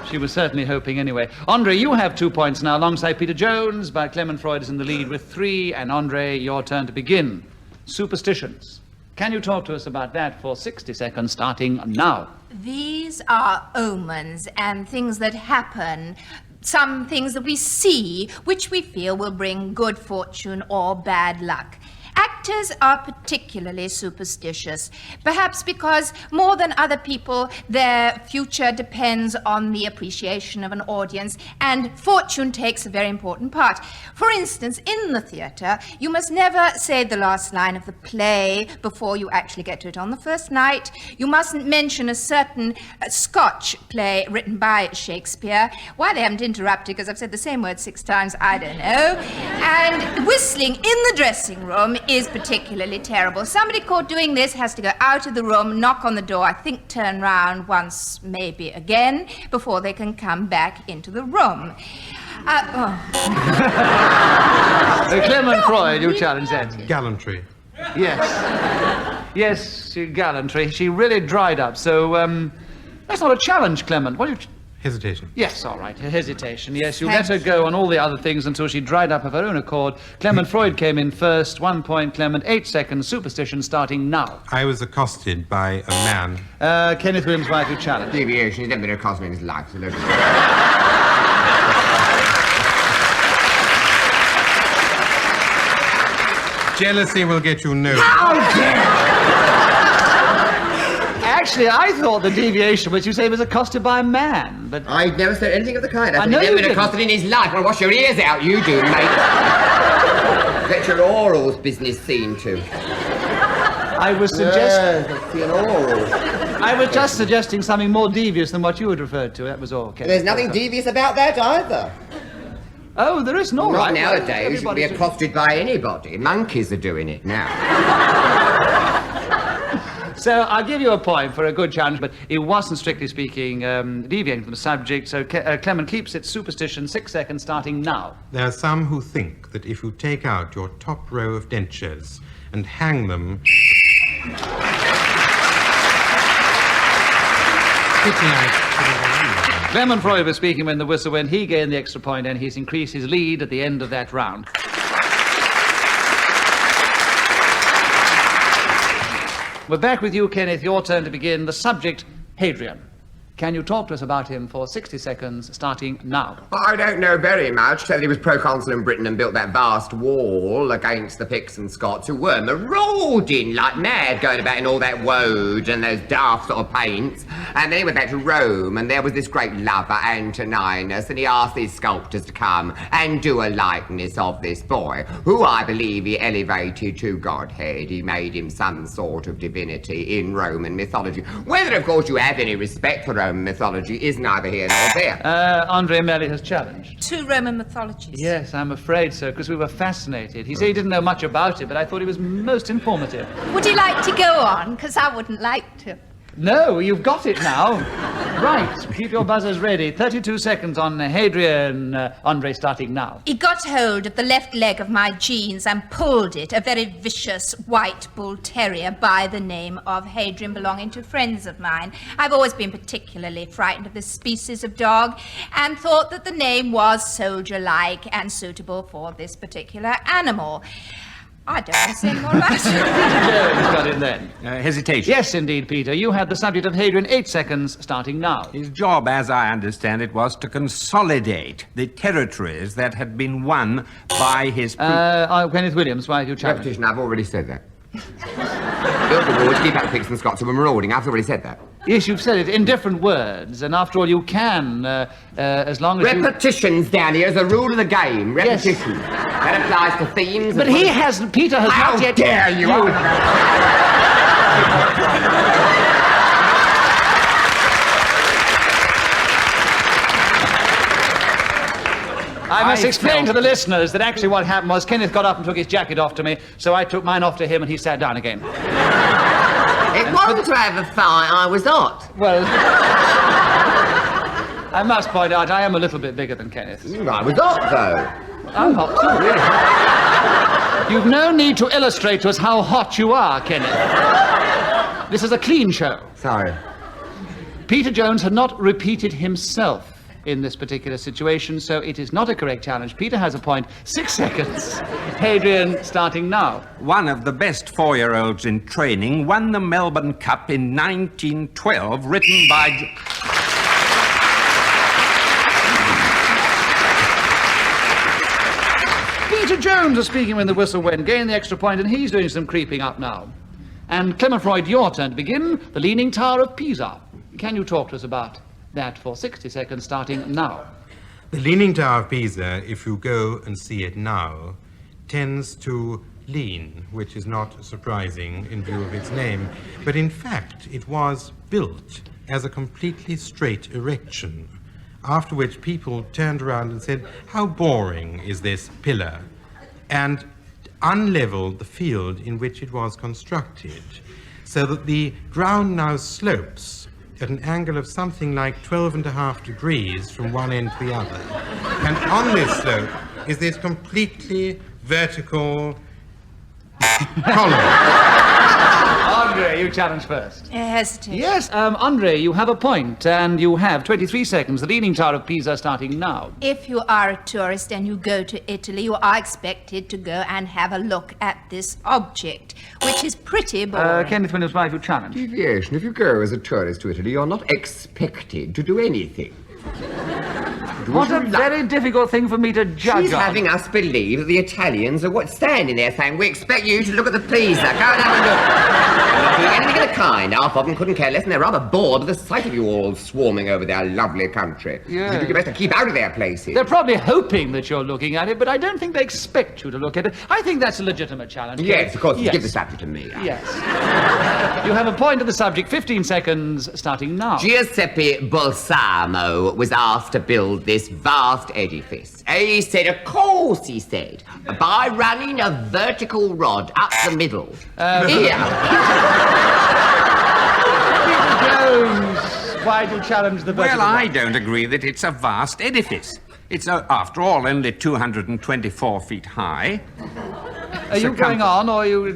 She was certainly hoping anyway. Andre, you have 2 points now alongside Peter Jones, but Clement Freud is in the lead with 3. And Andre, your turn to begin. Superstitions. Can you talk to us about that for 60 seconds, starting now? These are omens and things that happen. Some things that we see, which we feel will bring good fortune or bad luck. Actors are particularly superstitious, perhaps because more than other people, their future depends on the appreciation of an audience, and fortune takes a very important part. For instance, in the theatre, you must never say the last line of the play before you actually get to it on the first night. You mustn't mention a certain Scotch play written by Shakespeare. Why they haven't interrupted, because I've said the same word 6 times, I don't know. And whistling in the dressing room is particularly terrible. Somebody caught doing this has to go out of the room, knock on the door, I think turn round once, maybe again, before they can come back into the room. Clement Freud, you challenge that. Gallantry. Yes. Yes, gallantry. She really dried up, so, that's not a challenge, Clement. What do you... Hesitation. Yes, all right, hesitation. Yes, you let her go on all the other things until she dried up of her own accord. Clement Freud came in first. 1 point, Clement. 8 seconds. Superstition starting now. I was accosted by a man. Kenneth Williams' wife, you challenge. Deviation. He's never been accosted in his life. So Jealousy will get you nowhere. How dare! Actually, I thought the deviation was you say was accosted by a man, but... I've never said anything of the kind. I know he's never you been accosted in his life. Well, wash your ears out, you do, mate. Get your orals business seen to. I was suggesting... Yes, see an oral. I was just suggesting something more devious than what you had referred to. That was all, Kenneth. There's nothing devious about that either. Oh, there is no right. Not nowadays. You should be accosted by anybody. Monkeys are doing it now. So I'll give you a point for a good challenge, but it wasn't, strictly speaking, deviating from the subject. So Clement keeps its superstition. 6 seconds starting now. There are some who think that if you take out your top row of dentures and hang them... Clement Freud was speaking when the whistle went. He gained the extra point, and he's increased his lead at the end of that round. We're back with you, Kenneth. Your turn to begin. The subject, Hadrian. Can you talk to us about him for 60 seconds, starting now? I don't know very much, except he was proconsul in Britain and built that vast wall against the Picts and Scots, who were marauding like mad, going about in all that woad and those daft sort of paints. And then he went back to Rome, and there was this great lover, Antoninus, and he asked these sculptors to come and do a likeness of this boy, who I believe he elevated to godhead. He made him some sort of divinity in Roman mythology. Whether, of course, you have any respect for Roman mythology is neither here nor there. Andre Melior has challenged. 2 Roman mythologies. Yes, I'm afraid so, because we were fascinated. He said he didn't know much about it, but I thought he was most informative. Would you like to go on? Because I wouldn't like to. No, you've got it now. Right, keep your buzzers ready. 32 seconds on Hadrian. Andre, starting now. He got hold of the left leg of my jeans and pulled it, a very vicious white bull terrier by the name of Hadrian, belonging to friends of mine. I've always been particularly frightened of this species of dog and thought that the name was soldier-like and suitable for this particular animal. I don't want to say more about it. Peter Jones got in then. Hesitation. Yes, indeed, Peter. You had the subject of Hadrian 8 seconds, starting now. His job, as I understand it, was to consolidate the territories that had been won by his... Kenneth Williams, why have you challenged? Repetition, I've already said that. Build the wall to keep out Picts and Scots who were marauding. I've already said that. Yes, you've said it in different words, and after all, you can, as long as Repetitions, Danny, as a rule of the game. Repetition. Yes. That applies to themes... But Peter has not yet... How dare you! I must explain to the listeners that actually what happened was Kenneth got up and took his jacket off to me, so I took mine off to him and he sat down again. It wasn't to have a fight, I was not. Well, I must point out I am a little bit bigger than Kenneth. I was not, though. I'm hot too, really. You've no need to illustrate to us how hot you are, Kenneth. This is a clean show. Sorry. Peter Jones had not repeated himself in this particular situation, so it is not a correct challenge. Peter has a point. 6 seconds. Hadrian, starting now. One of the best 4-year-olds in training won the Melbourne Cup in 1912, written by... Peter Jones is speaking when the whistle went, gained the extra point, and he's doing some creeping up now. And Clement Freud, your turn to begin. The Leaning Tower of Pisa. Can you talk to us about that for 60 seconds, starting now? The Leaning Tower of Pisa, if you go and see it now, tends to lean, which is not surprising in view of its name. But in fact, it was built as a completely straight erection, after which people turned around and said, how boring is this pillar? And unleveled the field in which it was constructed, so that the ground now slopes at an angle of something like 12.5 degrees from one end to the other. And on this slope is this completely vertical column. Andre, you challenge first. Hesitation. Yes, Andre, you have a point, and you have 23 seconds. The Leaning Tower of Pisa starting now. If you are a tourist and you go to Italy, you are expected to go and have a look at this object, which is pretty boring. Kenneth Williams, why have you challenged? Deviation. If you go as a tourist to Italy, you're not expected to do anything. What a very difficult thing for me to judge She's on. having us believe that the Italians are standing there saying, we expect you to look at the Pisa. Go and have a look. They're not doing anything of the kind. Half of them couldn't care less, and they're rather bored with the sight of you all swarming over their lovely country. Yes. You do your best to keep out of their places. They're probably hoping that you're looking at it, but I don't think they expect you to look at it. I think that's a legitimate challenge. Yes, of course. Yes. Give the subject to me. Yes. You have a point of the subject. 15 seconds, starting now. Giuseppe Balsamo was asked to build this vast edifice. He said, of course, he said, by running a vertical rod up the middle. Here. Peter Jones, why do you challenge the vertical Well, rod? I don't agree that it's a vast edifice. It's, after all, only 224 feet high. Are you going on, or are you...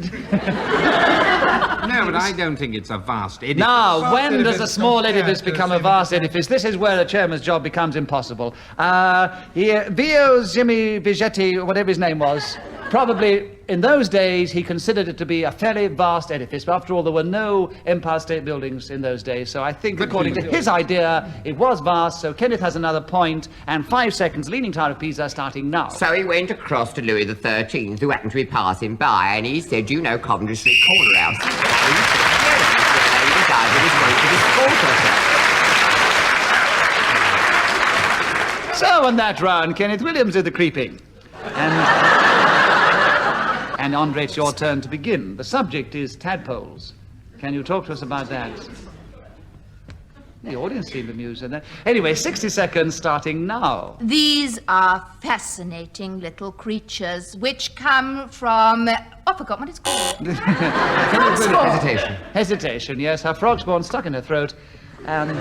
No, but I don't think it's a vast edifice. Now, when does a small edifice become a vast edifice? This is where a chairman's job becomes impossible. Vio Zimmy Vigetti, whatever his name was, probably in those days he considered it to be a fairly vast edifice, but after all there were no Empire State Buildings in those days, so I think according to his idea it was vast, so Kenneth has another point, and 5 seconds, Leaning Tower of Pisa starting now. So he went across to Louis XIII, who happened to be passing by, and he said, you know Coventry Street Corner House. And he decided he was going to disport herself. So on that round, Kenneth Williams did the creeping. And Andre, it's your turn to begin. The subject is tadpoles. Can you talk to us about that? The audience seemed amused at that. Anyway, 60 seconds starting now. These are fascinating little creatures which come from... Oh, I forgot what it's called. Hesitation. Hesitation, yes. Her frog's born stuck in her throat. And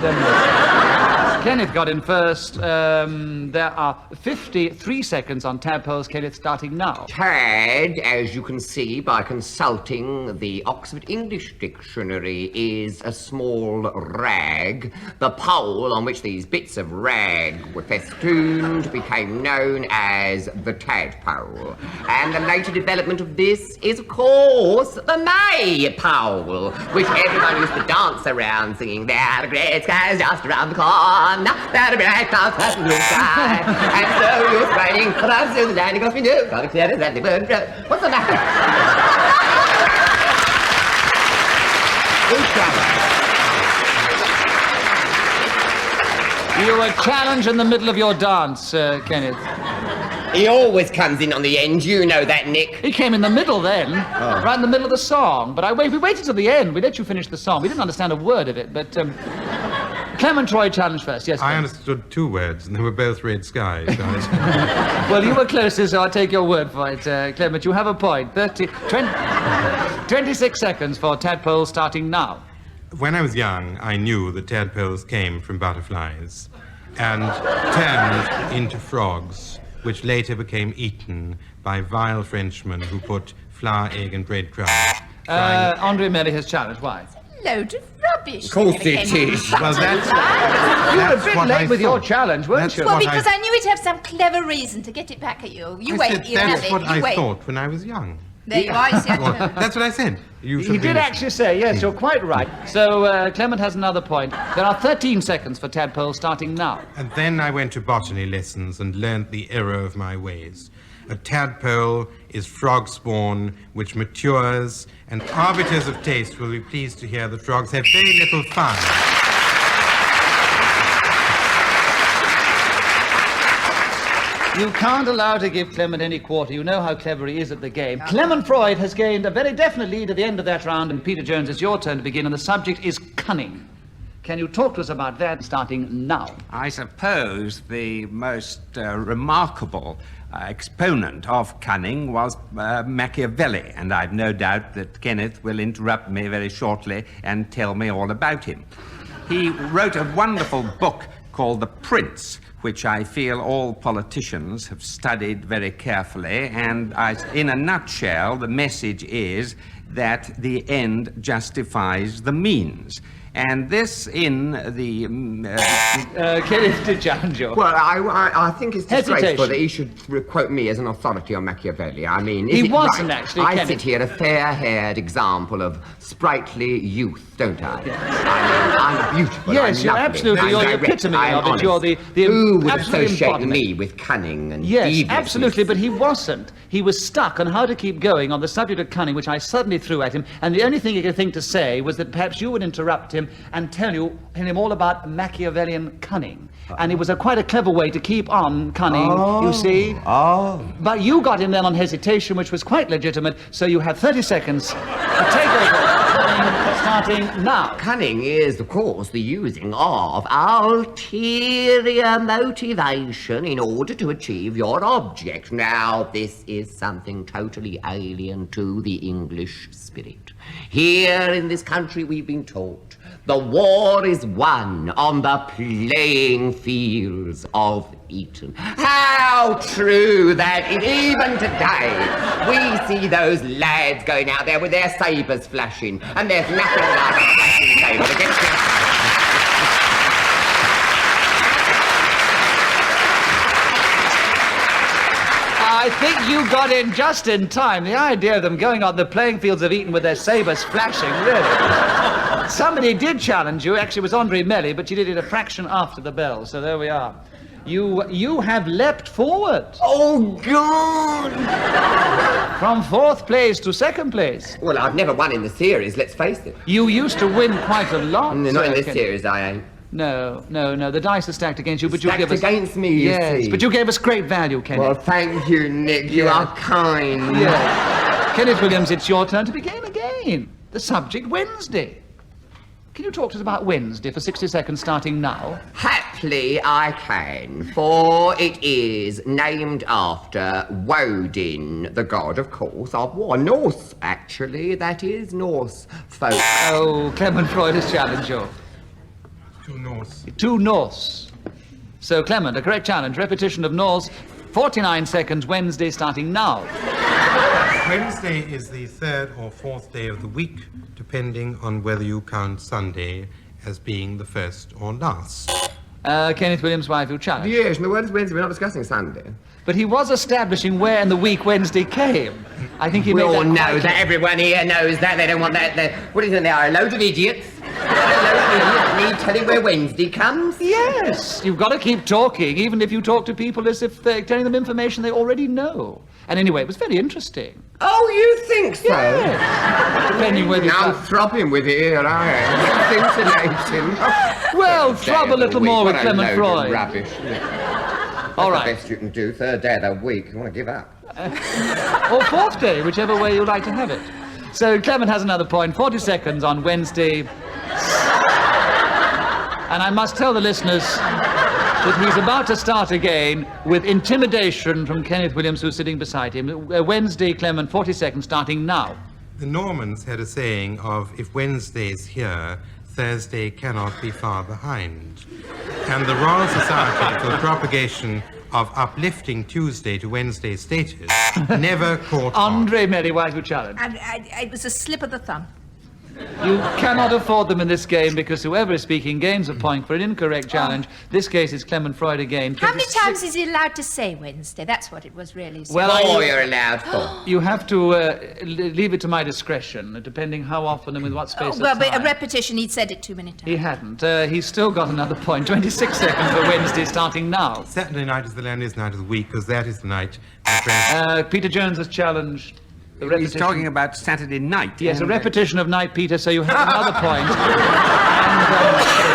Kenneth got in first. There are 53 seconds on tadpoles, Kenneth, starting now. Tad, as you can see by consulting the Oxford English Dictionary, is a small rag. The pole on which these bits of rag were festooned became known as the tadpole. And the later development of this is, of course, the maypole, which everyone used to dance around singing, "There are great skies just around the corner, there are bright clouds passing through the sky, and so you're spraying, but I'm still the land because we know, got to clear it and the bird road." What's the matter? You were challenged in the middle of your dance, Kenneth. He always comes in on the end, you know that, Nick. He came in the middle then, right in the middle of the song. But we waited till the end. We let you finish the song. We didn't understand a word of it, but Clement Troy challenged first. Yes, I understood 2 words, and they were both red skies. Well, you were closest, so I'll take your word for it, Clement. You have a point. 26 seconds for tadpole starting now. When I was young, I knew that tadpoles came from butterflies and turned into frogs, which later became eaten by vile Frenchmen who put flour, egg, and breadcrumbs. Andre Melly has challenged. Why? Load of rubbish. Of course it is. Well, that's You were a bit late with your challenge, weren't you? Well, because I knew he'd have some clever reason to get it back at you. You wait, said you that's have it. what You I wait. thought when I was young. There you are. You see, I Well, don't know. that's what I said. You He did actually say, yes, you're quite right. So Clement has another point. There are 13 seconds for tadpole starting now. And then I went to botany lessons and learnt the error of my ways. A tadpole is frog spawn which matures, and arbiters of taste will be pleased to hear that frogs have very little fun. You can't allow to give Clement any quarter. You know how clever he is at the game. Clement Freud has gained a very definite lead at the end of that round, and Peter Jones, it's your turn to begin, and the subject is cunning. Can you talk to us about that starting now? I suppose the most remarkable exponent of cunning was Machiavelli, and I've no doubt that Kenneth will interrupt me very shortly and tell me all about him. He wrote a wonderful book called The Prince, which I feel all politicians have studied very carefully, and in a nutshell, the message is that the end justifies the means. And this in the... Kenneth did challenge you. Well, I think it's disgraceful Hesitation. that he should quote me as an authority on Machiavelli. I mean, He is it wasn't right? actually, I Kenneth. sit here a fair-haired example of sprightly youth, don't I? I mean, I'm beautiful. Yes, I'm you're lovely, absolutely, I'm you're the direct, epitome I'm of it. honest. You're the Who would absolute associate embodiment. me with cunning and Yes, deviousness? absolutely, but he wasn't. He was stuck on how to keep going on the subject of cunning, which I suddenly threw at him, and the only thing he could think to say was that perhaps you would interrupt him and tell him all about Machiavellian cunning. And it was quite a clever way to keep on cunning, you see. But you got him then on hesitation, which was quite legitimate, so you have 30 seconds to take over. Starting now. Cunning is, of course, the using of ulterior motivation in order to achieve your object. Now, this is something totally alien to the English spirit. Here in this country, we've been taught the war is won on the playing fields of Eton. How true that is. Even today, we see those lads going out there with their sabres flashing, and there's nothing like a flashing sabre against them. I think you got in just in time. The idea of them going on the playing fields of Eton with their sabres flashing, really. Somebody did challenge you. Actually, it was Andre Melly, but you did it a fraction after the bell, so there we are. You have leapt forward. Oh, God! From 4th place to 2nd place. Well, I've never won in the series, let's face it. You used to win quite a lot. Not in this Ken. series, I ain't. No. The dice are stacked against you, but you Stacked give us... against me, you Yes, see. but you gave us great value, Kenneth. Well, thank you, Nick. You Yeah. are kind. Yes. Kenneth Williams, it's your turn to begin again. The subject, Wednesday. Can you talk to us about Wednesday for 60 seconds starting now? Happily I can, for it is named after Woden, the god, of course, of war. Norse, actually, that is Norse folk. Oh, Clement Freud has challenged you. 2 Norse. 2 Norse. So, Clement, a correct challenge. Repetition of Norse, 49 seconds, Wednesday, starting now. Wednesday is the 3rd or 4th day of the week, depending on whether you count Sunday as being the first or last. Kenneth Williams, why have you challenged? Yes, and the word is Wednesday. We're not discussing Sunday. But he was establishing where in the week Wednesday came. I think he We made all that know quite that. clear. Everyone here knows that. They don't want that. What do you think they are? A load of idiots? Me telling where Wednesday comes? Yes, you've got to keep talking, even if you talk to people as if they're telling them information they already know. And anyway, it was very interesting. Oh, you think so? Yes. Depending whether you... I'm throbbing with it here, I am. Scintillating. Well, throb a little more with Clement Freud. Rubbish. All right. The best you can do. 3rd day of the week. You want to give up? Or 4th day, whichever way you like to have it. So Clement has another point, 40 seconds on Wednesday. And I must tell the listeners that he's about to start again with intimidation from Kenneth Williams, who's sitting beside him. Wednesday, Clement, 40 seconds, starting now. The Normans had a saying of, if Wednesday's here, Thursday cannot be far behind. And the Royal Society for the Propagation of Uplifting Tuesday to Wednesday status never caught on. Andre Merry, why have you challenged? It was a slip of the thumb. You cannot afford them in this game because whoever is speaking gains a point for an incorrect challenge. This case is Clement Freud again. How many times is he allowed to say Wednesday? That's what it was really. Well, you're allowed for. You have to leave it to my discretion, depending how often and with what space of Well, time. but a repetition, he'd said it too many times. He hadn't. He's still got another point. 26 seconds for Wednesday, starting now. Saturday night is the loneliest night of the week, because that is the night, my friend. Peter Jones has challenged the He's repetition. talking about Saturday night. Yes, a repetition of night, Peter, so you have another point.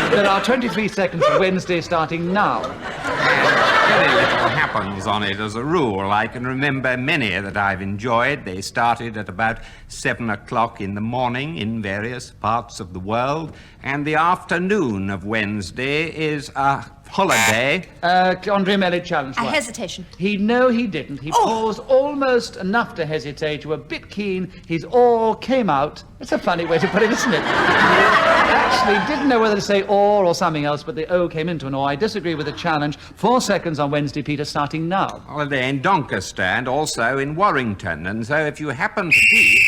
And there are 23 seconds for Wednesday, starting now. Very little happens on it as a rule. I can remember many that I've enjoyed. They started at about 7 o'clock in the morning in various parts of the world, and the afternoon of Wednesday is a holiday. Andre Melly challenged. A what? hesitation. No, he didn't. He paused almost enough to hesitate. You were a bit keen. His or came out. It's a funny way to put it, isn't it? Actually, didn't know whether to say or something else, but the O came into an or. I disagree with the challenge. 4 seconds on Wednesday, Peter, starting now. Holiday in Doncaster and also in Warrington. And so if you happen to be...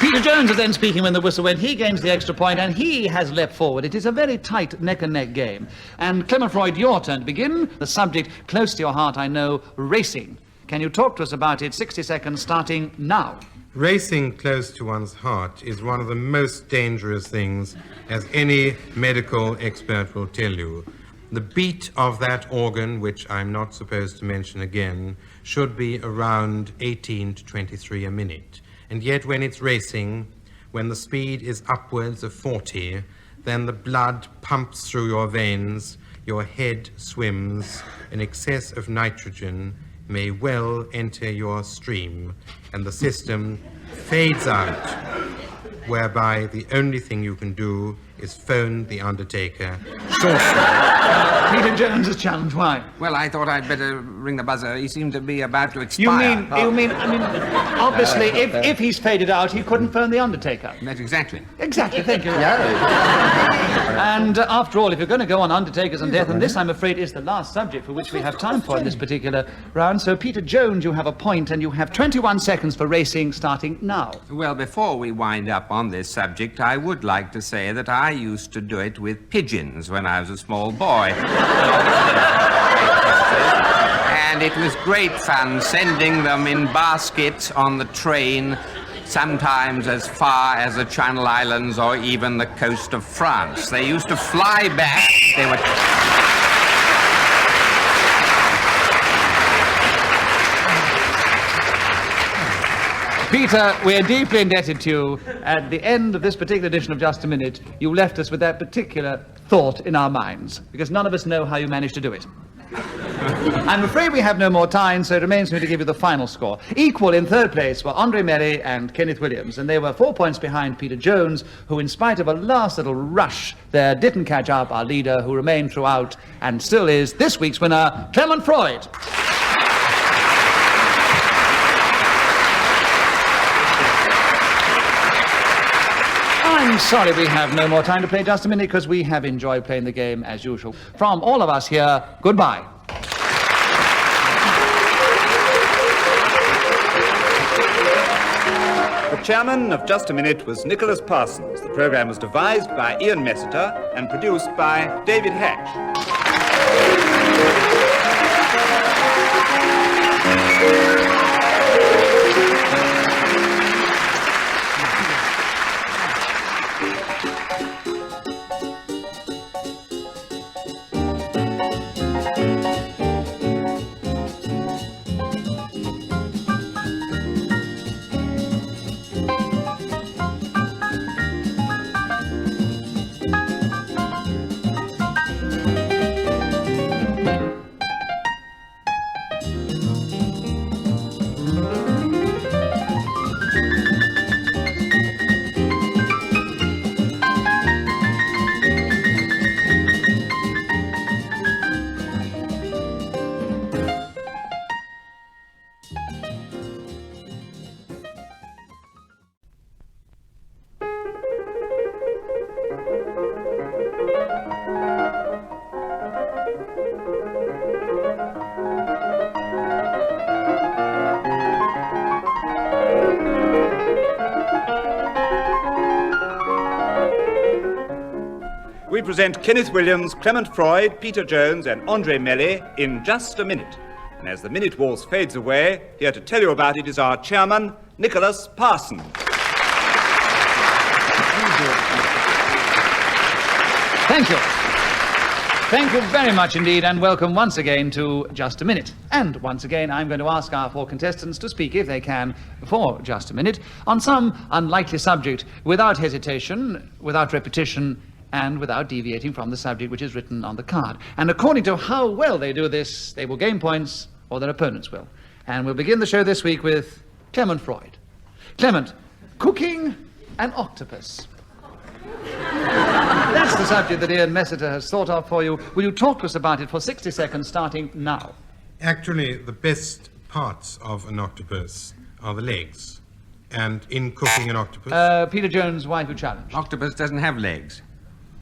Peter Jones is then speaking when the whistle went. He gains the extra point, and he has leapt forward. It is a very tight neck-and-neck game. And Clement Freud, your turn to begin. The subject, close to your heart, I know, racing. Can you talk to us about it? 60 seconds, starting now. Racing close to one's heart is one of the most dangerous things, as any medical expert will tell you. The beat of that organ, which I'm not supposed to mention again, should be around 18 to 23 a minute. And yet when it's racing, when the speed is upwards of 40, then the blood pumps through your veins, your head swims, an excess of nitrogen may well enter your stream, and the system fades out, whereby the only thing you can do is phone the undertaker shortly. Peter Jones' challenge, why? Well, I thought I'd better ring the buzzer. He seemed to be about to expire. You mean, obviously, if he's faded out, he couldn't phone the undertaker. That's exactly. Exactly, thank you. And after all, if you're going to go on undertakers and death, and this, I'm afraid, is the last subject for which we have time for in this particular round. So, Peter Jones, you have a point, and you have 21 seconds for racing, starting now. Well, before we wind up on this subject, I would like to say that I used to do it with pigeons when I was a small boy. And it was great fun sending them in baskets on the train, sometimes as far as the Channel Islands or even the coast of France. They used to fly back. They were... Peter, we're deeply indebted to you. At the end of this particular edition of Just a Minute, you left us with that particular thought in our minds, because none of us know how you managed to do it. I'm afraid we have no more time, so it remains for me to give you the final score. Equal in third place were Andre Merry and Kenneth Williams, and they were 4 points behind Peter Jones, who, in spite of a last little rush there, didn't catch up, our leader, who remained throughout and still is this week's winner, Clement Freud. I'm sorry we have no more time to play Just a Minute because we have enjoyed playing the game as usual. From all of us here, goodbye. The chairman of Just a Minute was Nicholas Parsons. The program was devised by Ian Messiter and produced by David Hatch. We present Kenneth Williams, Clement Freud, Peter Jones, and Andre Melly in Just a Minute. And as the minute waltz fades away, here to tell you about it is our chairman, Nicholas Parsons. Thank you. Thank you very much indeed, and welcome once again to Just a Minute. And once again, I'm going to ask our 4 contestants to speak, if they can, for just a minute, on some unlikely subject, without hesitation, without repetition, and without deviating from the subject which is written on the card. And according to how well they do this, they will gain points, or their opponents will. And we'll begin the show this week with Clement Freud. Clement, cooking an octopus. That's the subject that Ian Messiter has thought of for you. Will you talk to us about it for 60 seconds, starting now? Actually, the best parts of an octopus are the legs. And in cooking an octopus... Peter Jones, why have you challenged? Octopus doesn't have legs.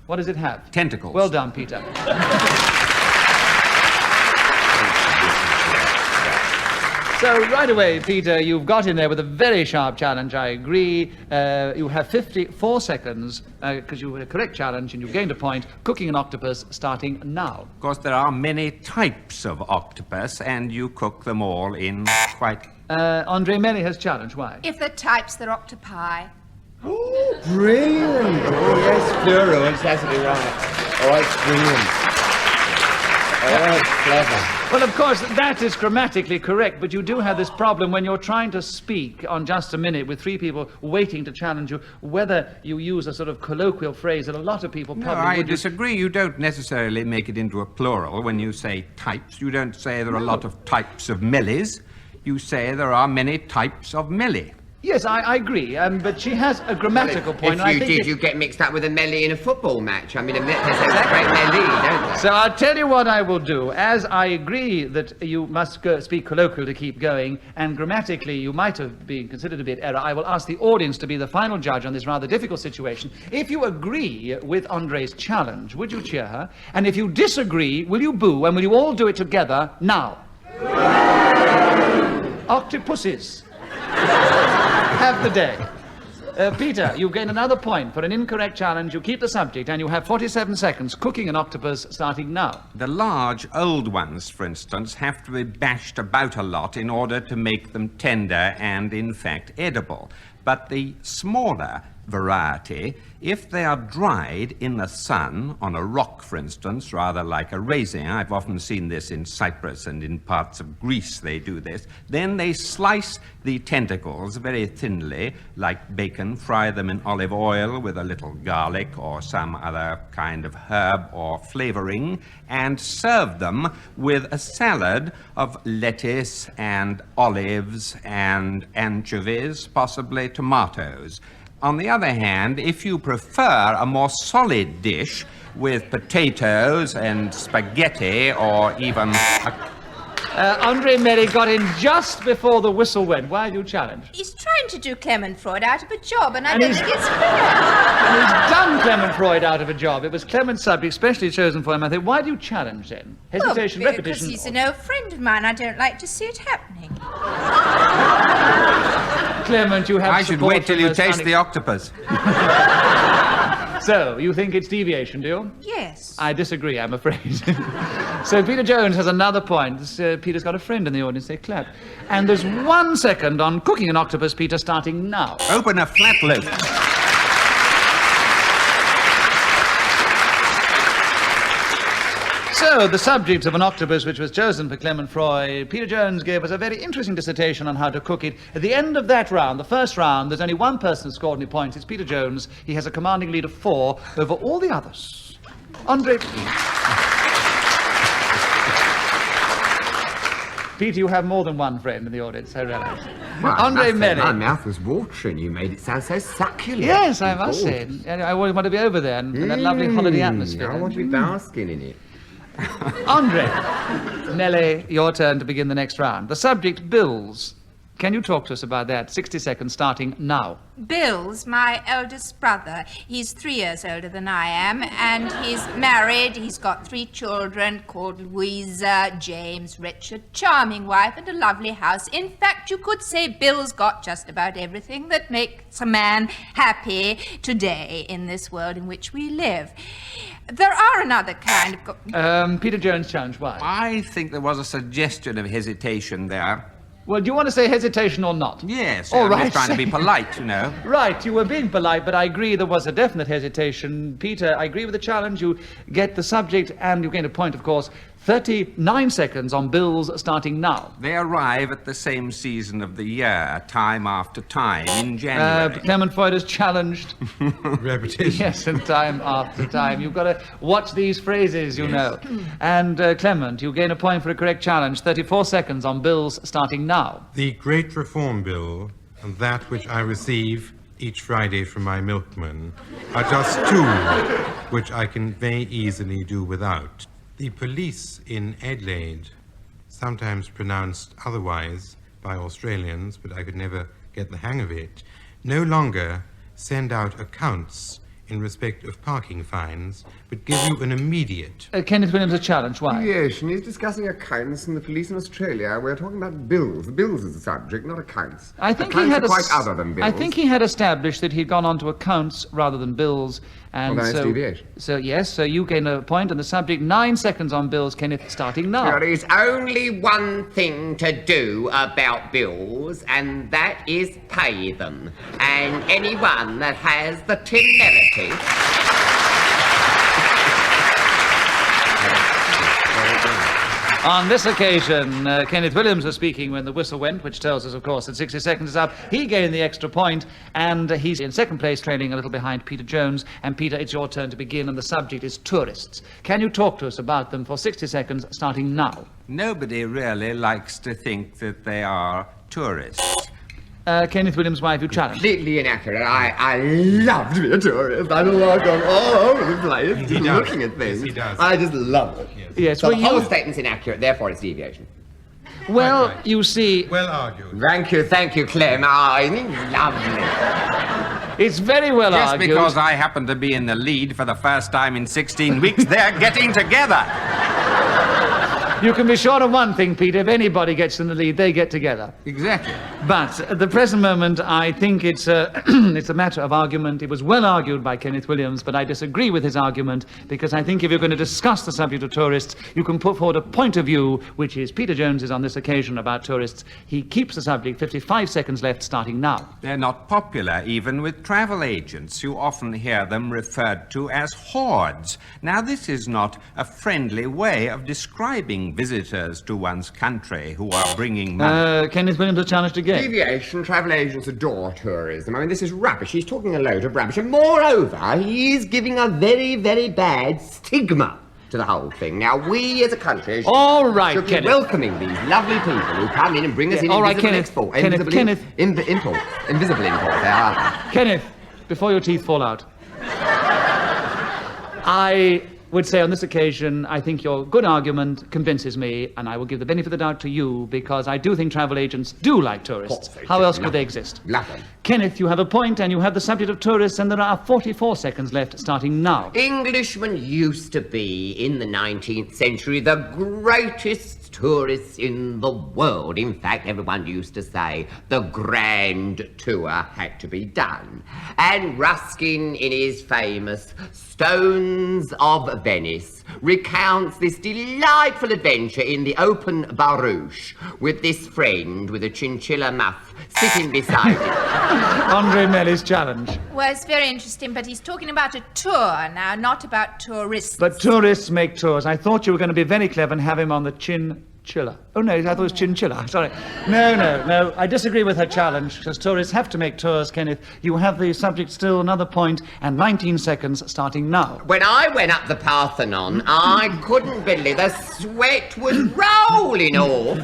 What does it have? Tentacles. Well done, Peter. So, right away, Peter, you've got in there with a very sharp challenge, I agree. You have 54 seconds, because you had a correct challenge, and you've gained a point. Cooking an octopus, starting now. Of course, there are many types of octopus, and you cook them all in quite... Andre Melly has challenged. Why? If they're types, they're octopi. Oh, brilliant! Oh, yes, plural, it's absolutely right. Oh, it's brilliant. Oh, it's clever. Well, of course, that is grammatically correct, but you do have this problem when you're trying to speak on Just a Minute with 3 people waiting to challenge you, whether you use a sort of colloquial phrase that a lot of people probably No, I would disagree. You don't necessarily make it into a plural when you say types. You don't say there are a lot of types of Millies. You say there are many types of Millie. Yes, I agree, but she has a grammatical point. If you did, you get mixed up with a melee in a football match. I mean, there's a great melee, don't there? So I'll tell you what I will do. As I agree that you must speak colloquial to keep going, and grammatically you might have been considered a bit error, I will ask the audience to be the final judge on this rather difficult situation. If you agree with Andre's challenge, would you cheer her? And if you disagree, will you boo, and will you all do it together now? Octopuses. Have the day. Peter, you gain another point for an incorrect challenge. You keep the subject, and you have 47 seconds. Cooking an octopus, starting now. The large, old ones, for instance, have to be bashed about a lot in order to make them tender and, in fact, edible. But the smaller variety, if they are dried in the sun, on a rock, for instance, rather like a raisin, I've often seen this in Cyprus and in parts of Greece they do this, then they slice the tentacles very thinly, like bacon, fry them in olive oil with a little garlic or some other kind of herb or flavoring, and serve them with a salad of lettuce and olives and anchovies, possibly tomatoes. On the other hand, if you prefer a more solid dish with potatoes and spaghetti or even a... Andre Melly got in just before the whistle went. Why do you challenge? He's trying to do Clement Freud out of a job, and I don't think it's fair. And he's done Clement Freud out of a job. It was Clement's subject specially chosen for him. I think, why do you challenge then? Hesitation, Well, repetition. because he's an old friend of mine. I don't like to see it happening. Clement, you have I should support wait till from you those taste the octopus. So, you think it's deviation, do you? Yes. I disagree, I'm afraid. So Peter Jones has another point. Peter's got a friend in the audience, they clap. And there's 1 second on cooking an octopus, Peter, starting now. Open a flat loaf. So, the subject of an octopus which was chosen for Clement Freud, Peter Jones gave us a very interesting dissertation on how to cook it. At the end of that round, the first round, there's only one person who scored any points. It's Peter Jones. He has a commanding lead of 4 over all the others. Andre... Peter, you have more than one friend in the audience, I realise. Well, Andre my Melly. mouth was watering. You made it sound so succulent. Yes, I must say. I always want to be over there in that lovely holiday atmosphere. I want to be basking in it. Andre, Melly, your turn to begin the next round. The subject, bills. Can you talk to us about that? 60 seconds starting now. Bill's my eldest brother. He's 3 years older than I am, and he's married. He's got 3 children called Louisa, James, Richard, charming wife, and a lovely house. In fact, you could say Bill's got just about everything that makes a man happy today in this world in which we live. There are another kind of... Peter Jones challenge, why? I think there was a suggestion of hesitation there. Well, do you want to say hesitation or not? Yes, All I'm right, just trying to be say- polite, you know. Right, you were being polite, but I agree there was a definite hesitation. Peter, I agree with the challenge. You get the subject, and you gain a point, of course. 39 seconds on bills starting now. They arrive at the same season of the year, time after time, in January. Clement Freud is challenged. Repetition. Yes, and time after time. You've got to watch these phrases, you know. And Clement, you gain a point for a correct challenge. 34 seconds on bills starting now. The Great Reform Bill and that which I receive each Friday from my milkman are just 2 which I can very easily do without. The police in Adelaide, sometimes pronounced otherwise by Australians, but I could never get the hang of it, no longer send out accounts in respect of parking fines, but give you an immediate... Kenneth Williams, a challenge, why? Yes, and he's discussing accounts and the police in Australia. We're talking about bills. Bills is the subject, not accounts. I think accounts he had are quite other than bills. I think he had established that he'd gone on to accounts rather than bills, and Well, that's deviation. So yes, so you gain a point, and the subject 9 seconds on bills. Kenneth, starting now. There is only one thing to do about bills, and that is pay them. And anyone that has the temerity... On this occasion, Kenneth Williams was speaking when the whistle went, which tells us, of course, that 60 seconds is up. He gained the extra point, and he's in second place, trailing a little behind Peter Jones. And Peter, it's your turn to begin, and the subject is tourists. Can you talk to us about them for 60 seconds, starting now? Nobody really likes to think that they are tourists. Kenneth Williams, why have you challenged? Completely inaccurate. I love to be a tourist. I don't like going all over the place, just looking at things. Yes, he does. I just love it. Yes, So well, the whole you... statement's inaccurate, therefore it's deviation. Well, Right. you see, Well argued. Thank you, Clem. Lovely. it's very well Just argued. because I happen to be in the lead for the first time in 16 weeks, they're getting together. You can be sure of one thing, Peter. If anybody gets in the lead, they get together. Exactly. But at the present moment, I think it's a, it's a matter of argument. It was well argued by Kenneth Williams, but I disagree with his argument, because I think if you're going to discuss the subject of tourists, you can put forward a point of view, which is Peter Jones's on this occasion about tourists. He keeps the subject. 55 seconds left, starting now. They're not popular, even with travel agents. You often hear them referred to as hordes. Now, this is not a friendly way of describing visitors to one's country who are bringing money. Kenneth Williams has challenged again. Deviation, travel agents adore tourism. I mean, this is rubbish. He's talking a load of rubbish. And moreover, he is giving a very, very bad stigma to the whole thing. Now, we as a country All right, should be Kenneth. welcoming these lovely people who come in and bring us in all right, invisible Kenneth. export. Kenneth. Invisible import. They are. Kenneth, before your teeth fall out, I would say on this occasion, I think your good argument convinces me, and I will give the benefit of the doubt to you, because I do think travel agents do like tourists. How else could they exist? Nothing. Kenneth, you have a point, and you have the subject of tourists, and there are 44 seconds left, starting now. Englishmen used to be, in the 19th century, the greatest tourists in the world. In fact, everyone used to say the grand tour had to be done. And Ruskin, in his famous Stones of Venice, recounts this delightful adventure in the open barouche with this friend with a chinchilla muff sitting beside him. Andre Melly's challenge. Well, it's very interesting, but he's talking about a tour now, not about tourists. But tourists make tours. I thought you were going to be very clever and have him on the chinchilla. Oh, no, I thought it was chinchilla. Sorry. No. I disagree with her challenge, because tourists have to make tours, Kenneth. You have the subject still another point, and 19 seconds starting now. When I went up the Parthenon, I couldn't believe the sweat was rolling off.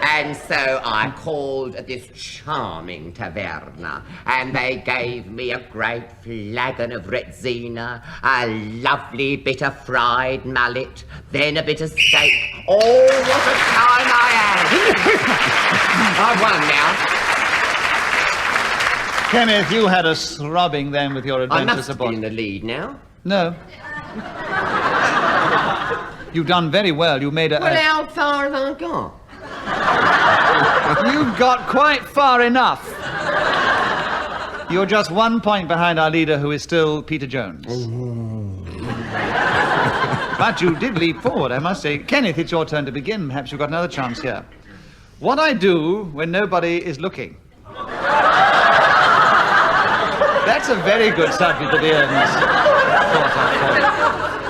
And so I called at this charming taverna, and they gave me a great flagon of Retsina, a lovely bit of fried mullet, then a bit of steak. Oh, what a time I had! I've won now. Kenneth, you had a throbbing then with your I adventures must be in the lead now. No. You've done very well. You made a... Well, how far have I got? You've got quite far enough. You're just 1 point behind our leader, who is still Peter Jones. But you did leap forward, I must say. Kenneth, it's your turn to begin. Perhaps you've got another chance here. What I do when nobody is looking. That's a very good subject to be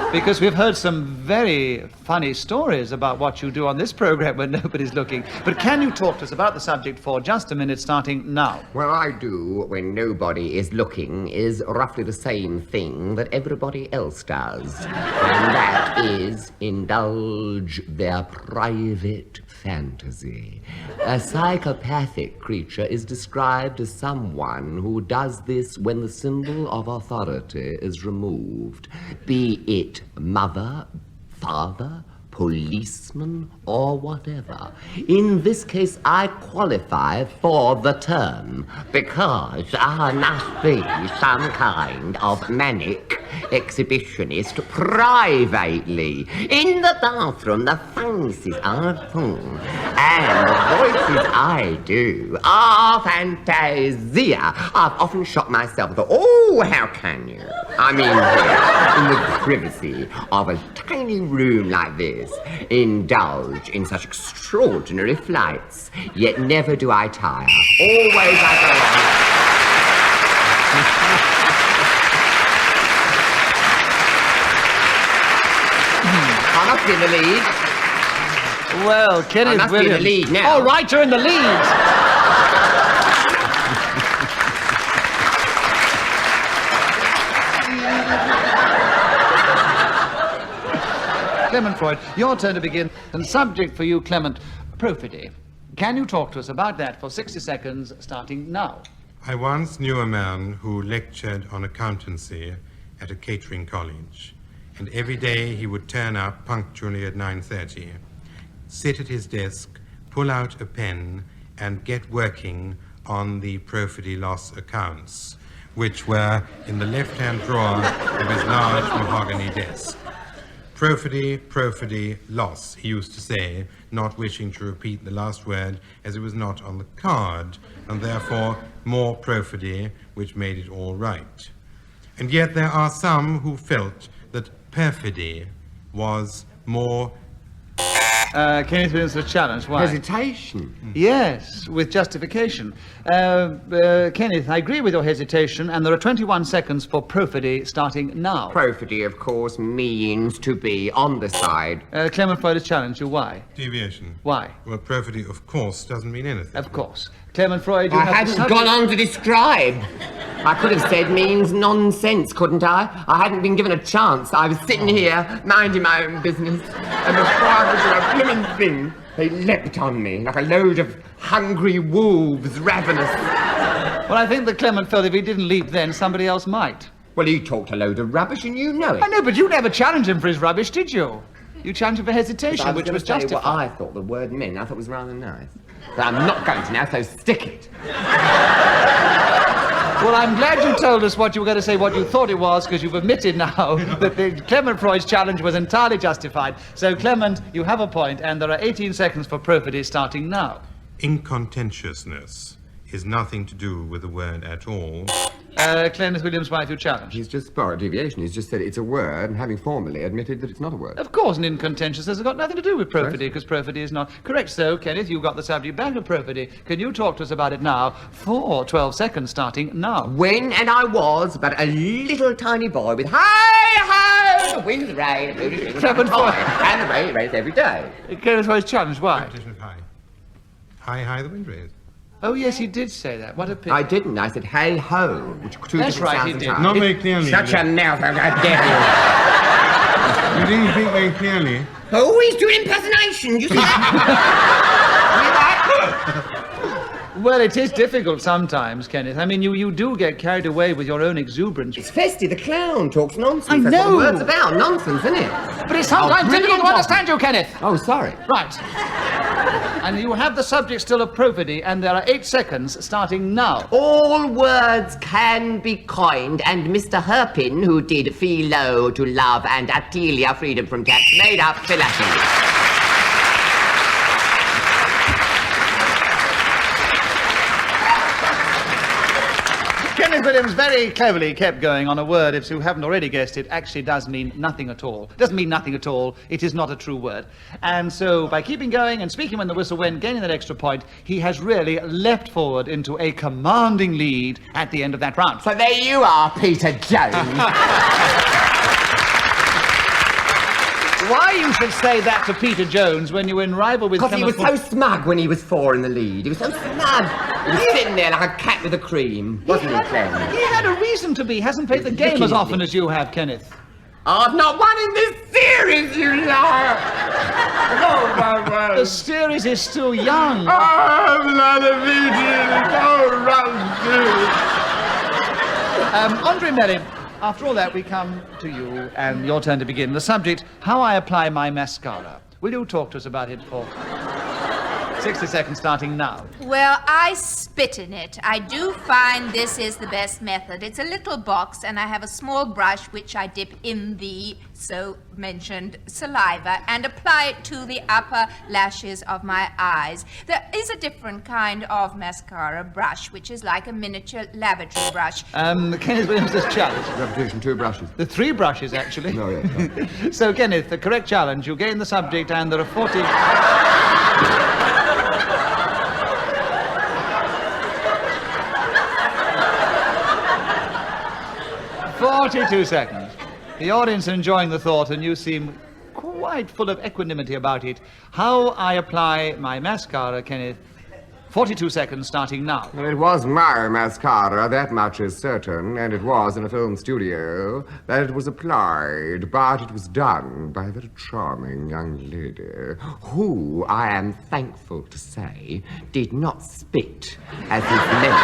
because we've heard some very funny stories about what you do on this program when nobody's looking. But can you talk to us about the subject for just a minute, starting now? What I do when nobody is looking is roughly the same thing that everybody else does. And that is indulge their private fantasy. A psychopathic creature is described as someone who does this when the symbol of authority is removed, be it mother, father, policeman, or whatever. In this case, I qualify for the term because I must be some kind of manic exhibitionist privately. In the bathroom, the faces I pull and the voices I do are fantasia. I've often shot myself with, oh, how can you? I mean, here, in the privacy of a tiny room like this, indulge in such extraordinary flights, yet never do I tire. Always I go on. I must be in the lead. Well, Kenneth I must be in the lead now. Oh, right, you're in the lead. Clement Freud, your turn to begin. And subject for you, Clement, perfidy. Can you talk to us about that for 60 seconds, starting now? I once knew a man who lectured on accountancy at a catering college, and every day he would turn up punctually at 9:30, sit at his desk, pull out a pen, and get working on the perfidy loss accounts, which were in the left-hand drawer of his large mahogany desk. Perfidy, loss, he used to say, not wishing to repeat the last word as it was not on the card, and therefore more perfidy, which made it all right. And yet there are some who felt that perfidy was more... Kenneth wins the challenge. Why? Hesitation. Yes, with justification. Kenneth, I agree with your hesitation, and there are 21 seconds for perfidy starting now. Perfidy, of course, means to be on the side. Clement Freud has challenged you. Why? Deviation. Why? Well, perfidy, of course, doesn't mean anything. Of course. Clement Freud, you I have hadn't gone on to describe. I could have said means nonsense, couldn't I? I hadn't been given a chance. I was sitting here, minding my own business, and before I was a blooming thing, they leapt on me like a load of hungry wolves, ravenous. Well, I think that Clement felt if he didn't leap then, somebody else might. Well, he talked a load of rubbish and you know it. I know, but you never challenged him for his rubbish, did you? You challenged him for hesitation, which was justified. justified. What I thought the word meant. I thought it was rather nice. But I'm not going to now, so stick it. Well, I'm glad you told us what you were going to say, what you thought it was, because you've admitted now that the Clement Freud's challenge was entirely justified. So, Clement, you have a point, and there are 18 seconds for perfidy starting now. Incontentiousness is nothing to do with the word at all. Kenneth Williams, why have you challenged? He's just spotted deviation. He's just said it's a word, and having formally admitted that it's not a word. Of course, an incontentiousness has got nothing to do with perfidy, because perfidy is not correct. So, Kenneth, you got the subject back of perfidy. Can you talk to us about it now for 12 seconds starting now? When and I was but a little tiny boy with hi-ho, the wind, the rain, the moon, Clement Freud. and the rain rains every day. Kenneth Freud's challenged, why? Repetition of hi. Hi, hi, the wind rays. Oh, yes, he did say that. What a pity. I didn't. I said hey-ho, which are two That's different right, sounds he in did. time. Not very clearly. Shut your mouth, I dare you. You didn't speak very clearly. Oh, he's doing impersonation. You see that? Well, it is difficult sometimes, Kenneth. I mean, you do get carried away with your own exuberance. It's Festy, the clown, talks nonsense. I That's know. what the word's about. Nonsense, isn't it? But it's sometimes difficult to understand you, Kenneth. Oh, sorry. Right. And you have the subject still of perfidy, and there are 8 seconds starting now. All words can be coined, and Mr. Herpin, who did Philo to love and Attilia freedom from tax, made up philosophy. Kenneth Williams very cleverly kept going on a word, if you haven't already guessed it, actually does mean nothing at all. It doesn't mean nothing at all. It is not a true word. And so, by keeping going and speaking when the whistle went, gaining that extra point, he has really leapt forward into a commanding lead at the end of that round. So there you are, Peter Jones. Why you should say that to Peter Jones when you were in rival with... Because he was so smug when he was 4 in the lead. He was so smug. He was sitting there like a cat with a cream, wasn't he, Clement? He had a reason to be. Hasn't played the game as often as you have, Kenneth. I've not won in this series, you liar! Oh, my word. The series is still young. I'm not a meeting. Andre Merry, after all that, we come to you, and your turn to begin. The subject, how I apply my mascara. Will you talk to us about it for 60 seconds starting now? Well, I spit in it. I do find this is the best method. It's a little box, and I have a small brush which I dip in the so-mentioned saliva and apply it to the upper lashes of my eyes. There is a different kind of mascara brush, which is like a miniature lavatory brush. Kenneth Williams has challenge. Repetition, 2 brushes. The 3 brushes, actually. No, yes. So, Kenneth, the correct challenge, you gain the subject, and there are 40... 42 seconds. The audience are enjoying the thought, and you seem quite full of equanimity about it. How I apply my mascara, Kenneth. 42 seconds starting now. Well, it was my mascara, that much is certain, and it was in a film studio that it was applied, but it was done by a very charming young lady who, I am thankful to say, did not spit, as his memory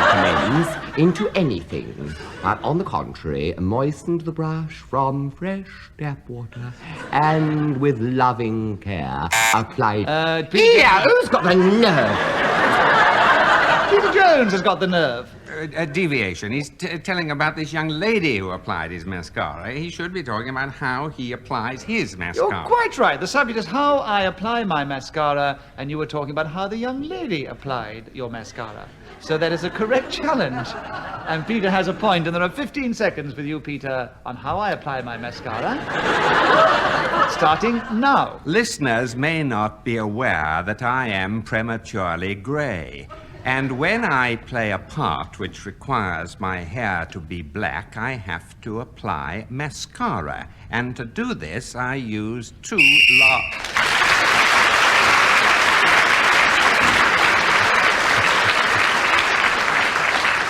recommends, into anything, but on the contrary, moistened the brush from fresh tap water and with loving care applied... Here, who's got the nerve? Peter Jones has got the nerve. A deviation. He's telling about this young lady who applied his mascara. He should be talking about how he applies his mascara. You're quite right. The subject is how I apply my mascara, and you were talking about how the young lady applied your mascara. So that is a correct challenge. And Peter has a point, and there are 15 seconds with you, Peter, on how I apply my mascara. Starting now. Listeners may not be aware that I am prematurely grey. And when I play a part which requires my hair to be black, I have to apply mascara. And to do this, I use 2 large...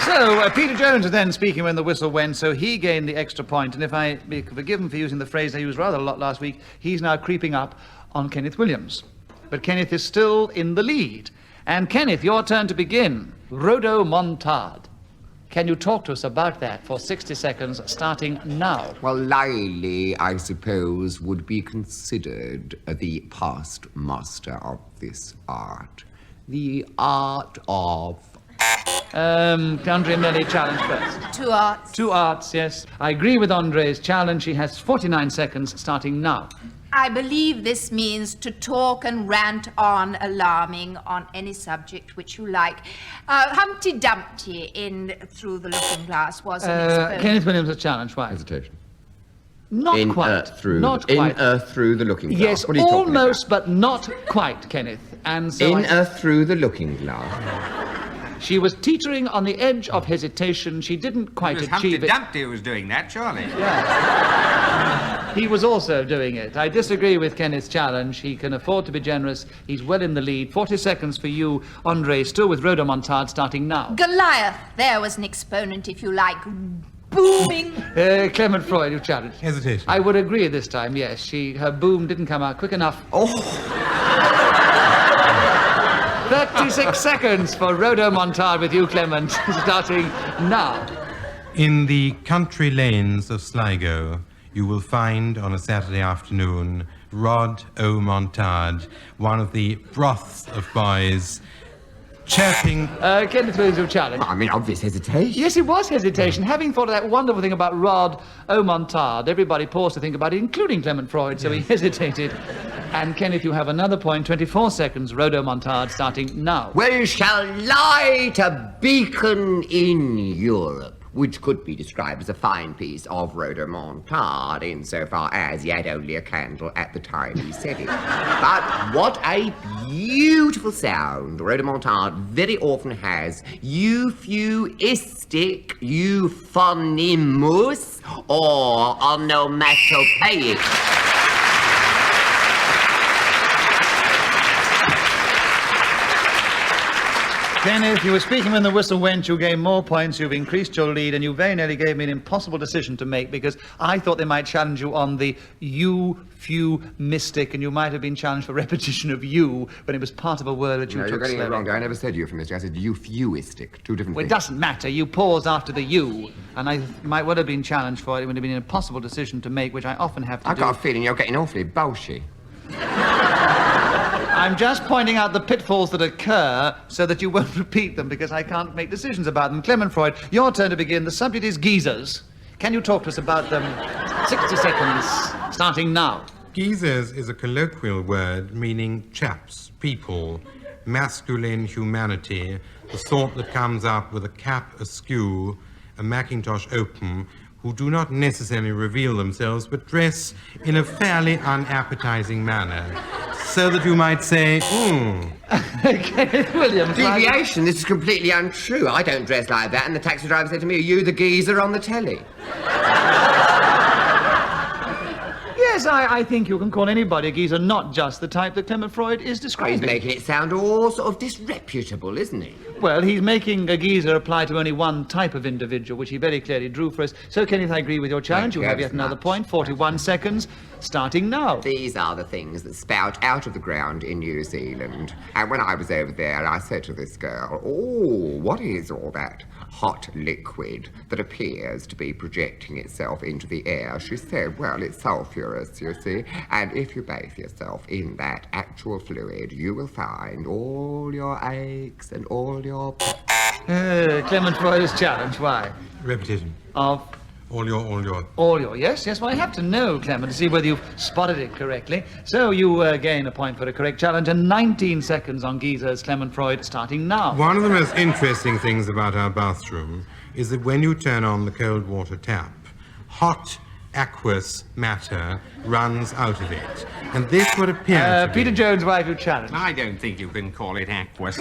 So, Peter Jones is then speaking when the whistle went, so he gained the extra point. And if I be forgiven for using the phrase I used rather a lot last week, he's now creeping up on Kenneth Williams. But Kenneth is still in the lead. And Kenneth, your turn to begin. Rodo Montard. Can you talk to us about that for 60 seconds, starting now? Well, Lily, I suppose, would be considered the past master of this art. The art of... Andre Melly, challenge first. 2 arts. 2 arts, yes. I agree with Andre's challenge. He has 49 seconds, starting now. I believe this means to talk and rant on alarming on any subject which you like. Humpty Dumpty in Through the Looking Glass was an experiment. Kenneth Williams' challenge, why? Hesitation. Not In quite. through. Not quite. In through the looking glass. Yes, What are you talking almost, but not quite, Kenneth. And so about? Through the looking glass. she was teetering on the edge of hesitation. She didn't quite achieve it. Dumpty who was doing that, surely. He was also doing it. I disagree with Kenneth's challenge. He can afford to be generous. He's well in the lead. 40 seconds for you, Andre, still with Rhodomontade, starting now. Goliath, there was an exponent, if you like, booming. Clement Freud, you challenged. Hesitation. I would agree this time, yes. Her boom didn't come out quick enough. 36 seconds for Rhodomontade with you, Clement, starting now. In the country lanes of Sligo, you will find on a Saturday afternoon Rod O'Montade, one of the broths of boys, chirping... Kenneth Williams, your challenge. I mean, obvious hesitation. Yes, it was hesitation. Having thought of that wonderful thing about Rod O'Montade, everybody paused to think about it, including Clement Freud, so he hesitated. And Kenneth, you have another point, 24 seconds, Rod O'Montade, starting now. We shall light a beacon in Europe, which could be described as a fine piece of Rhodomontade insofar as he had only a candle at the time he said it. But what a beautiful sound Rhodomontade very often has. Euphuistic, euphonymous, or onomatopoeic. Kenneth, you were speaking when the whistle went. You gained more points, you've increased your lead, and you very nearly gave me an impossible decision to make because I thought they might challenge you on the euphuistic, and you might have been challenged for repetition of you when it was part of a word that you No, took you're getting slowly. it wrong. I never said euphemistic. I said euphuistic. Two different Well, it things. doesn't matter. You paused after the U, and I might well have been challenged for it. It would have been an impossible decision to make, which I often have to I've do. got a feeling you're getting awfully bolshy. I'm just pointing out the pitfalls that occur so that you won't repeat them because I can't make decisions about them. Clement Freud, your turn to begin. The subject is geezers. Can you talk to us about them? 60 seconds, starting now. Geezers is a colloquial word meaning chaps, people, masculine humanity, the sort that comes up with a cap askew, a mackintosh open, who do not necessarily reveal themselves but dress in a fairly unappetizing manner, so that you might say, Kenneth Williams. Deviation, this is completely untrue. I don't dress like that, and the taxi driver said to me, are you the geezer on the telly? Yes, I think you can call anybody a geezer, not just the type that Clement Freud is He's describing. making it sound all sort of disreputable, isn't he? Well, he's making a geezer apply to only one type of individual, which he very clearly drew for us. So, Kenneth, I agree with your challenge. Thank You you have ever yet so another much. point, 41 seconds, starting now. These are the things that spout out of the ground in New Zealand. And when I was over there, I said to this girl, oh, what is all that hot liquid that appears to be projecting itself into the air? She said, well, it's sulphurous, you see, and if you bathe yourself in that actual fluid, you will find all your aches and all your... Clement Freud's challenge, why? repetition. Of? All your. Yes, well, I have to know, Clement, to see whether you've spotted it correctly. So you gain a point for a correct challenge, and 19 seconds on geezers, Clement Freud, starting now. One of the most interesting things about our bathroom is that when you turn on the cold water tap, hot aqueous matter runs out of it. And this would appear to be... Peter Jones, why have you challenged? I don't think you can call it aqueous.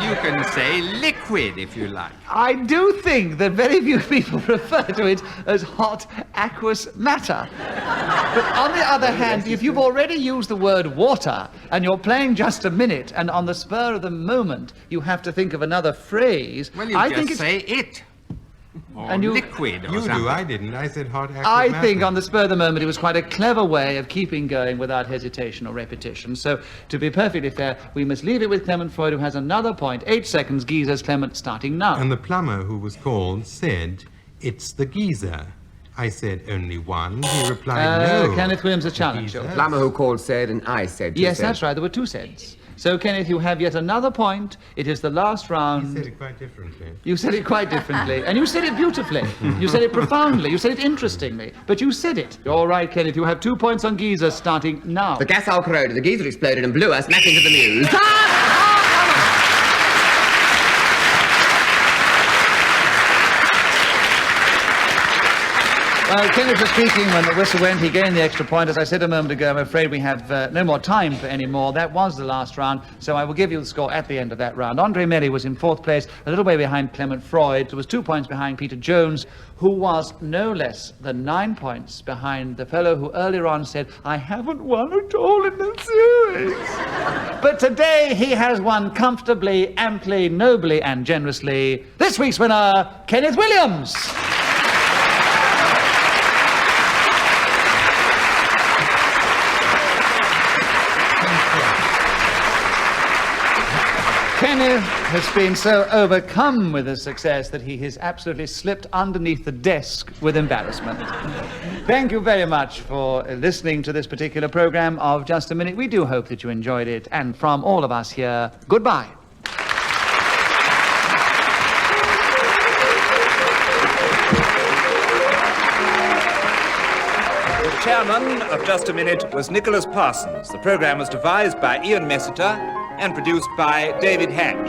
You can say liquid if you like. I do think that very few people refer to it as hot aqueous matter. But on the other hand, if you've already used the word water and you're playing just a minute and on the spur of the moment you have to think of another phrase, Well, you I just think it's... say it. or And you- liquid or You something. do, I didn't. I said hot acrid I matter. think on the spur of the moment it was quite a clever way of keeping going without hesitation or repetition. So, to be perfectly fair, we must leave it with Clement Freud, who has another point. 8 seconds, geezers, Clement, starting now. And the plumber who was called said, "It's the geezer." I said, "Only one." He replied, "No." Kenneth Williams has the challenged you. geezer." Plumber who called said, and I said. Two Yes, said. that's right. There were 2 says. So, Kenneth, you have yet another point. It is the last He round. said it quite differently. You said it quite differently, and you said it beautifully. You said it profoundly. You said it interestingly. But you said it. All right, Kenneth, you have 2 points on geezer starting now. The gas all corroded, the geezer exploded and blew us back into the muse. Well, Kenneth was speaking when the whistle went. He gained the extra point. As I said a moment ago, I'm afraid we have no more time for any more. That was the last round, so I will give you the score at the end of that round. Andre Melly was in 4th place, a little way behind Clement Freud, who was 2 points behind Peter Jones, who was no less than 9 points behind the fellow who earlier on said, "I haven't won at all in the series." But today he has won comfortably, amply, nobly, and generously. This week's winner, Kenneth Williams. Kenneth has been so overcome with his success that he has absolutely slipped underneath the desk with embarrassment. Thank you very much for listening to this particular program of Just a Minute. We do hope that you enjoyed it, and from all of us here, goodbye. The chairman of Just a Minute was Nicholas Parsons. The program was devised by Ian Messiter and produced by David Hatch.